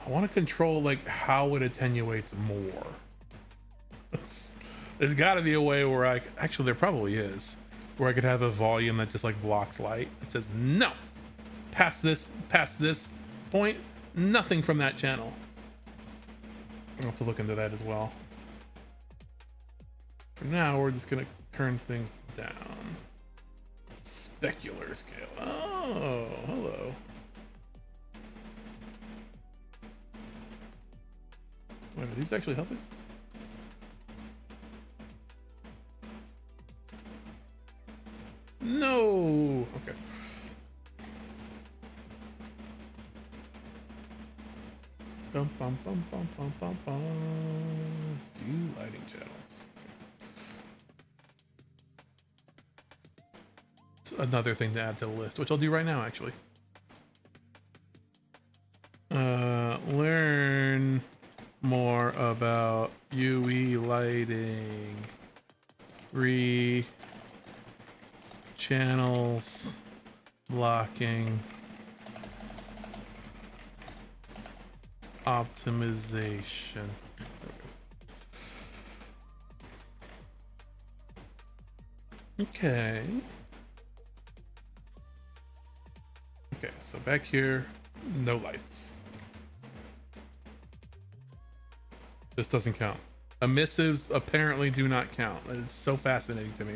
I want to control like how it attenuates more. There's got to be a way where actually there probably is, where I could have a volume that just like blocks light. It says no, past this point, nothing from that channel. I'll have to look into that as well. For now, we're just gonna turn things down. Specular scale. Oh, hello. Wait, are these actually helping? No. Okay. Bum bum bum bum bum bum bum. View lighting channels. Another thing to add to the list, which I'll do right now, actually. Learn more about UE lighting. Channels blocking optimization. Okay. Okay, so back here, no lights. This doesn't count. Emissives apparently do not count. It's so fascinating to me.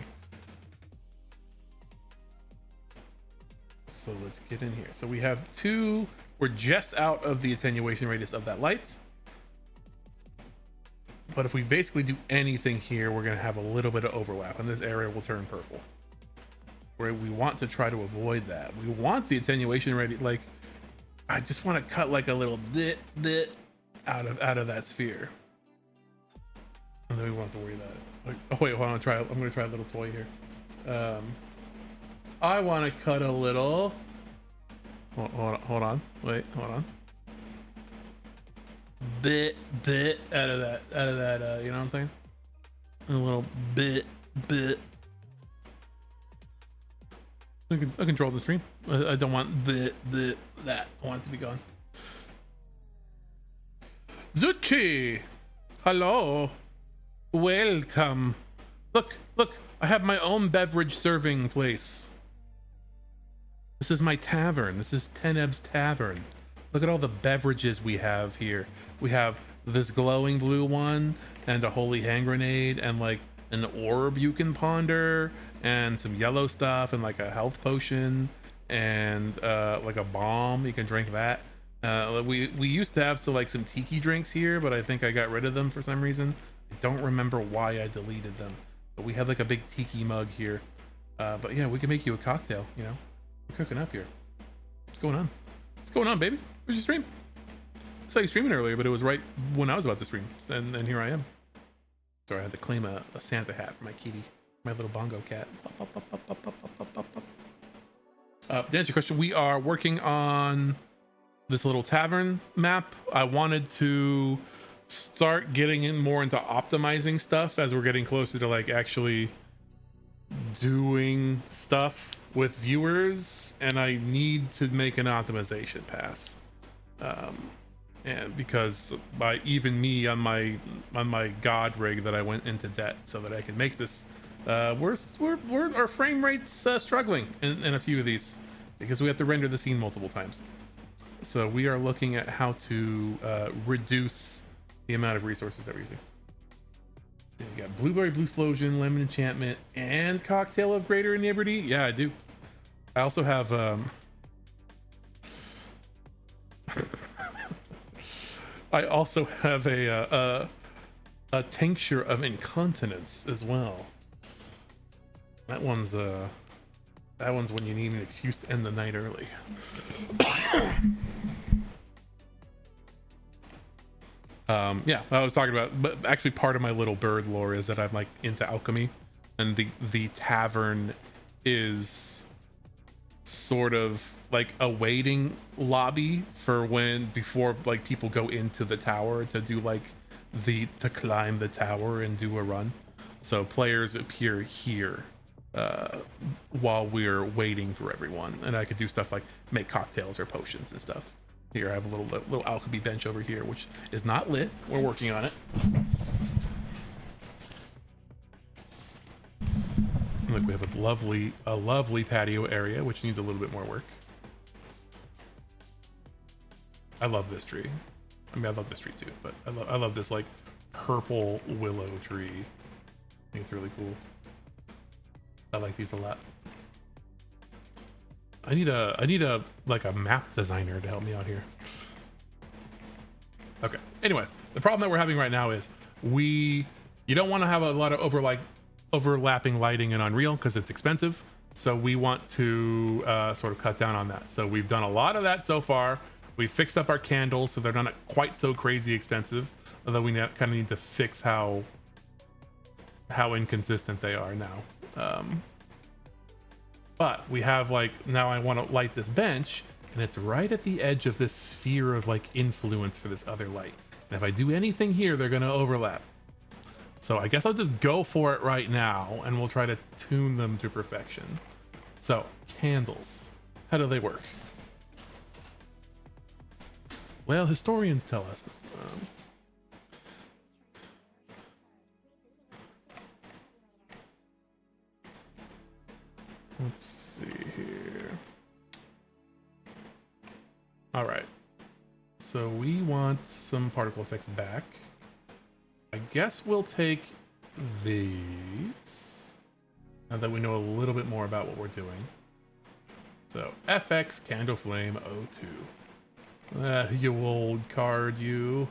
So let's get in here. So we have two. We're just out of the attenuation radius of that light. But if we basically do anything here, we're going to have a little bit of overlap, and this area will turn purple. Where we want to try to avoid that. We want the attenuation radius. Like, I just want to cut like a little bit out of that sphere. And then we won't have to worry about it. Like, oh wait, hold on, I'm going to try a little toy here. I want to cut a little. Hold on. Wait, hold on. Bit out of that. You know what I'm saying? A little bit. I control the stream. I don't want that. I want it to be gone. Zuchi, hello, welcome Look, I have my own beverage serving place. This is my tavern. This is Teneb's Tavern. Look at all the beverages we have here. We have this glowing blue one and a holy hand grenade and like an orb you can ponder and some yellow stuff and like a health potion and like a bomb. You can drink that. We used to have some tiki drinks here, but I think I got rid of them for some reason. I don't remember why I deleted them. But we have like a big tiki mug here. But yeah, we can make you a cocktail, you know? We're cooking up here. What's going on? What's going on, baby? Where's your stream? I saw you streaming earlier, but it was right when I was about to stream. And here I am. Sorry, I had to claim a Santa hat for my kitty. My little bongo cat. To answer your question, we are working on this little tavern map. I wanted to start getting in more into optimizing stuff as we're getting closer to like actually doing stuff with viewers, and I need to make an optimization pass. And because by even me on my god rig that I went into debt so that I can make this, we're our frame rates struggling in a few of these because we have to render the scene multiple times. So we are looking at how to reduce the amount of resources that we're using. Then we got Blueberry Bluesplosion, Lemon Enchantment, and Cocktail of Greater Inebriety. Yeah, I do. I also have I also have a Tincture of Incontinence as well. That one's when you need an excuse to end the night early. Yeah, I was talking about, but actually part of my little bird lore is that I'm like into alchemy, and the tavern is sort of like a waiting lobby for before like people go into the tower to do like to climb the tower and do a run. So players appear here while we're waiting for everyone, and I could do stuff like make cocktails or potions and stuff. Here I have a little alchemy bench over here, which is not lit. We're working on it. Look, we have a lovely patio area, which needs a little bit more work. I love this tree. I mean, I love this tree too, but I love this like purple willow tree. I think it's really cool. I like these a lot. I need a like a map designer to help me out here. Okay. Anyways, the problem that we're having right now is you don't want to have a lot of overlapping lighting in Unreal because it's expensive. So we want to sort of cut down on that. So we've done a lot of that so far. We fixed up our candles so they're not quite so crazy expensive, although we kind of need to fix how inconsistent they are now. But we have like, now I want to light this bench, and it's right at the edge of this sphere of like influence for this other light. And if I do anything here, they're going to overlap. So I guess I'll just go for it right now, and we'll try to tune them to perfection. So candles, how do they work? Well, historians tell us. Let's see here. All right. So we want some particle effects back. I guess we'll take these now that we know a little bit more about what we're doing. So FX Candle Flame 02. You old card, you.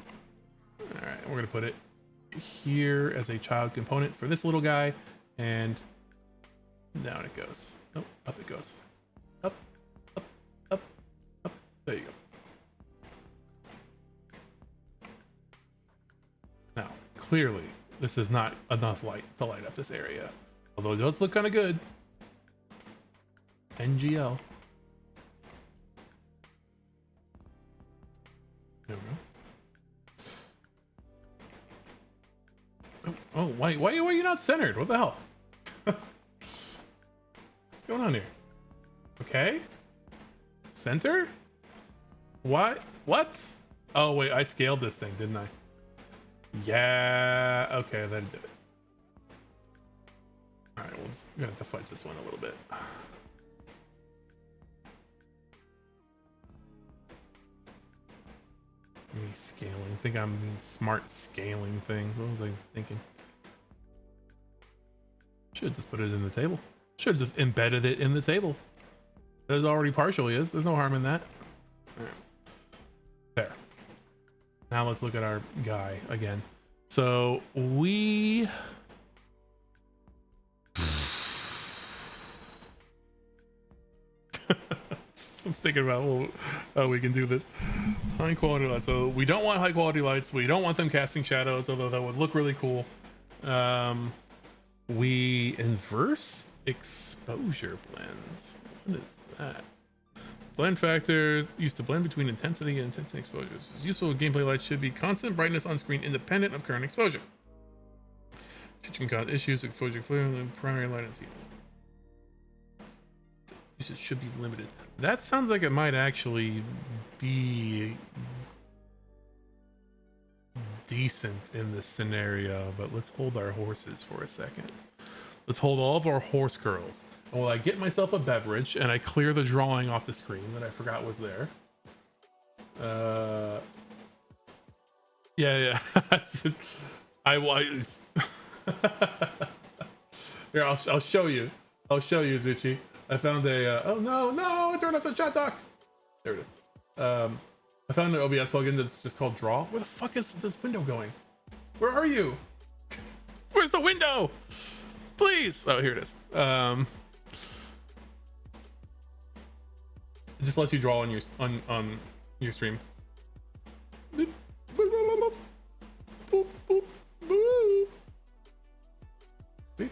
All right, we're gonna put it here as a child component for this little guy, and down it goes. Oh, up it goes. Up, up, up, up. There you go. Now, clearly, this is not enough light to light up this area, although it does look kind of good. NGL. There we go. Oh, why are you not centered? What the hell? What's going on here? Okay. Center? What? What? Oh, wait, I scaled this thing, didn't I? Yeah. Okay, that did it. I'm gonna have to fudge this one a little bit. Me scaling. I think I'm being smart scaling things. What was I thinking? Should just put it in the table. Should have just embedded it in the table. There's already partially is. There's no harm in that. Right. There. Now let's look at our guy again. So we I'm thinking about how we can do this. High quality lights. So we don't want high quality lights. We don't want them casting shadows, although that would look really cool. We inverse exposure blends. What is that? Blend factor used to blend between intensity and intensity exposures. Useful gameplay lights should be constant brightness on screen independent of current exposure. Which can cause issues, exposure clearly, primary light and heat. Usage should be limited. That sounds like it might actually be decent in this scenario, but let's hold our horses for a second. Let's hold all of our horse curls. And while I get myself a beverage and I clear the drawing off the screen that I forgot was there. Yeah. I was. Here, I'll show you. I'll show you, Zuchi. I found a. Oh no! I turned off the chat dock. There it is. I found an OBS plugin that's just called Draw. Where the fuck is this window going? Where are you? Where's the window? Please. Oh, here it is. It just lets you draw on your stream. Boop, boop, boop, boop, boop, boop. See?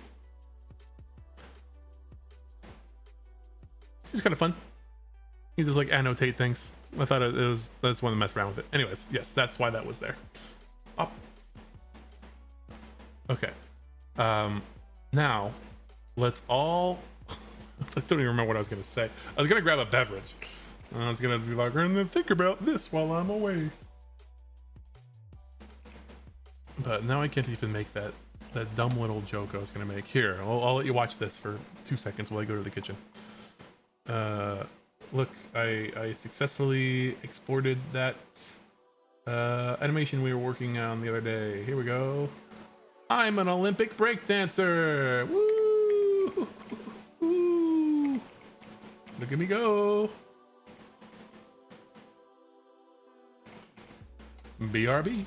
This is kind of fun. You just like annotate things. I thought I just wanted to mess around with it. Anyways, yes, that's why that was there. Up. Okay. Now let's all. I don't even remember what I was gonna say. I was gonna grab a beverage. I was gonna be like, we're gonna think about this while I'm away. But now I can't even make that dumb little joke I was gonna make. Here, I'll let you watch this for 2 seconds while I go to the kitchen. Look, I successfully exported that animation we were working on the other day. Here we go. I'm an Olympic breakdancer. Woo! Woo! Look at me go. BRB.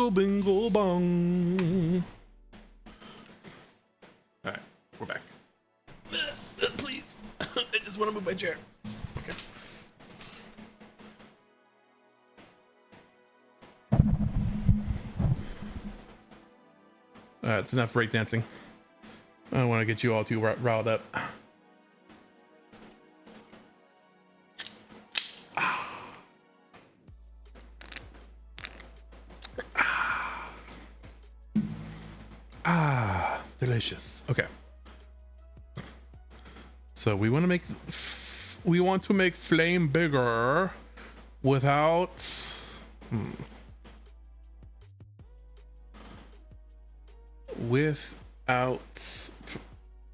Bingle bong. All right, we're back. Please, I just want to move my chair. Okay. All right, it's enough breakdancing. I don't want to get you all too riled up. Delicious. Okay. So we want to make flame bigger without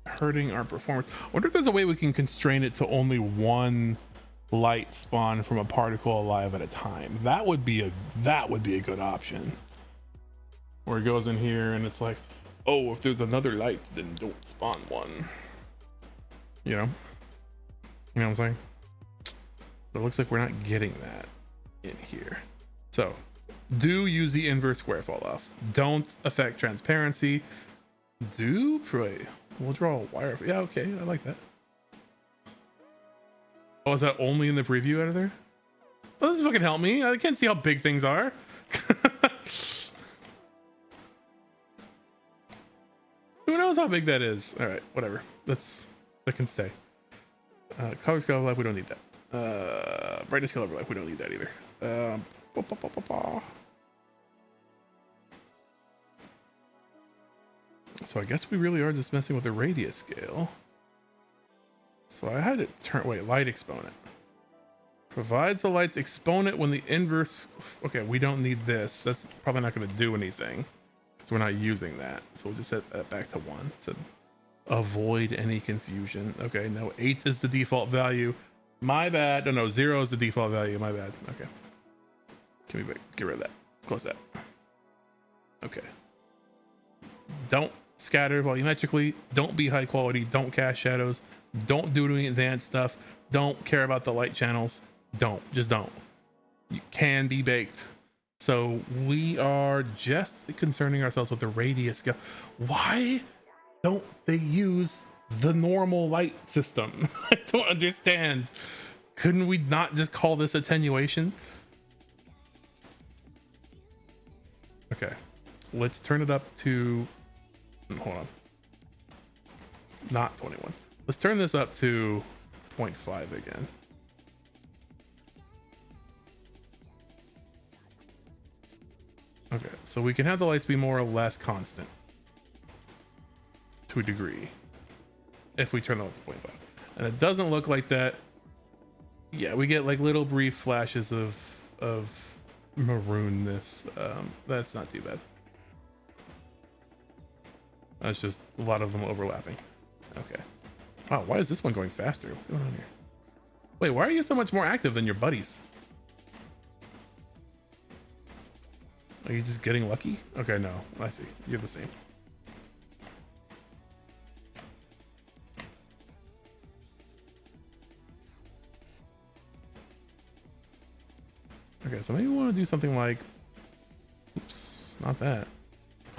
hurting our performance. I wonder if there's a way we can constrain it to only one light spawn from a particle alive at a time. That would be a good option. Where it goes in here and it's like, oh, if there's another light, then don't spawn one. You know what I'm saying? But it looks like we're not getting that in here. So do use the inverse square fall off. Don't affect transparency. We'll draw a wire. Yeah, okay, I like that. Oh, is that only in the preview editor? Well, this fucking help me. I can't see how big things are. Who knows how big that is? All right, whatever. That can stay. Color scale of life, we don't need that. Brightness scale of life, we don't need that either. So I guess we really are just messing with the radius scale. So I had it turn, wait, light exponent. Provides the light's exponent when the inverse, okay, we don't need this. That's probably not gonna do anything because we're not using that. So we'll just set that back to 1 to avoid any confusion. Okay, no, 8 is the default value. My bad. No, 0 is the default value. My bad. Okay. Can we get rid of that? Close that. Okay. Don't scatter volumetrically. Don't be high quality. Don't cast shadows. Don't do any advanced stuff. Don't care about the light channels. Just don't. You can be baked. So we are just concerning ourselves with the radius scale. Why don't they use the normal light system? I don't understand. Couldn't we not just call this attenuation? Okay, let's turn it up to, hold on, not 21. Let's turn this up to 0.5 again. Okay, so we can have the lights be more or less constant to a degree if we turn it up to 0.5. And it doesn't look like that. Yeah, we get like little brief flashes of maroonness. That's not too bad. That's just a lot of them overlapping. Okay. Wow, why is this one going faster? What's going on here? Wait, why are you so much more active than your buddies? Are you just getting lucky? Okay, no, I see. You're the same. Okay, so maybe we want to do something like, oops, not that,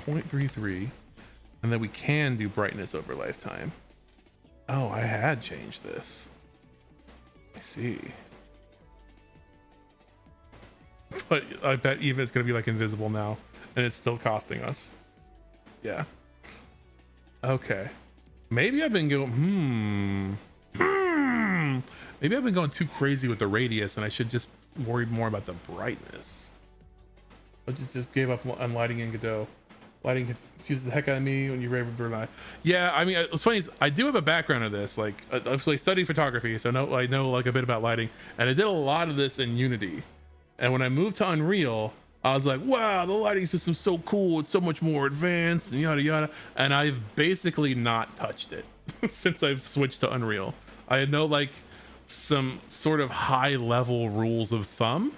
0.33, and then we can do brightness over lifetime. Oh, I had changed this. I see. But I bet Eva is going to be like invisible now, and it's still costing us. Yeah. Okay. Maybe I've been going, maybe I've been going too crazy with the radius, and I should just worry more about the brightness. I just gave up on lighting in Godot. Lighting confuses the heck out of me when you rave with Brunei. Yeah, I mean, what's funny is I do have a background of this. Like, I studied photography, so I know like a bit about lighting, and I did a lot of this in Unity. And when I moved to Unreal, I was like, wow, the lighting system's so cool. It's so much more advanced and yada yada. And I've basically not touched it since I've switched to Unreal. I know like some sort of high level rules of thumb,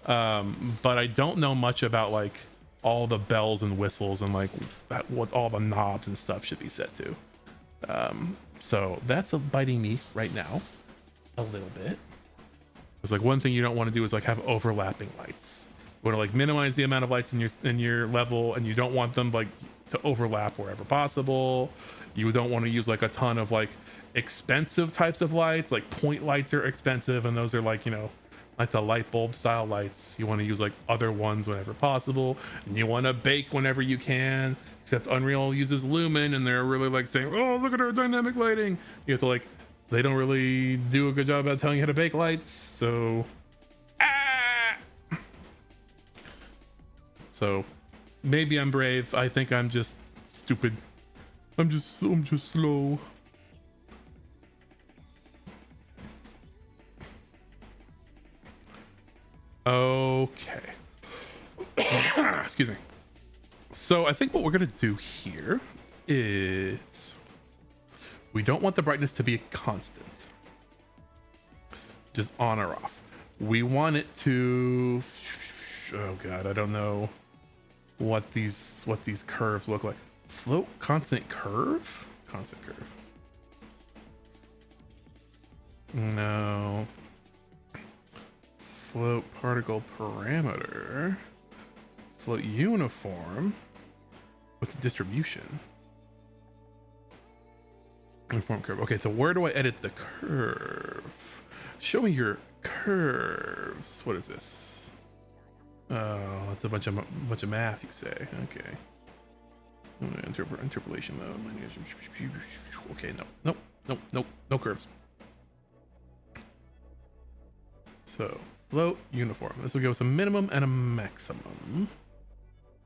but I don't know much about like all the bells and whistles and like what all the knobs and stuff should be set to. So that's biting me right now a little bit. It's like one thing you don't want to do is like have overlapping lights. You want to like minimize the amount of lights in your level, and you don't want them like to overlap wherever possible. You don't want to use like a ton of like expensive types of lights. Like point lights are expensive, and those are like, you know, like the light bulb style lights. You want to use like other ones whenever possible, and you want to bake whenever you can. Except Unreal uses Lumen, and they're really like saying, oh, look at our dynamic lighting. You have to like, they don't really do a good job about telling you how to bake lights. So so maybe I'm brave. I think I'm just stupid. I'm just slow. Okay. Excuse me. So I think what we're gonna do here is we don't want the brightness to be a constant, just on or off. We want it to, oh god, I don't know what these curves look like. Float constant curve? Constant curve. No. Float particle parameter. Float uniform with the distribution. Uniform curve. Okay, so where do I edit the curve? Show me your curves. What is this? Oh, it's a bunch of math, you say. Okay. Interpolation mode. Okay, no curves. So float uniform. This will give us a minimum and a maximum.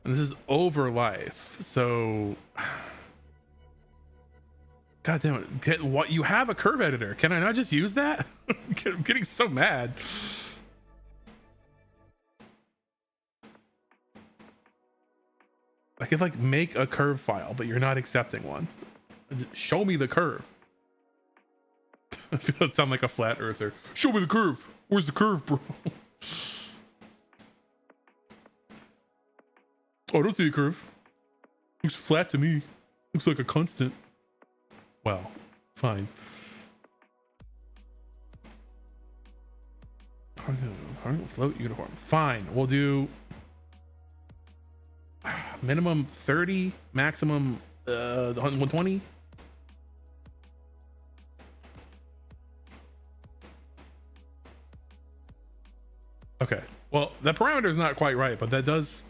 And this is over life. So God damn it. What, you have a curve editor. Can I not just use that? I'm getting so mad. I could like make a curve file, but you're not accepting one. Just show me the curve. I feel it sound like a flat earther. Show me the curve. Where's the curve, bro? Oh, I don't see a curve. Looks flat to me. Looks like a constant. Well, fine. Float uniform. Fine. We'll do minimum 30, maximum 120. Okay. Well, that parameter is not quite right, but that does.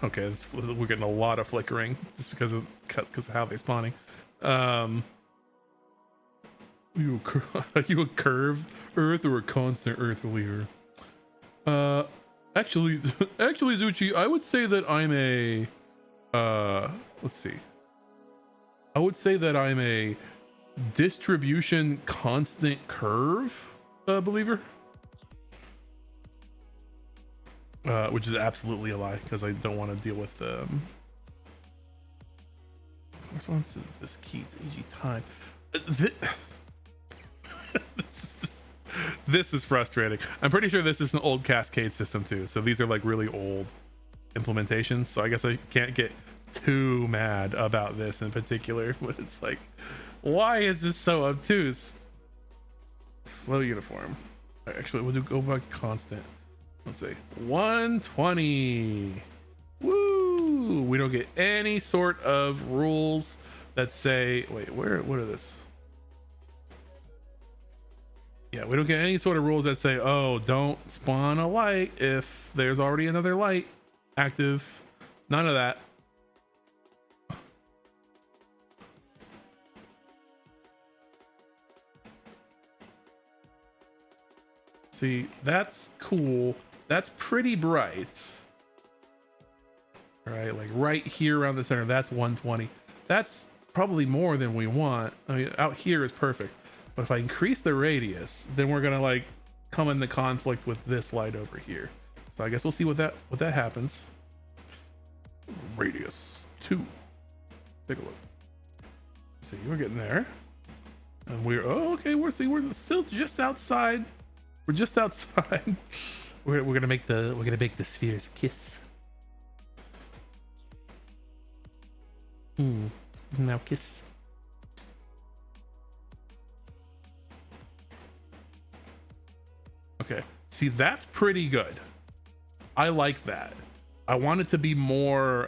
Okay, we're getting a lot of flickering just because of how they're spawning. You a curved Earth or a constant Earth believer? Actually, Zuchi, I would say that I'm a. Let's see. I would say that I'm a distribution constant curve believer. Which is absolutely a lie because I don't want to deal with response to this key to EG time. This is frustrating. I'm pretty sure this is an old Cascade system too, so these are like really old implementations, so I guess I can't get too mad about this in particular, but it's like, why is this so obtuse? Flow uniform. Actually, we'll go back to constant. Let's say 120. Woo! We don't get any sort of rules that say, wait, what are this? Yeah, we don't get any sort of rules that say, oh, don't spawn a light if there's already another light active. None of that. See, that's cool. That's pretty bright. All right, like right here around the center, that's 120. That's probably more than we want. I mean, out here is perfect. But if I increase the radius, then we're gonna like come into conflict with this light over here. So I guess we'll see what that happens. Radius 2. Take a look. See, we're getting there. And we're okay, we're still just outside. We're just outside. We're gonna make the spheres kiss. Now kiss. Okay. See, that's pretty good. I like that. I want it to be more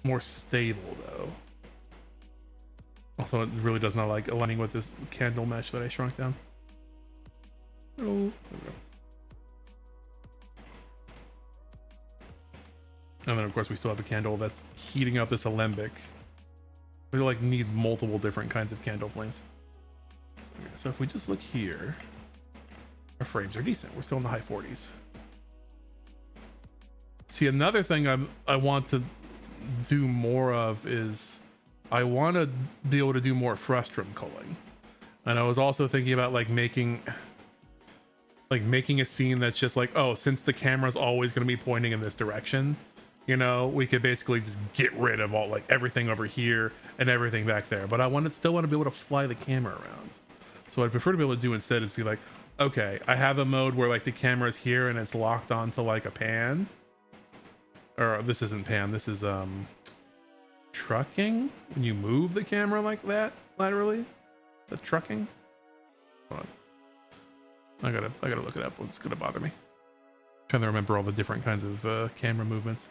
more stable though. Also, it really does not like aligning with this candle mesh that I shrunk down. Oh, there we go. And then of course we still have a candle that's heating up this alembic. We like need multiple different kinds of candle flames. Okay, so if we just look here, our frames are decent. We're still in the high 40s. See, another thing I want to do more of is I want to be able to do more frustum culling. And I was also thinking about like making a scene that's just like, oh, since the camera's always going to be pointing in this direction, you know, we could basically just get rid of all like everything over here and everything back there. But I still want to be able to fly the camera around. So what I'd prefer to be able to do instead is be like, okay, I have a mode where like the camera's here and it's locked onto like a pan. Or this isn't pan, this is trucking. When you move the camera like that laterally. Is that trucking? Hold on. I gotta look it up. It's gonna bother me. Trying to remember all the different kinds of camera movements.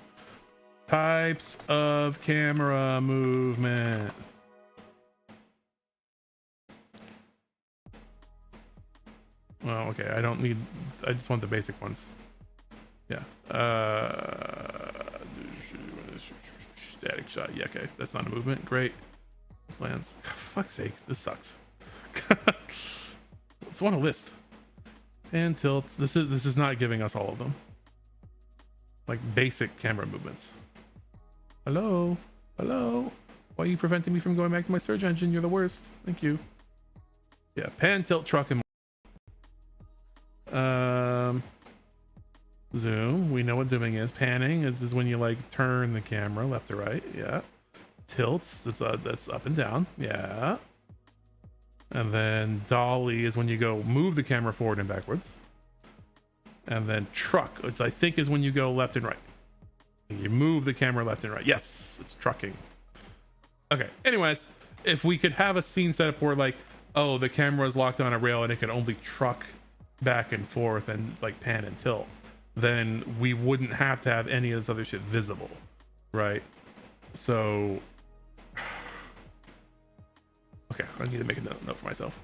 Types of camera movement. Well, okay, I don't need, I just want the basic ones. Yeah. Static shot. Yeah, okay. That's not a movement. Great. Lands. Fuck's sake, this sucks. Let's want a list. And tilt. This is not giving us all of them. Like basic camera movements. Hello? Hello? Why are you preventing me from going back to my search engine? You're the worst. Thank you. Yeah, pan, tilt, truck, and zoom. We know what zooming is. Panning is when you like turn the camera left to right. Yeah. Tilts, that's up and down. Yeah. And then dolly is when you go move the camera forward and backwards. And then truck, which I think is when you go left and right. You move the camera left and right. Yes, it's trucking. Okay, anyways, if we could have a scene set up where like, oh, the camera is locked on a rail and it can only truck back and forth and like pan and tilt, then we wouldn't have to have any of this other shit visible, right? So okay, I need to make a note for myself.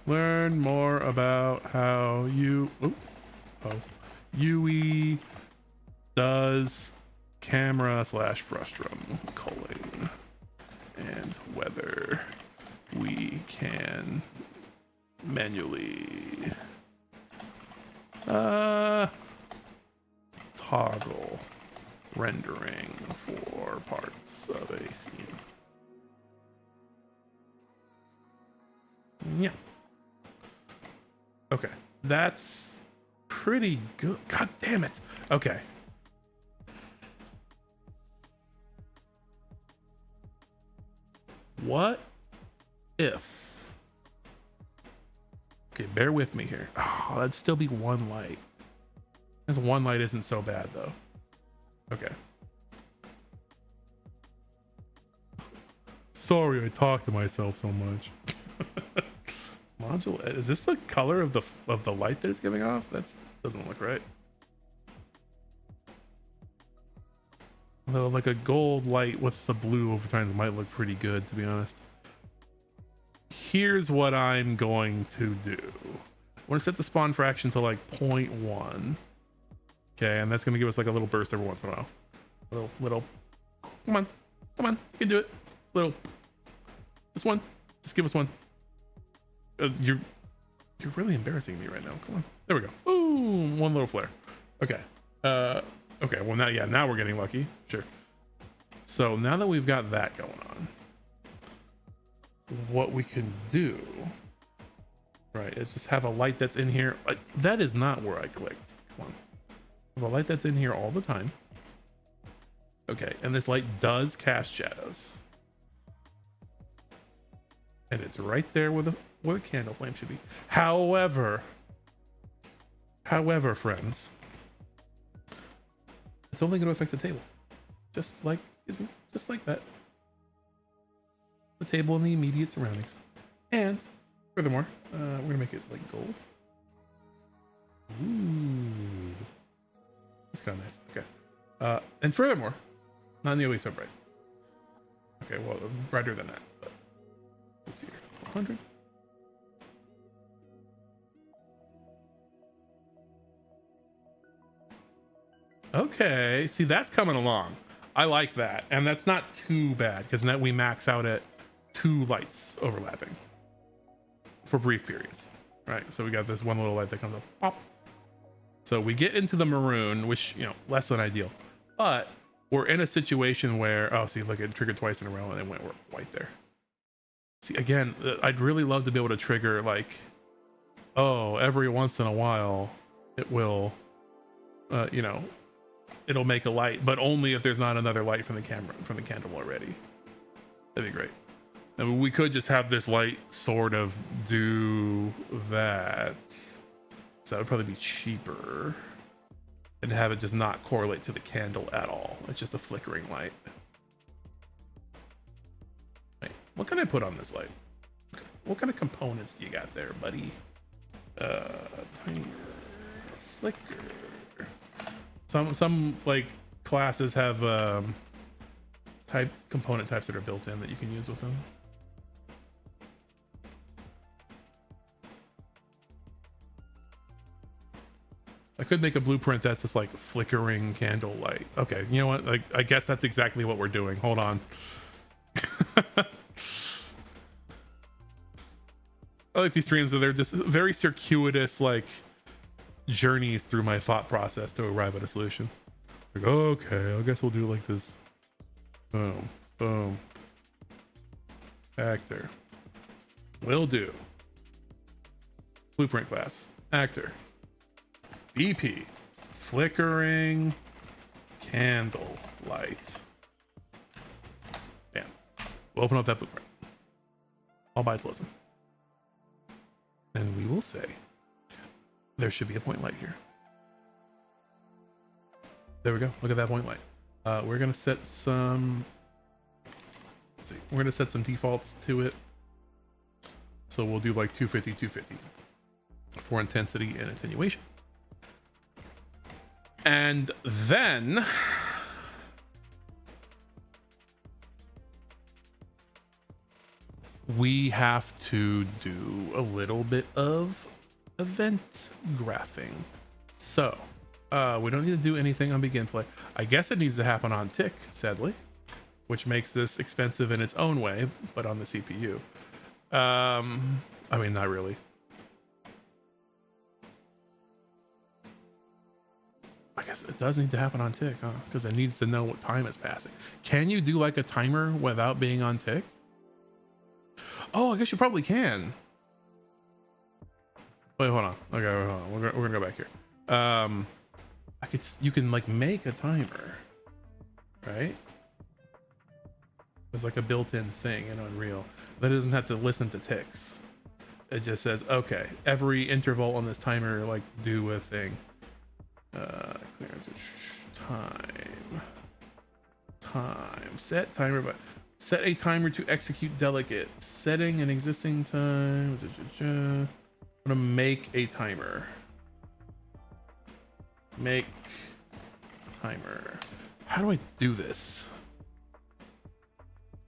Learn more about how UE does camera / frustrum culling and whether we can manually toggle rendering for parts of a scene. Yeah. Okay, that's pretty good. God damn it. Okay. What if? Okay, bear with me here. Oh, that'd still be one light. This one light isn't so bad though. Okay. Sorry, I talk to myself so much. Module, is this the color of the light that it's giving off? That doesn't look right. Although like a gold light with the blue over times might look pretty good, to be honest. Here's what I'm going to do. I want to set the spawn fraction to like 0.1. Okay, and that's going to give us like a little burst every once in a while. Little. Come on, you can do it. Little. Just one. Just give us one. You're really embarrassing me right now. Come on. There we go. Ooh, one little flare. Okay. Okay. Well, now we're getting lucky. Sure. So now that we've got that going on, what we can do, right, is just have a light that's in here. That is not where I clicked. Come on. Have a light that's in here all the time. Okay. And this light does cast shadows. And it's right there where the candle flame should be. However, friends, it's only going to affect the table. Just like that. The table and the immediate surroundings. And furthermore, we're going to make it like gold. Ooh. That's kind of nice. Okay. And furthermore, not nearly so bright. Okay, well, brighter than that. But let's see here. 100. Okay, see, that's coming along. I like that, and that's not too bad because now we max out at 2 lights overlapping for brief periods. Right, so we got this one little light that comes up, pop. So we get into the maroon, which, you know, less than ideal, but we're in a situation where, oh, see, look, it triggered twice in a row and it went white there. See, again, I'd really love to be able to trigger like, oh, every once in a while it will, you know, it'll make a light, but only if there's not another light from the candle already. That'd be great. I mean, we could just have this light sort of do that. So that would probably be cheaper. And have it just not correlate to the candle at all. It's just a flickering light. Wait, what can I put on this light? What kind of components do you got there, buddy? Tiny flicker. Some like classes have component types that are built in that you can use with them. I could make a blueprint that's just like flickering candle light. Okay, you know what? Like, I guess that's exactly what we're doing. Hold on. I like these streams that they're just very circuitous, like journeys through my thought process to arrive at a solution. Like, okay, I guess we'll do it like this. Boom, boom. Actor. Will do. Blueprint class. Actor. BP. Flickering candle light. Bam. We'll open up that blueprint. All by its listen. And we will say there should be a point light here. There we go. Look at that point light. We're gonna set some. Let's see. We're gonna set some defaults to it. So we'll do like 250, 250 for intensity and attenuation. And then we have to do a little bit of event graphing. So we don't need to do anything on begin play. I guess it needs to happen on tick, sadly, which makes this expensive in its own way, but on the CPU. I mean, not really. I guess it does need to happen on tick, huh? Because it needs to know what time is passing. Can you do like a timer without being on tick? Oh, I guess you probably can. Wait, hold on. Okay, hold on. We're gonna go back here. You can like make a timer, right? There's like a built-in thing in Unreal that doesn't have to listen to ticks. It just says, okay, every interval on this timer, like do a thing. Clearance time set timer, but set a timer to execute delegate setting an existing time. I'm gonna make a timer. Make timer. How do I do this?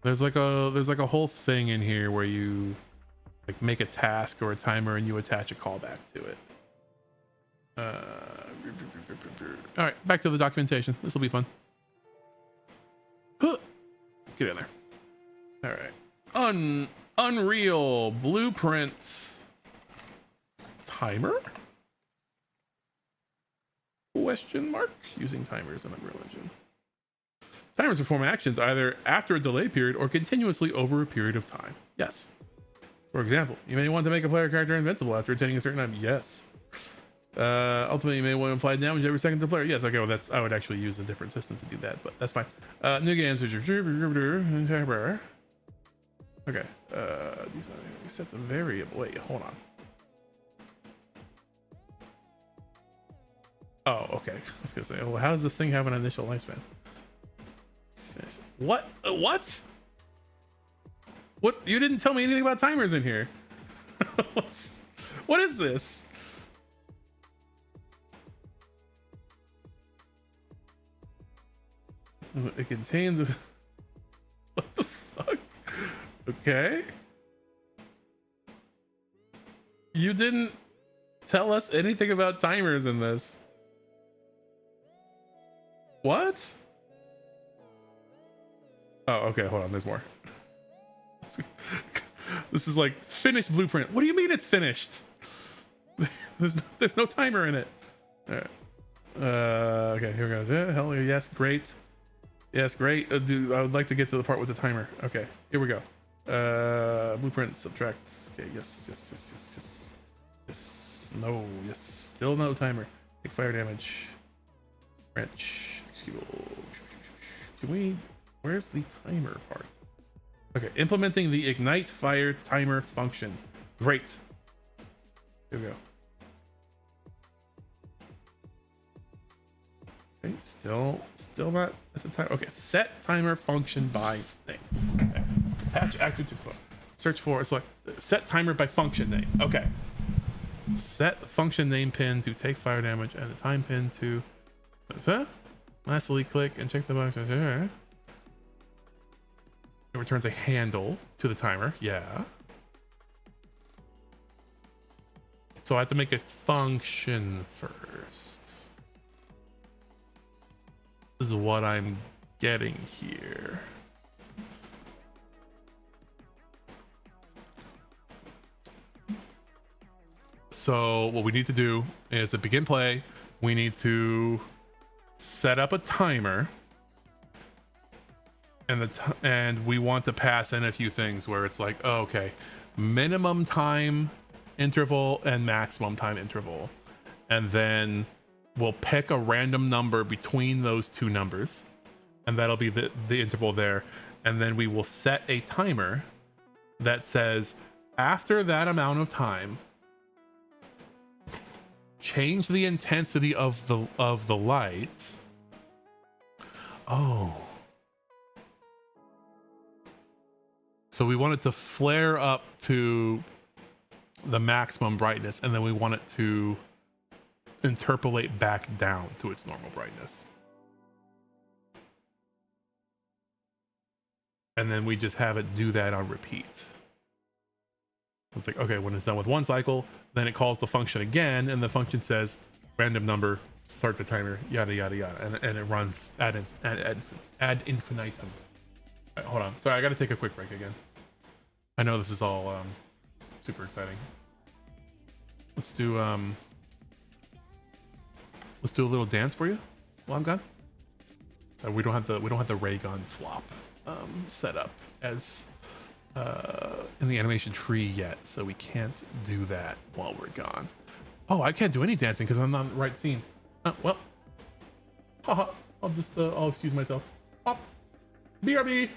There's like a whole thing in here where you like make a task or a timer and you attach a callback to it. All right, back to the documentation. This will be fun. Get in there. All right. Unreal blueprint timer? Question mark? Using timers in Unreal Engine. Timers perform actions either after a delay period or continuously over a period of time. Yes. For example, you may want to make a player character invincible after attaining a certain time. Yes. Ultimately, you may want to apply damage every second to the player. Yes. Okay. Well, I would actually use a different system to do that, but that's fine. New games. Okay. Set the variable. Wait. Hold on. Oh, okay. I was gonna say, well, how does this thing have an initial lifespan? Finish. What? What? What? You didn't tell me anything about timers in here. What is this? It contains a... What the fuck? Okay. You didn't tell us anything about timers in this. What? Oh, okay. Hold on. There's more. This is like finished blueprint. What do you mean it's finished? There's no timer in it. All right. Okay. Here we go. Yeah, hell yes. Great. Yes. Great. Dude, I would like to get to the part with the timer. Okay. Here we go. Blueprint subtract. Okay. Yes. No. Yes. Still no timer. Take fire damage. Wrench. Can we... Where's the timer part? Okay, implementing the ignite fire timer function. Great. Here we go. Okay, still not at the time. Okay, set timer function by thing. Okay. Attach actor to quote. Search for, select set timer by function name. Okay. Set function name pin to take fire damage and the time pin to... Lastly, click and check the box. It returns a handle to the timer. Yeah. So I have to make a function first. This is what I'm getting here. So what we need to do is to begin play, we need to set up a timer, and we want to pass in a few things where it's like, oh, okay, minimum time interval and maximum time interval, and then we'll pick a random number between those two numbers, and that'll be the interval there, and then we will set a timer that says after that amount of time, change the intensity of the light. Oh, so we want it to flare up to the maximum brightness, and then we want it to interpolate back down to its normal brightness, and then we just have it do that on repeat. It's like, okay, when it's done with one cycle, then it calls the function again, and the function says random number, start the timer, yada yada yada, and it runs ad infinitum. Right, hold on, sorry, I gotta take a quick break again. I know this is all super exciting. Let's do a little dance for you while I'm gone. So we don't have the ray gun flop set up as in the animation tree yet, so we can't do that while we're gone. Oh, I can't do any dancing because I'm not in the right scene. Well, haha, I'll excuse myself. Pop, BRB.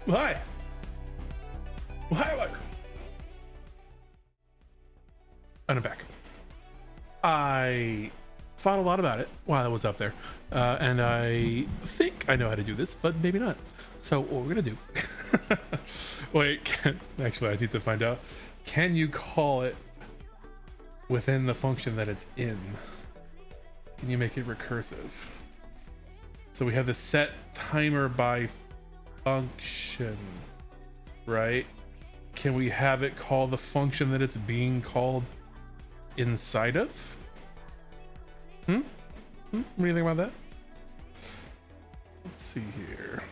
Hi. Hi. And I'm back. I thought a lot about it while I was up there, and I think I know how to do this, but maybe not. So what we're gonna do? Wait, actually, I need to find out. Can you call it within the function that it's in? Can you make it recursive? So we have the set timer by function, right? Can we have it call the function that it's being called inside of? What do you think about that? Let's see here.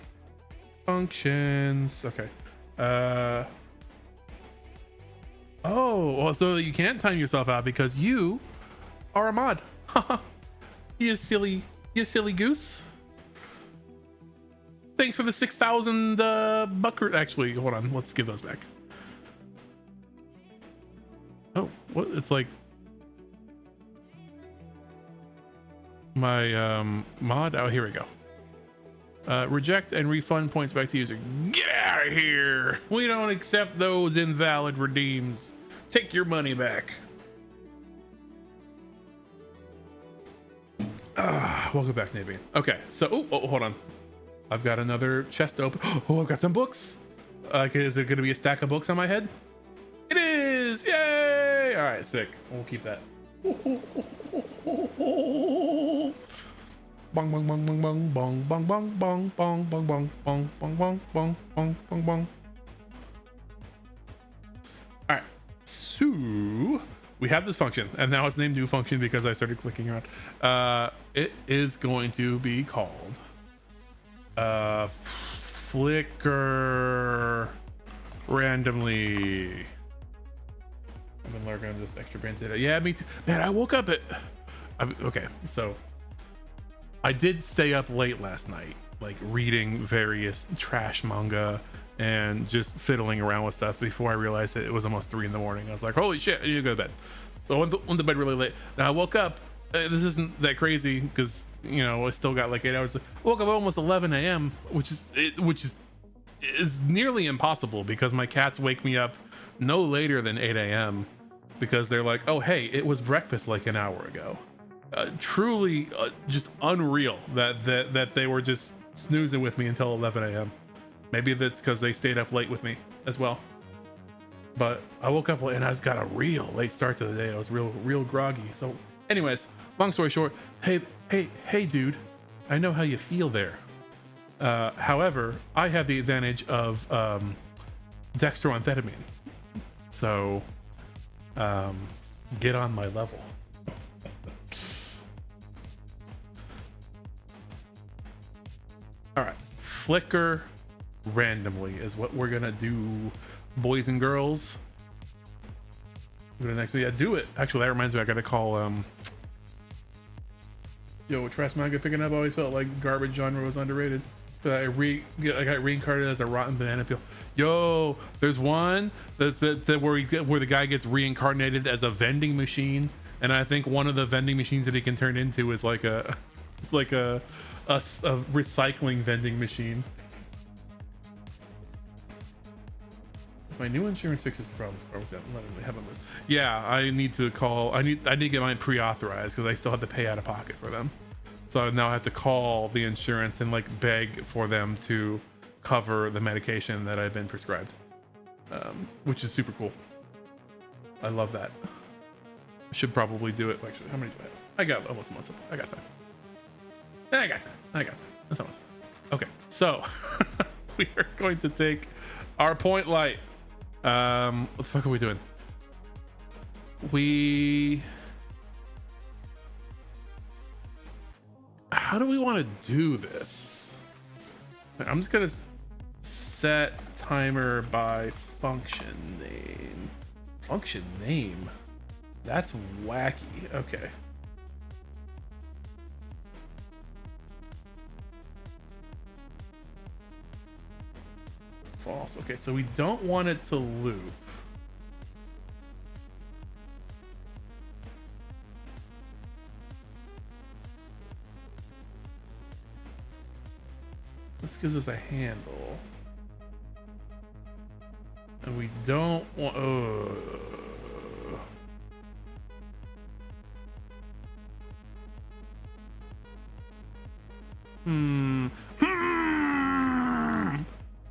Functions. Okay. Oh, well, so you can't time yourself out because you are a mod. you silly goose. Thanks for the 6,000 buck. Actually, hold on. Let's give those back. Oh, what? It's like my mod. Oh, here we go. Reject and refund points back to user. Get out of here. We don't accept those invalid redeems. Take your money back. Welcome back, Navian. Okay, so oh, hold on. I've got another chest open. Oh, I've got some books. Is it going to be a stack of books on my head? It is. Yay! All right, sick. We'll keep that. Bong bong bong bong bong bong bong bong bong bong bong bong bong bong bong bong bong bong bong. All right, so we have this function, and now it's named new function because I started clicking around. It is going to be called flicker randomly. I've been lurking on this extra brand data. Yeah, me too. Man, I woke up at. Okay, so. I did stay up late last night, like reading various trash manga and just fiddling around with stuff before I realized that it was almost 3 in the morning. I was like, holy shit, I need to go to bed. So I went to bed really late. Now I woke up, this isn't that crazy because, you know, I still got like 8 hours. I woke up almost 11 a.m., which is nearly impossible because my cats wake me up no later than 8 a.m. because they're like, oh, hey, it was breakfast like an hour ago. Truly just unreal that they were just snoozing with me until 11 a.m. Maybe that's because they stayed up late with me as well. But I woke up late and I got a real late start to the day. I was real groggy. So anyways, long story short, hey dude, I know how you feel there. However, I have the advantage of dextroamphetamine. So get on my level. All right, flicker randomly is what we're gonna do, boys and girls. Go to the next one. Yeah, do it. Actually, that reminds me, I gotta call yo, trash manga picking up always felt like garbage genre was underrated. But I got reincarnated as a rotten banana peel. Yo, there's one that's where the guy gets reincarnated as a vending machine, and I think one of the vending machines that he can turn into is like a recycling vending machine. My new insurance fixes the problem. Yeah, I need to call. I need to get mine pre-authorized because I still have to pay out of pocket for them. So now I have to call the insurance and like beg for them to cover the medication that I've been prescribed, which is super cool. I love that. I should probably do it. Actually, how many do I have? I got almost a month supply. I got time. That's almost. Okay, so we are going to take our point light. What the fuck are we doing? How do we want to do this? I'm just gonna set timer by function name. Function name? That's wacky. Okay. False. Okay, so we don't want it to loop. This gives us a handle. And we don't want.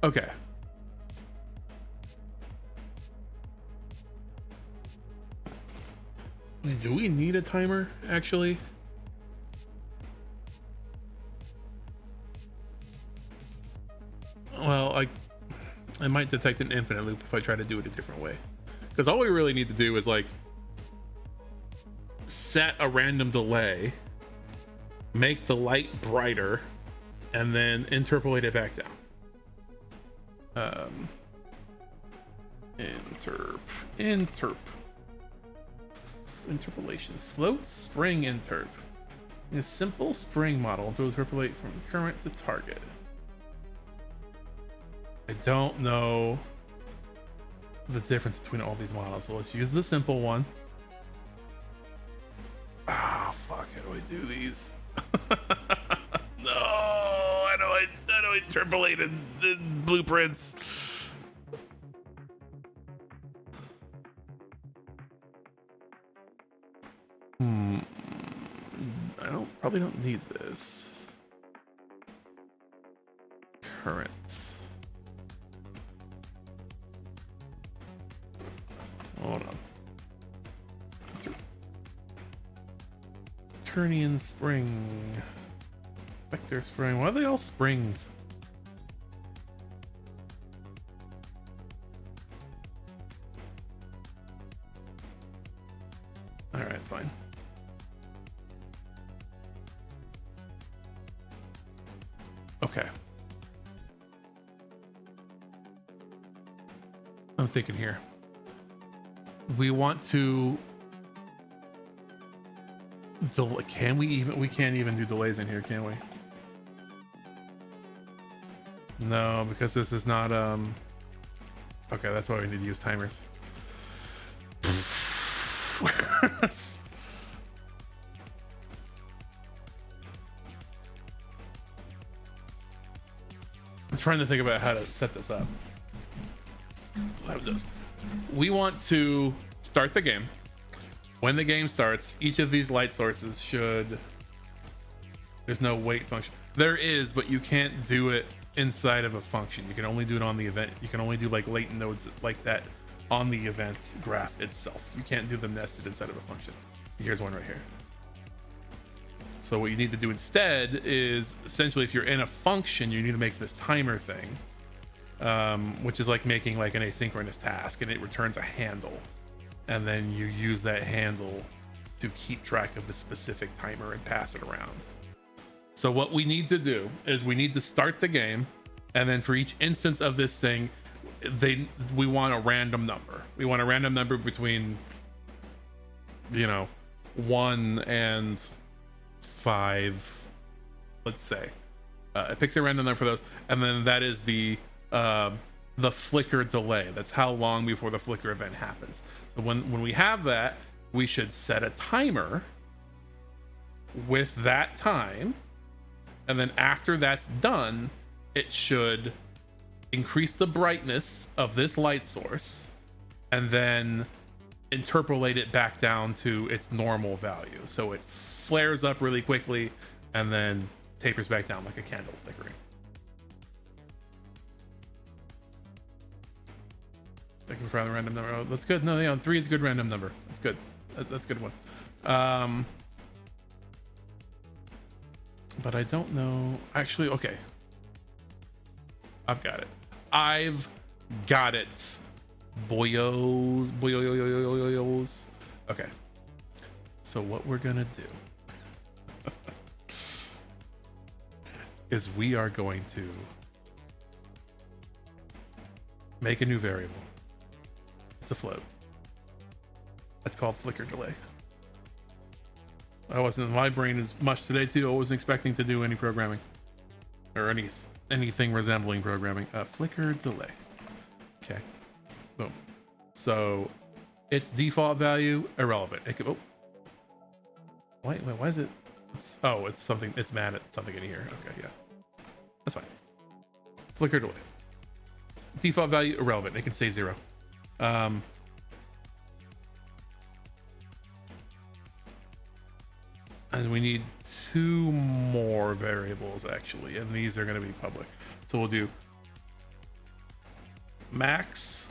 Okay. Do we need a timer, actually? Well, I might detect an infinite loop if I try to do it a different way. Because all we really need to do is like set a random delay, make the light brighter, and then interpolate it back down. Interpolation. Float spring interp. A simple spring model to interpolate from current to target. I don't know the difference between all these models, so let's use the simple one. Ah, fuck, how do I do these? No, how do I interpolate in blueprints? Probably don't need this. Current. Hold on. Turnian spring. Vector spring. Why are they all springs? All right, fine. Okay. I'm thinking here. We want to can we can't even do delays in here, can we? No, because this is not okay, that's why we need to use timers. I'm trying to think about how to set this up. We want to start the game. When the game starts, each of these light sources should... There's no wait function. There is, but you can't do it inside of a function. You can only do it on the event. You can only do like latent nodes like that on the event graph itself. You can't do them nested inside of a function. Here's one right here. So what you need to do instead is essentially, if you're in a function, you need to make this timer thing, which is like making like an asynchronous task, and it returns a handle, and then you use that handle to keep track of the specific timer and pass it around. So what we need to do is we need to start the game, and then for each instance of this thing, we want a random number. We want a random number between, you know, 1 and 5, let's say. It picks a random number for those, and then that is the flicker delay. That's how long before the flicker event happens. So when we have that, we should set a timer with that time, and then after that's done, it should increase the brightness of this light source and then interpolate it back down to its normal value. So it flares up really quickly and then tapers back down like a candle flickering. Looking for a random number. Oh, that's good. No, yeah, 3 is a good random number. That's good. That's a good one. But I don't know. Actually, okay. I've got it. Boyos. Okay. So what we're gonna do is we are going to make a new variable. It's a float. That's called flicker delay. My brain is mush today too. I wasn't expecting to do any programming or anything resembling programming. Flicker delay. Okay. Boom. So its default value irrelevant. It could, oh. Wait, why is it? It's something. It's mad at something in here. Okay, yeah, that's fine. Flicker delay. default value irrelevant. It can stay 0. And we need 2 more variables actually, and these are going to be public. So we'll do max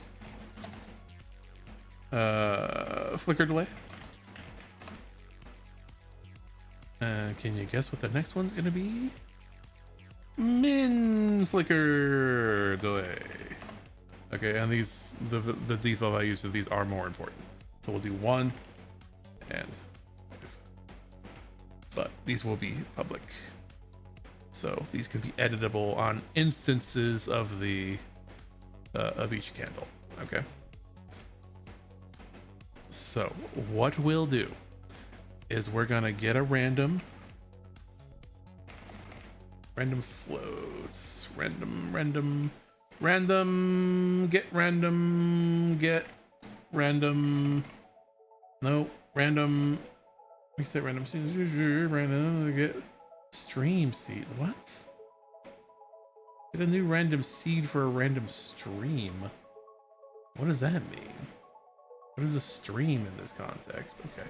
flicker delay. Can you guess what the next one's going to be? Min flicker delay. Okay, and these the default values of these are more important. So we'll do 1 and, but these will be public. So these can be editable on instances of the of each candle. Okay. So what we'll do is we're gonna get a random floats, random, get random, no, random, reset random, random, get stream seed. What? Get a new random seed for a random stream. What does that mean? What is a stream in this context? Okay.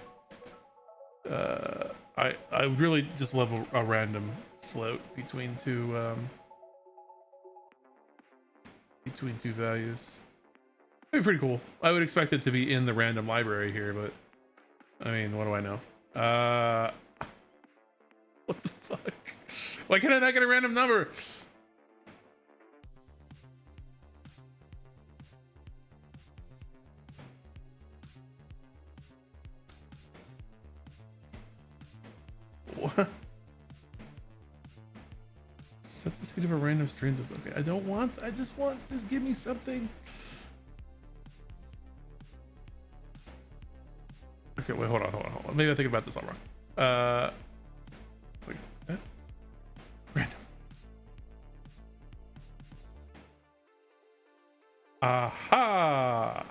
I would really just love a random float between two values. That'd be pretty cool. I would expect it to be in the random library here, but I mean, what do I know? What the fuck? Why can I not get a random number? What? Set the seed of a random stream. Okay, I don't want, I just give me something. Okay, wait, hold on. Maybe I think about this all wrong. Wait, random. Aha!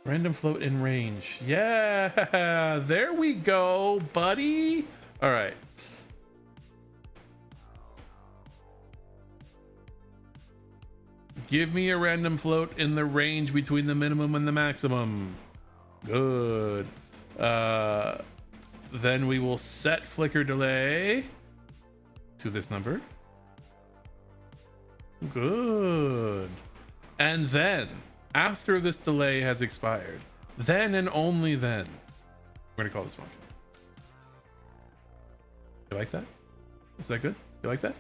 Random float in range. Yeah, there we go, buddy. All right. Give me a random float in the range between the minimum and the maximum. Good. Then we will set flicker delay to this number. Good. And then, after this delay has expired, then and only then, we're gonna call this function. You like that? Is that good? You like that?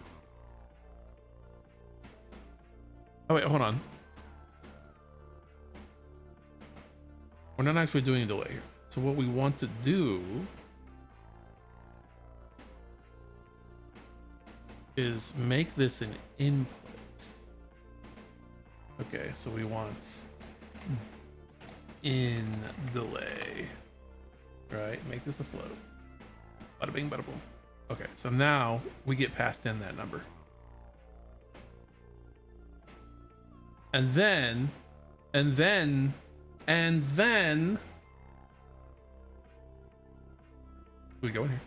Oh wait, hold on. We're not actually doing a delay here. So what we want to do is make this an input. Okay, so we want in delay, right? Make this a float. Bada bing, bada boom. Okay, so now we get passed in that number. And then we go in here.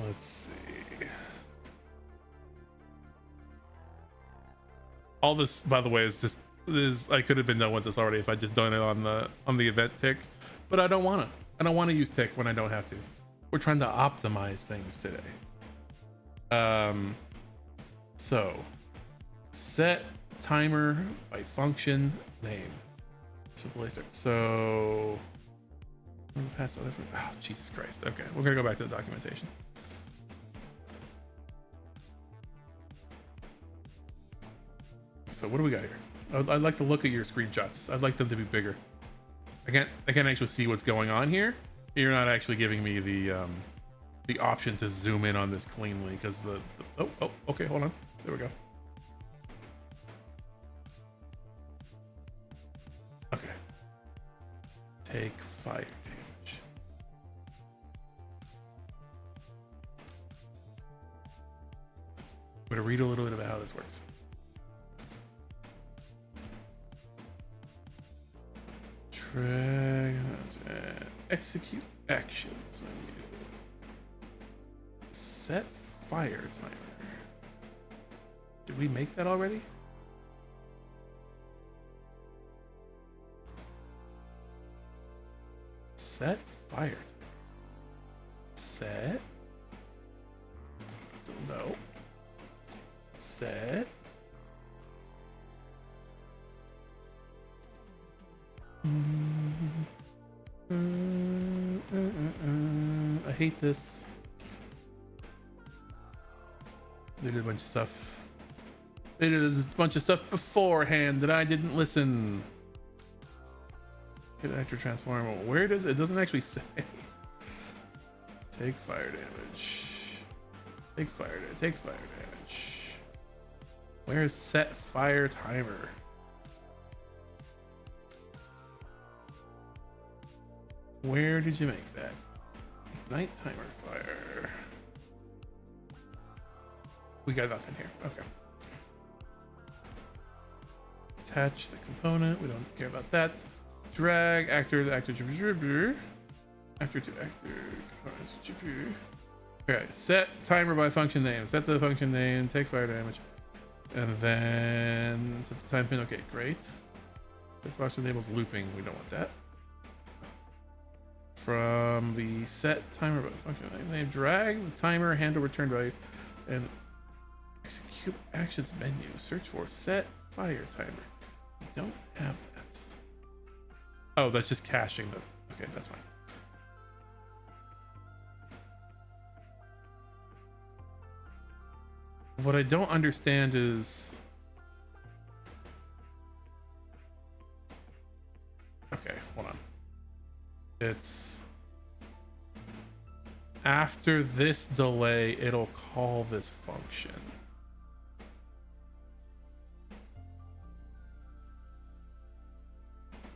Let's see. All this, by the way, is I could have been done with this already if I just done it on the event tick, but I don't want to. I don't want to use tick when I don't have to. We're trying to optimize things today. So set timer by function name. So delay start. So I'm gonna pass other. Oh, Jesus Christ. Okay, we're gonna go back to the documentation. So what do we got here? I'd like to look at your screenshots. I'd like them to be bigger. I can't actually see what's going on here. You're not actually giving me the option to zoom in on this cleanly because oh, okay, hold on. There we go. Okay. Take fire damage. I'm gonna read a little bit about how this works. Drag, execute actions menu. Set fire timer. Did we make that already? Set fire timer. Set. So no. Set. I hate this. They did a bunch of stuff. They did a bunch of stuff beforehand that I didn't listen. Hit actor transform. Where does it? Doesn't actually say. Take fire damage. Take fire damage. Take fire damage. Where is set fire timer? Where did you make that? Ignite timer fire. We got nothing here. Okay. Attach the component. We don't care about that. Drag actor to actor. Actor to actor. Okay. Set timer by function name. Set the function name. Take fire damage. And then set the time pin. Okay, great. This function enables looping. We don't want that. From the set timer by function name, drag the timer handle return value and execute actions menu. Search for set fire timer. We don't have that. Oh, that's just caching the. Okay, that's fine. What I don't understand is. Okay, hold on. It's after this delay, it'll call this function.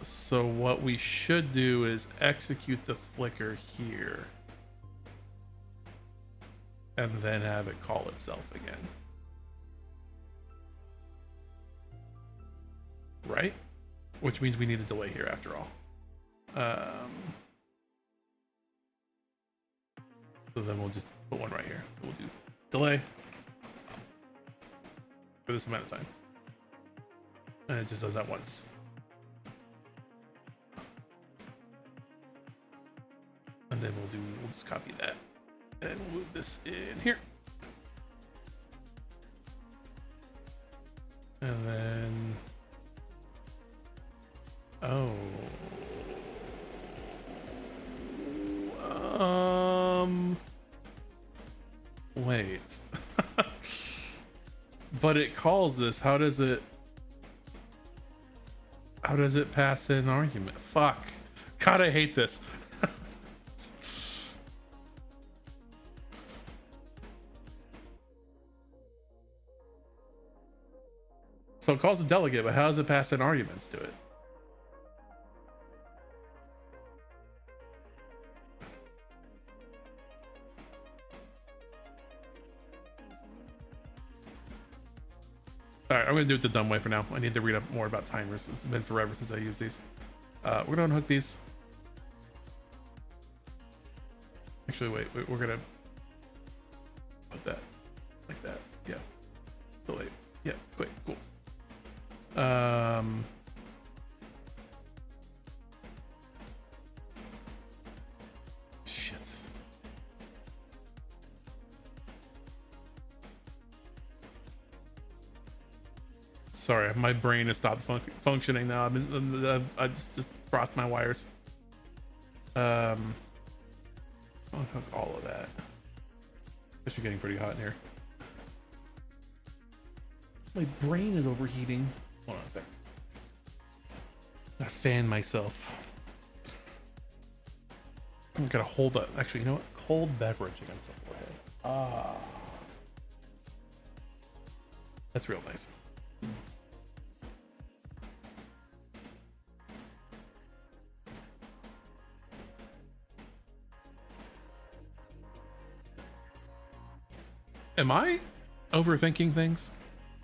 So what we should do is execute the flicker here and then have it call itself again. Right? Which means we need a delay here after all. So then we'll just put one right here. So we'll do delay for this amount of time. And it just does that once. And then we'll just copy that. And we'll move this in here. And then, wait. But it calls this. How does it pass in an argument? Fuck. God, I hate this. So it calls a delegate, but how does it pass in arguments to it? All right, I'm gonna do it the dumb way for now. I need to read up more about timers. It's been forever since I used these. We're gonna unhook these. Actually, wait, we're gonna put that like that. Yeah. Delay. Yeah, quick, cool. Shit. Sorry, my brain has stopped functioning now. I just crossed my wires. I'll hook all of that. It's getting pretty hot in here. My brain is overheating. Hold on a second. I fan myself. I'm gonna hold that. Actually, you know what? Cold beverage against the forehead. Ah, that's real nice. Am I overthinking things?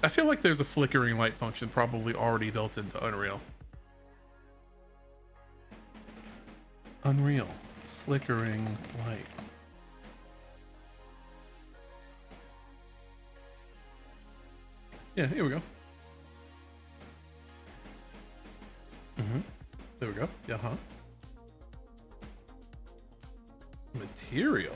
I feel like there's a flickering light function probably already built into Unreal. Unreal. Flickering light. Yeah, here we go. There we go. Uh-huh. Material.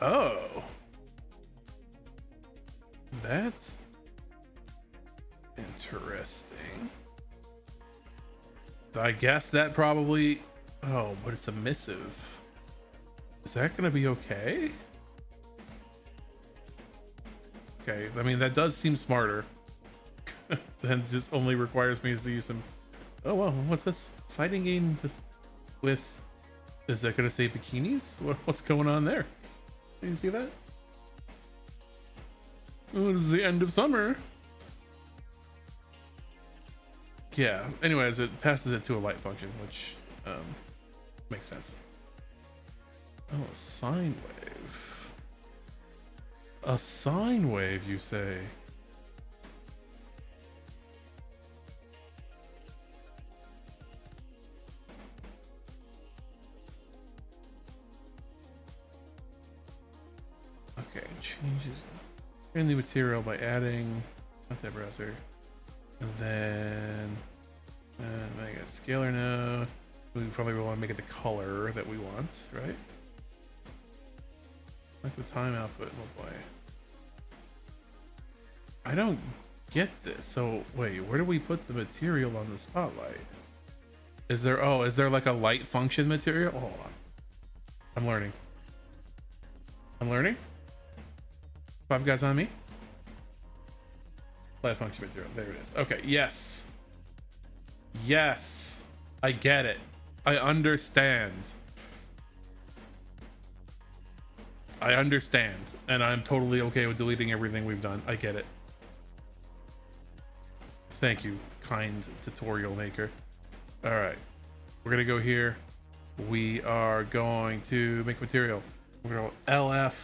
Oh. That's interesting. I guess that probably... Oh, but it's emissive. Is that gonna be okay? Okay, I mean, that does seem smarter. Then just only requires me to use some... Oh, well, what's this? Fighting game with... Is that gonna say bikinis? What's going on there? Can you see that? Oh, this is the end of summer. Yeah, anyways, it passes it to a light function, which makes sense. Oh, a sine wave. A sine wave, you say? Okay, changes in the material by adding content browser, and then make it scalar node. We probably want to make it the color that we want, right? Like the time output multiply. I don't get this. So wait, where do we put the material on the spotlight? Is there like a light function material? Hold on. I'm learning. Five guys on me. Light function material. There it is. Okay, yes. Yes. I get it. I understand. And I'm totally okay with deleting everything we've done. I get it. Thank you, kind tutorial maker. All right, we're gonna go here. We are going to make material. We're gonna go LF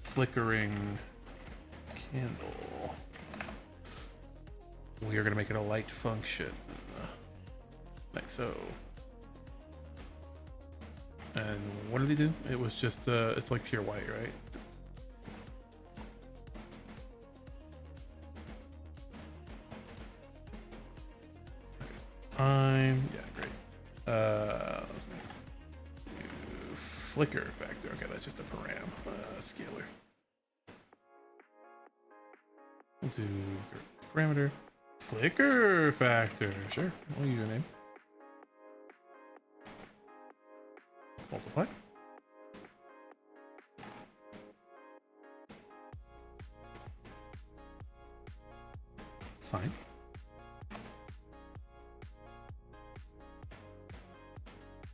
flickering candle. We are gonna make it a light function, like so. And what did he do? It was just it's like pure white, right? Okay. Yeah, great. Flicker factor. Okay, that's just a param scalar. We'll do parameter flicker factor. Sure, we'll use your name. Multiply. Sine.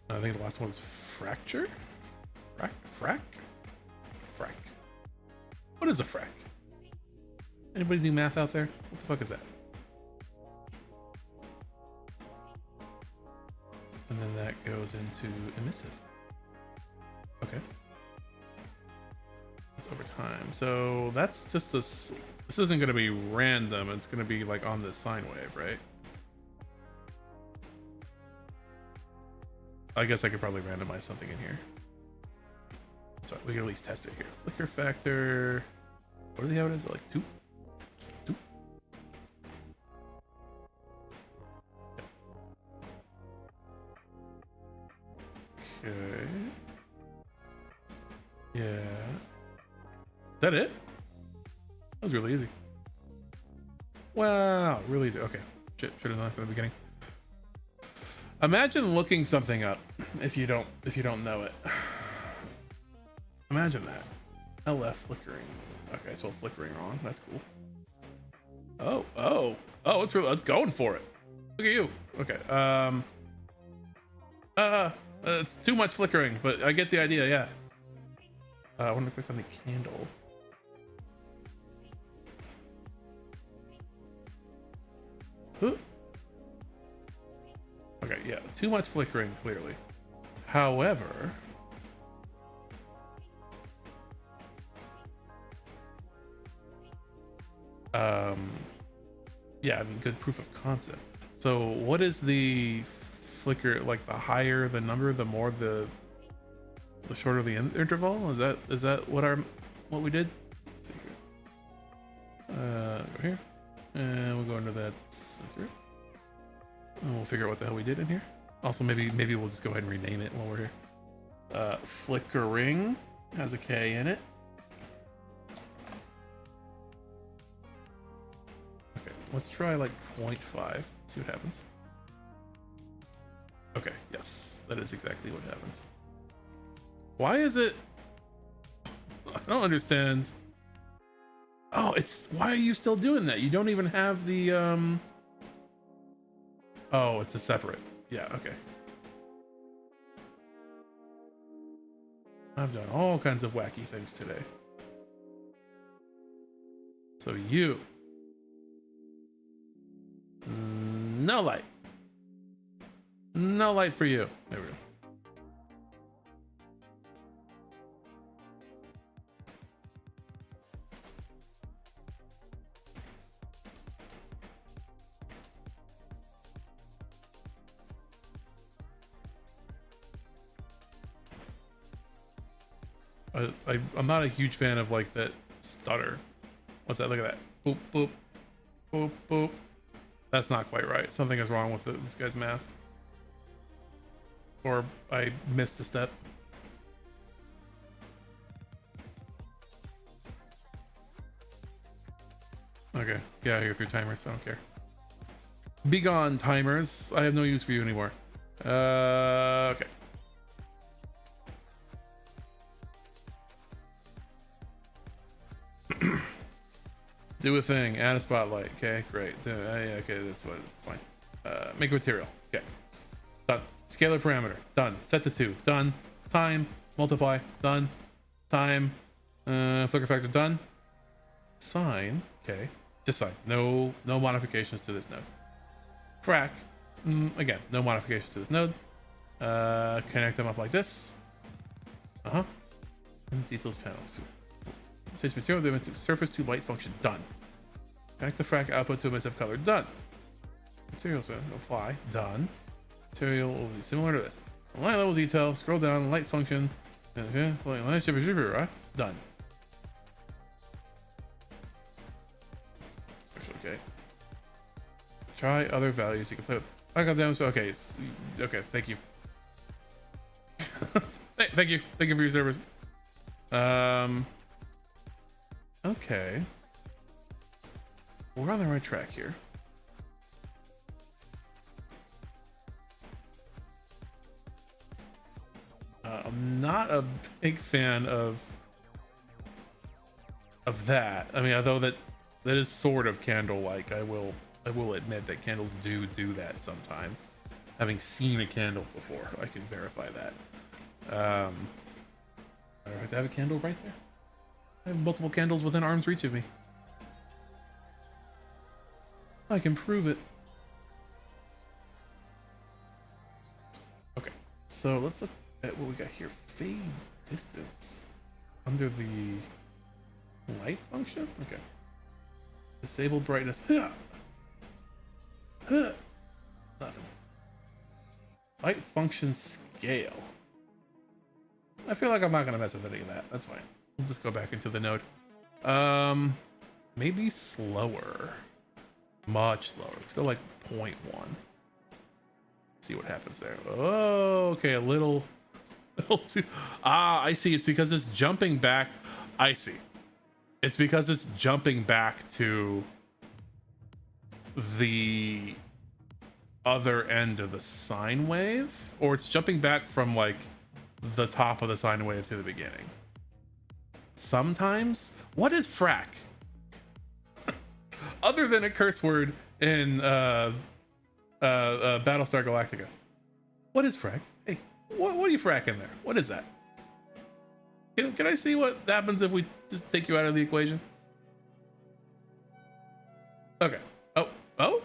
I think the last one is fracture. Frac. What is a frac? Anybody do math out there? What the fuck is that? And then that goes into emissive. Okay. That's over time. So that's just this. This isn't going to be random. It's going to be like on the sine wave, right? I guess I could probably randomize something in here. So we can at least test it here. Flicker factor. What do they have it as? Like 2? 2? Okay. Yeah. Is that it? That was really easy. Wow, really easy. Okay. Shit, should have done that from the beginning. Imagine looking something up if you don't know it. Imagine that. LF flickering. Okay, so flickering wrong. That's cool. Oh, it's going for it. Look at you. Okay. It's too much flickering, but I get the idea. Yeah. I want to click on the candle. Ooh. Okay, yeah, too much flickering, clearly. However, yeah, I mean, good proof of concept. So what is the flicker, like the higher the number, the more the shorter the interval? Is that what we did? Let's see here. Go here. And we'll go into that center. And we'll figure out what the hell we did in here. Also, maybe we'll just go ahead and rename it while we're here. Flickering has a K in it. Okay, let's try like 0.5. See what happens. Okay, yes, that is exactly what happens. Why is it? I don't understand. Oh, why are you still doing that? You don't even have the oh, it's a separate. Yeah, okay. I've done all kinds of wacky things today. So no light. No light for you. There we go. I'm not a huge fan of like that stutter. What's that? Look at that. Boop, boop, boop, boop. That's not quite right. Something is wrong with this guy's math. Or I missed a step. Okay, get out of here through timers. I don't care. Be gone, timers. I have no use for you anymore. Okay. Do a thing. Add a spotlight. Okay, great. Yeah, okay, that's what. Fine. Make a material. Okay. Done. Scalar parameter. Done. Set to 2. Done. Time. Multiply. Done. Time. Flicker factor. Done. Sign. Okay. Just sign. No modifications to this node. Frac. Again, no modifications to this node. Connect them up like this. And details panel. Switch material element to surface to light function. Done. Connect the frac output to emissive color. Done. Materials apply. Done. Material will be similar to this. Light level detail. Scroll down. Light function. Done. Okay. Try other values. You can play with. I got down. So okay. Okay. Thank you. Thank you. Thank you for your service. Okay. We're on the right track here. I'm not a big fan of that. I mean, although that is sort of candle-like. I will admit that candles do that sometimes. Having seen a candle before, I can verify that. I have to have a candle right there. I have multiple candles within arm's reach of me. I can prove it. Okay, so let's look at what we got here. Fade distance under the light function. Okay. Disable brightness. Nothing. Light function scale. I feel like I'm not gonna mess with any of that. That's fine. We'll just go back into the node. Maybe slower. Much slower. Let's go like 0.1. See what happens there. Oh, okay, a little too. Ah, I see. It's because it's jumping back. I see. It's because it's jumping back to the other end of the sine wave, or it's jumping back from like the top of the sine wave to the beginning. Sometimes. What is frac? Other than a curse word in Battlestar Galactica. What is frac? Hey, what are you fracking there? What is that? Can I see what happens if we just take you out of the equation? Okay. Oh?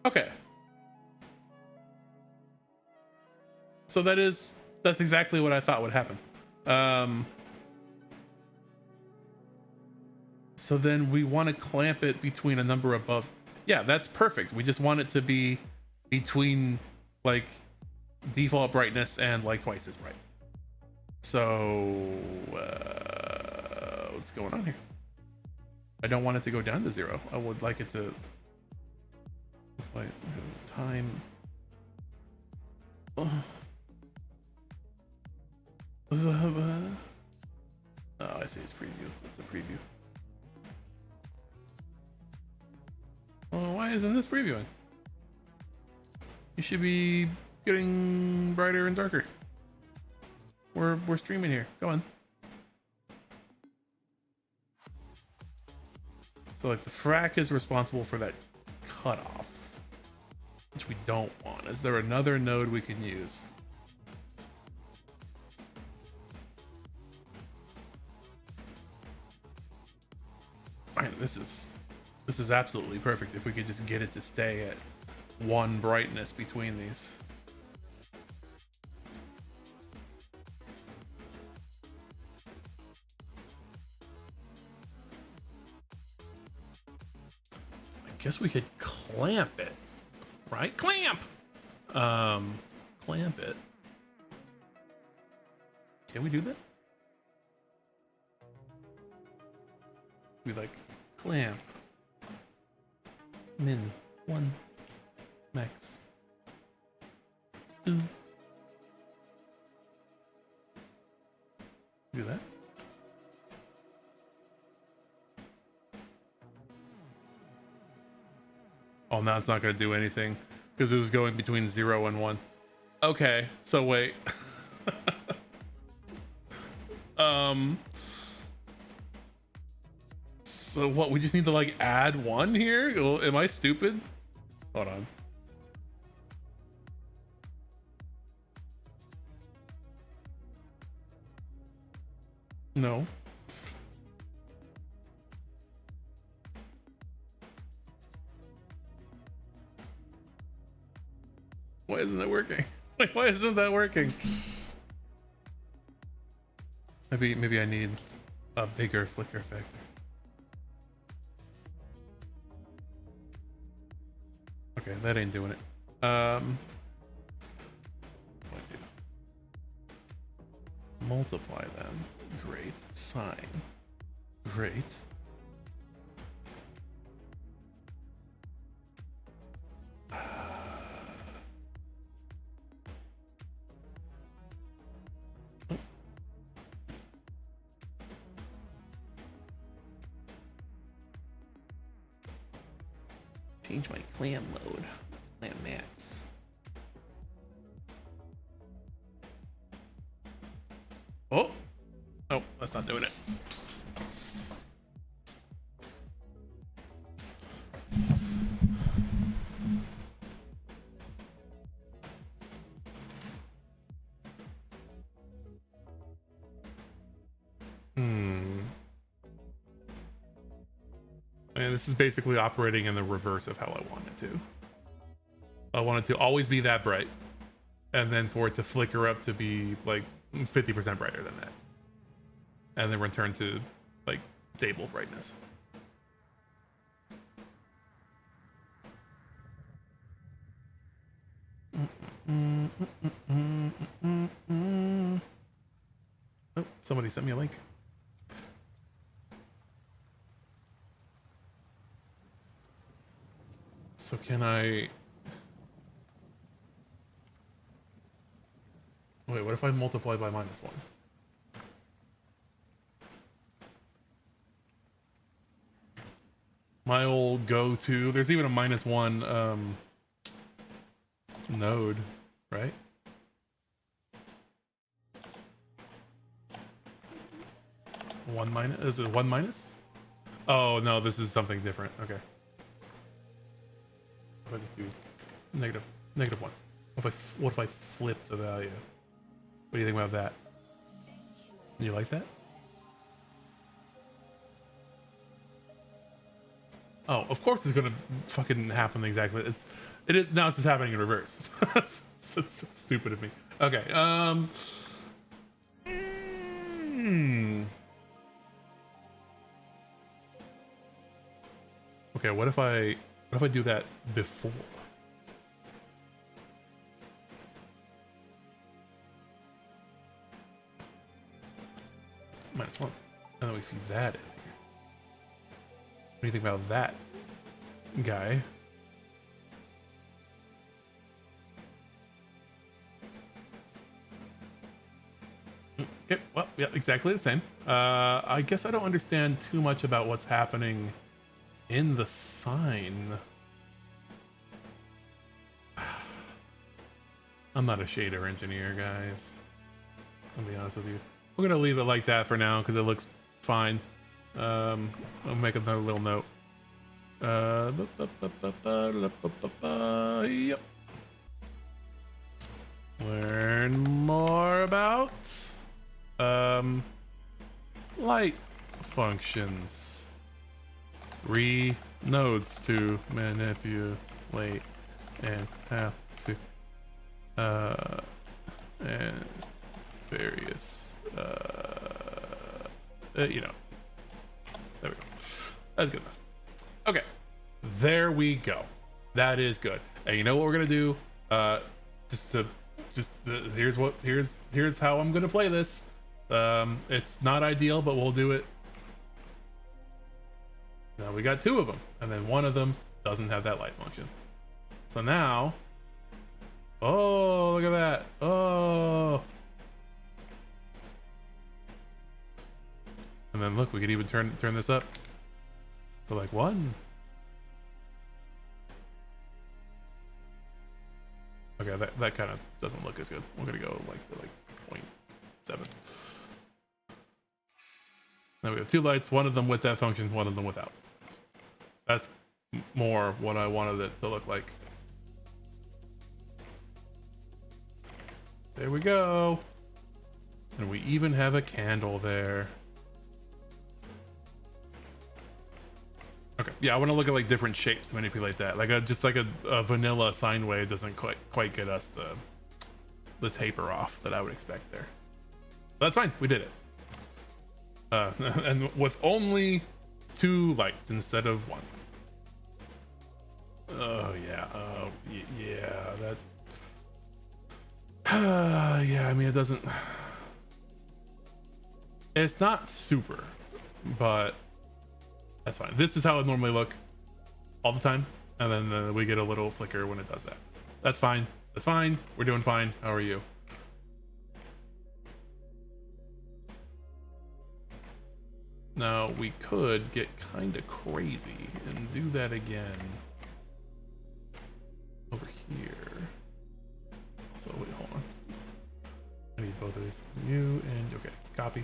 Okay. So that's exactly what I thought would happen. So then we want to clamp it between a number above. Yeah, that's perfect. We just want it to be between like default brightness and like twice as bright. So what's going on here? I don't want it to go down to 0. I would like it to. That's why time. Oh, I see it's preview. That's a preview. Well, why isn't this previewing? You should be getting brighter and darker. We're streaming here. Go on. So like the frac is responsible for that cutoff, which we don't want. Is there another node we can use? Man, this is absolutely perfect if we could just get it to stay at 1 brightness between these. I guess we could clamp it, right? Clamp! Clamp it. Can we do that? We like clamp. Min 1 max 2. Do that. Oh, now it's not going to do anything because it was going between 0 and 1. Okay, so wait. So what? We just need to like add 1 here? Am I stupid? Hold on. No. Why isn't that working? Like, why isn't that working? Maybe I need a bigger flicker factor. Okay, that ain't doing it. What do? Multiply them. Great. Sine. Great. Change my clam mode. Clam max. Oh! Oh, that's not doing it. And this is basically operating in the reverse of how I want it to. I want it to always be that bright, and then for it to flicker up to be like 50% brighter than that, and then return to like stable brightness. Oh, somebody sent me a link. So can I... Wait, what if I multiply by -1? My old go-to... There's even a -1 node, right? One minus? Is it 1 minus? Oh, no, this is something different. Okay. If I just do -1. What if I flip the value? What do you think about that? You like that? Oh, of course it's gonna fucking happen exactly. It is now. It's just happening in reverse. It's stupid of me. Okay. Okay, what if I do that before? Minus one. And then we feed that in here. What do you think about that guy? Okay, well, yeah, exactly the same. I guess I don't understand too much about what's happening in the sign. I'm not a shader engineer, guys. I'll be honest with you. We're gonna leave it like that for now because it looks fine. I'll make another little note. Yep. Learn more about light functions. Nodes to manipulate and how to and various you know, there we go. That's good enough. Okay, there we go. That is good. And you know what we're gonna do? Here's how I'm gonna play this. It's not ideal, but we'll do it. Now we got two of them, and then one of them doesn't have that light function. So now, oh, look at that. Oh. And then look, we could even turn this up to like 1. Okay, that kind of doesn't look as good. We're gonna go like to like 0.7. Now we have 2 lights, one of them with that function, one of them without. That's more what I wanted it to look like. There we go. And we even have a candle there. Okay, yeah, I want to look at like different shapes to manipulate that. Like just like a vanilla sine wave doesn't quite get us the taper off that I would expect there. But that's fine, we did it. And with only 2 lights instead of 1. Oh yeah, yeah, that. Yeah, I mean it doesn't. It's not super, but. That's fine. This is how it normally look all the time. And then we get a little flicker when it does that. That's fine. That's fine. We're doing fine. How are you? Now we could get kind of crazy and do that again over here. So wait, hold on. I need both of these. You and okay, copy.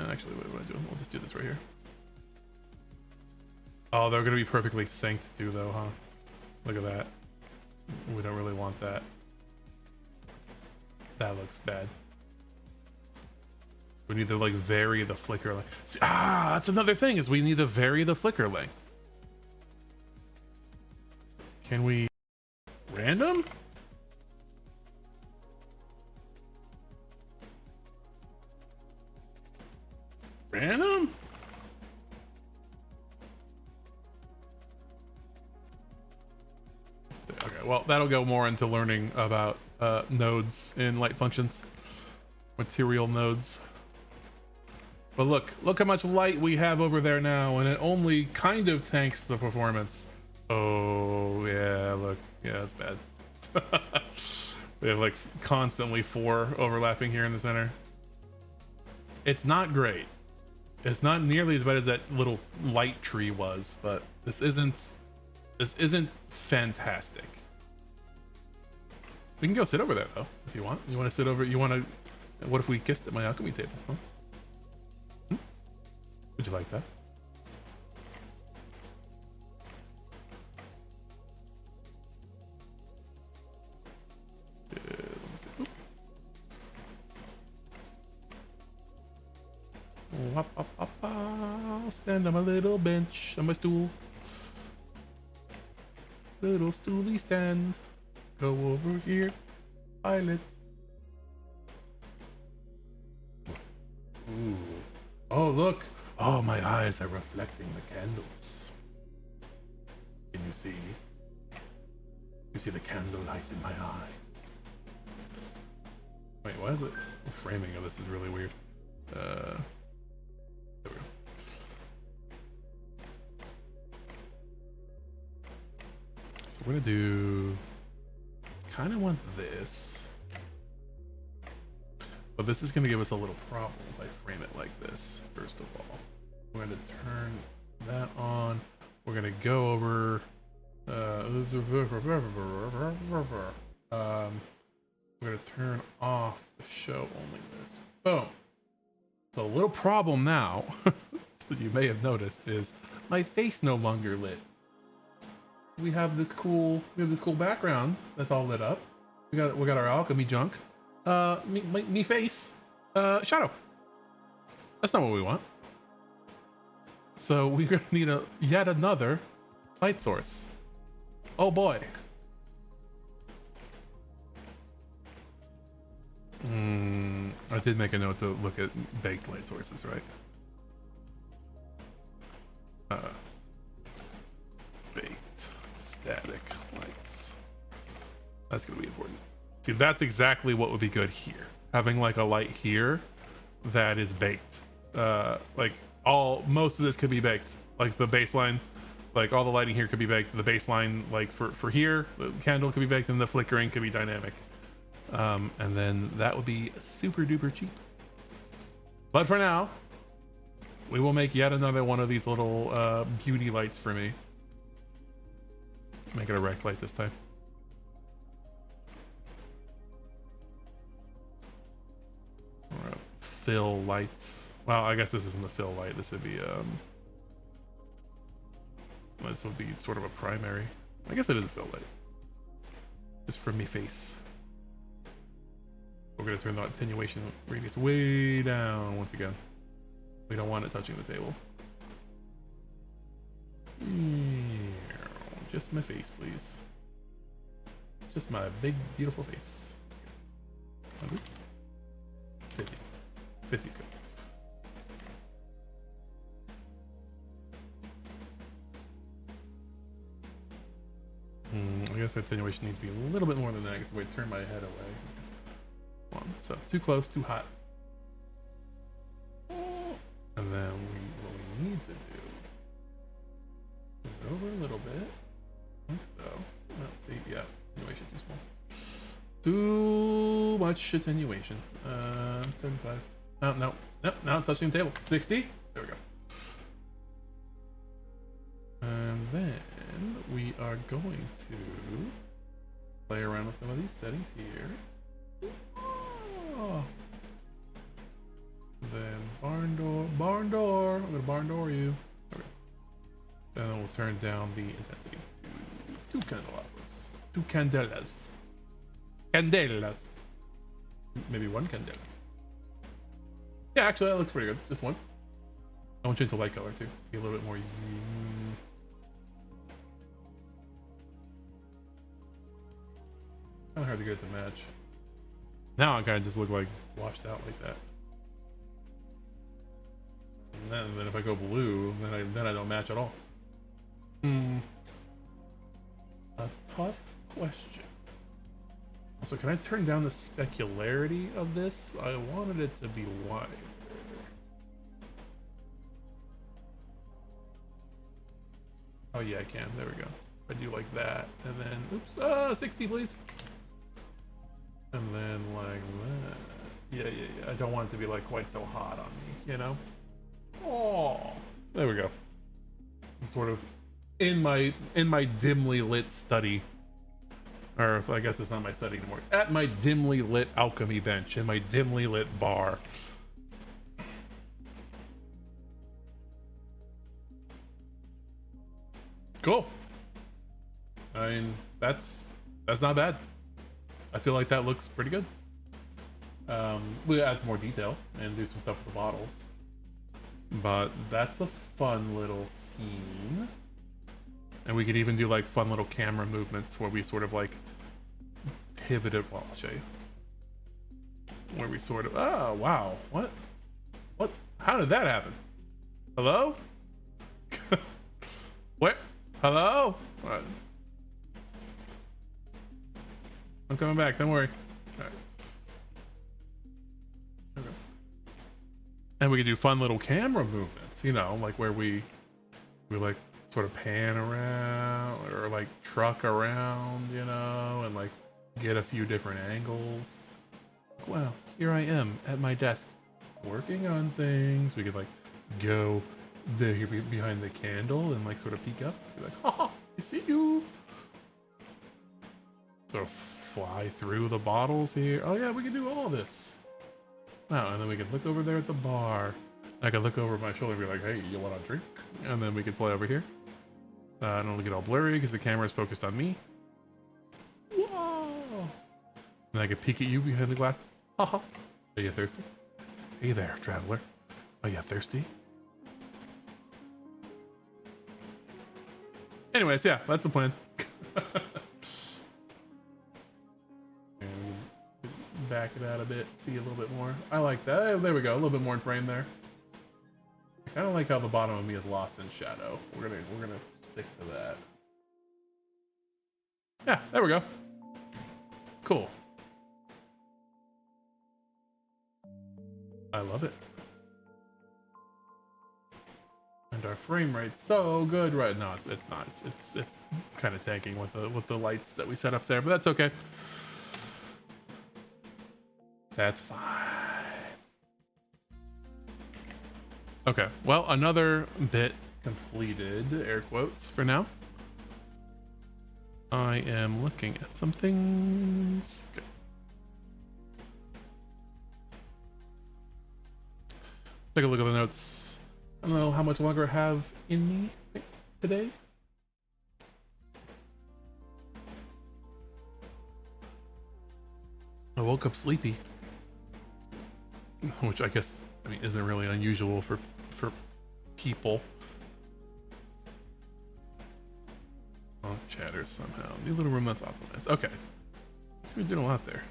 Actually, what am I doing? We'll just do this right here. Oh, they're gonna be perfectly synced too, though, huh? Look at that. We don't really want that. That looks bad. We need to like vary the flicker length. See, that's another thing is we need to vary the flicker length. Can we random? Random? Okay, well, that'll go more into learning about nodes in light functions, material nodes. But look how much light we have over there now, and it only kind of tanks the performance. Oh yeah, look, yeah, it's bad. We have like constantly 4 overlapping here in the center. It's not great. It's not nearly as bad as that little light tree was, but this isn't fantastic. We can go sit over there though, if you want. You want to sit over? You want to? What if we kissed at my alchemy table? Huh? Would you like that? Let me see. I'll stand on my little bench on my stool. Little stooly stand. Go over here. Pilot. Ooh. Oh look. Oh, my eyes are reflecting the candles. Can you see? You see the candlelight in my eyes. Wait, why is it? The framing of this is really weird. There we go. So we're gonna do. Kind of want this, but this is gonna give us a little problem if I frame it like this. First of all, we're gonna turn that on. We're gonna go over. We're gonna turn off the show only this. Boom. So a little problem now, as you may have noticed, is my face no longer lit. We have this cool background that's all lit up. We got our alchemy junk. Me face. Shadow. That's not what we want. So we're gonna need yet another light source. Oh boy. I did make a note to look at baked light sources, right? Baked static lights. That's gonna be important. See, that's exactly what would be good here. Having like a light here that is baked. Like most of this could be baked. Like the baseline, like all the lighting here could be baked. The baseline, like for here, the candle could be baked, and the flickering could be dynamic. And then that would be super duper cheap. But for now, we will make yet another one of these little beauty lights for me. Make it a rect light this time. Or a fill light. Well, I guess this isn't the fill light. This would be sort of a primary. I guess it is a fill light. Just for me face. We're gonna turn the attenuation radius way down once again. We don't want it touching the table. Just my face, please. Just my big, beautiful face. 100? 50. 50's good. I guess attenuation needs to be a little bit more than that because if I turn my head away. So too close, too hot. And then what we need to do, move it over a little bit. I think so. Let's see. Yeah, attenuation too small. Too much attenuation. 75. No. Now it's touching the table. 60. There we go. And then we are going to play around with some of these settings here. Oh. Then barn door. I'm gonna barn door you. Okay. Then we'll turn down the intensity to 2 candelabras. 2 candelas. Candelas. Maybe 1 candela. Yeah, actually that looks pretty good. Just 1. I want you into light color too. Be a little bit more. Kind of hard to get it to match. Now I kind of just look like washed out like that. And then if I go blue, then I don't match at all. A tough question. Also, can I turn down the specularity of this? I wanted it to be wider. Oh yeah, I can. There we go. I do like that, and then oops, 60, please. And then like that. Yeah. I don't want it to be like quite so hot on me, you know? Oh, there we go. I'm sort of in my dimly lit study. Or I guess it's not my study anymore. At my dimly lit alchemy bench in my dimly lit bar. Cool. I mean, that's not bad. I feel like that looks pretty good. We'll add some more detail and do some stuff with the bottles. But that's a fun little scene. And we could even do like fun little camera movements where we sort of like pivot it. Well, I'll show you. Where we sort of, oh, wow. What? How did that happen? Hello? What? Hello? What? I'm coming back, don't worry. All right. Okay. And we can do fun little camera movements, you know, like where we like sort of pan around or like truck around, you know, and like get a few different angles. Wow, here I am at my desk working on things. We could like go there behind the candle and like sort of peek up. Be like, haha, I see you. Sort of fly through the bottles here. Oh yeah, we can do all this. Wow, and then we can look over there at the bar. I could look over my shoulder and be like, hey, you want a drink? And then we can fly over here. I don't get all blurry because the camera is focused on me. Whoa! And I could peek at you behind the glasses. Haha. Are you thirsty? Hey there, traveler. Are you thirsty? Anyways, yeah, that's the plan. And back it out a bit, see a little bit more. I like that. Oh, there we go, a little bit more in frame there. I kind of like how the bottom of me is lost in shadow. We're gonna stick to that. Yeah, there we go. Cool. I love it. And our frame rate's so good right now. It's not. It's kind of tanking with the lights that we set up there, but that's okay. That's fine. Okay. Well, another bit completed, air quotes for now. I am looking at some things. Okay. Take a look at the notes. I don't know how much longer I have in me today. I woke up sleepy, which I guess, I mean, isn't really unusual for people. Oh, chatters somehow. New little room that's optimized. Okay. We did a lot there.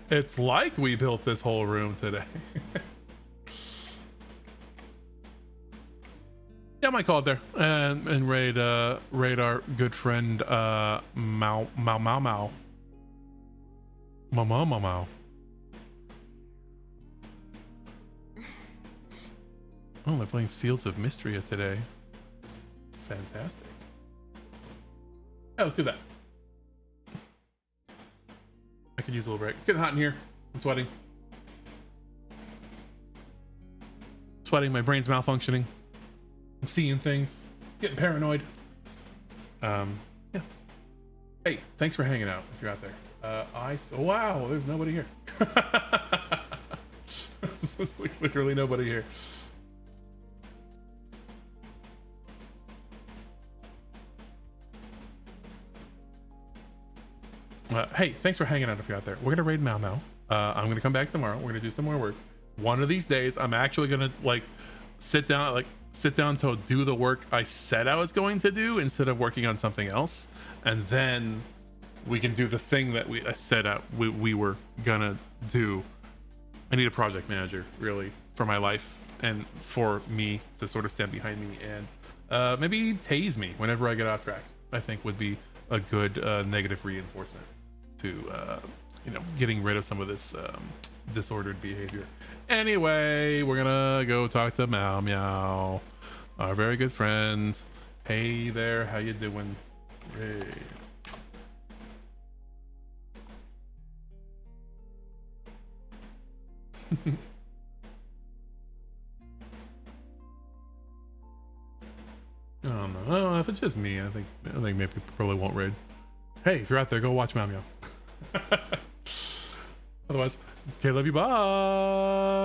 It's like we built this whole room today. Yeah, I might call it there and raid our good friend Mau. Oh, they're playing Fields of Mystria today. Fantastic. Yeah, let's do that. I could use a little break. It's getting hot in here. I'm sweating. My brain's malfunctioning. I'm seeing things. Getting paranoid. Yeah. Hey, thanks for hanging out if you're out there. Wow, there's nobody here. There's like literally nobody here. Hey, thanks for hanging out if you're out there. We're gonna raid Mau Mau. I'm gonna come back tomorrow. We're gonna do some more work. One of these days, I'm actually gonna like sit down to do the work I said I was going to do instead of working on something else, and then we can do the thing that I said we were gonna do. I need a project manager, really, for my life and for me to sort of stand behind me and maybe tase me whenever I get off track. I think would be a good negative reinforcement to getting rid of some of this disordered behavior. Anyway, we're gonna go talk to Mau Mau, our very good friend. Hey there, how you doing? Hey. I don't know. If it's just me, I think maybe probably won't raid. Hey, if you're out there, go watch Mau Mau. Otherwise, okay, love you, bye.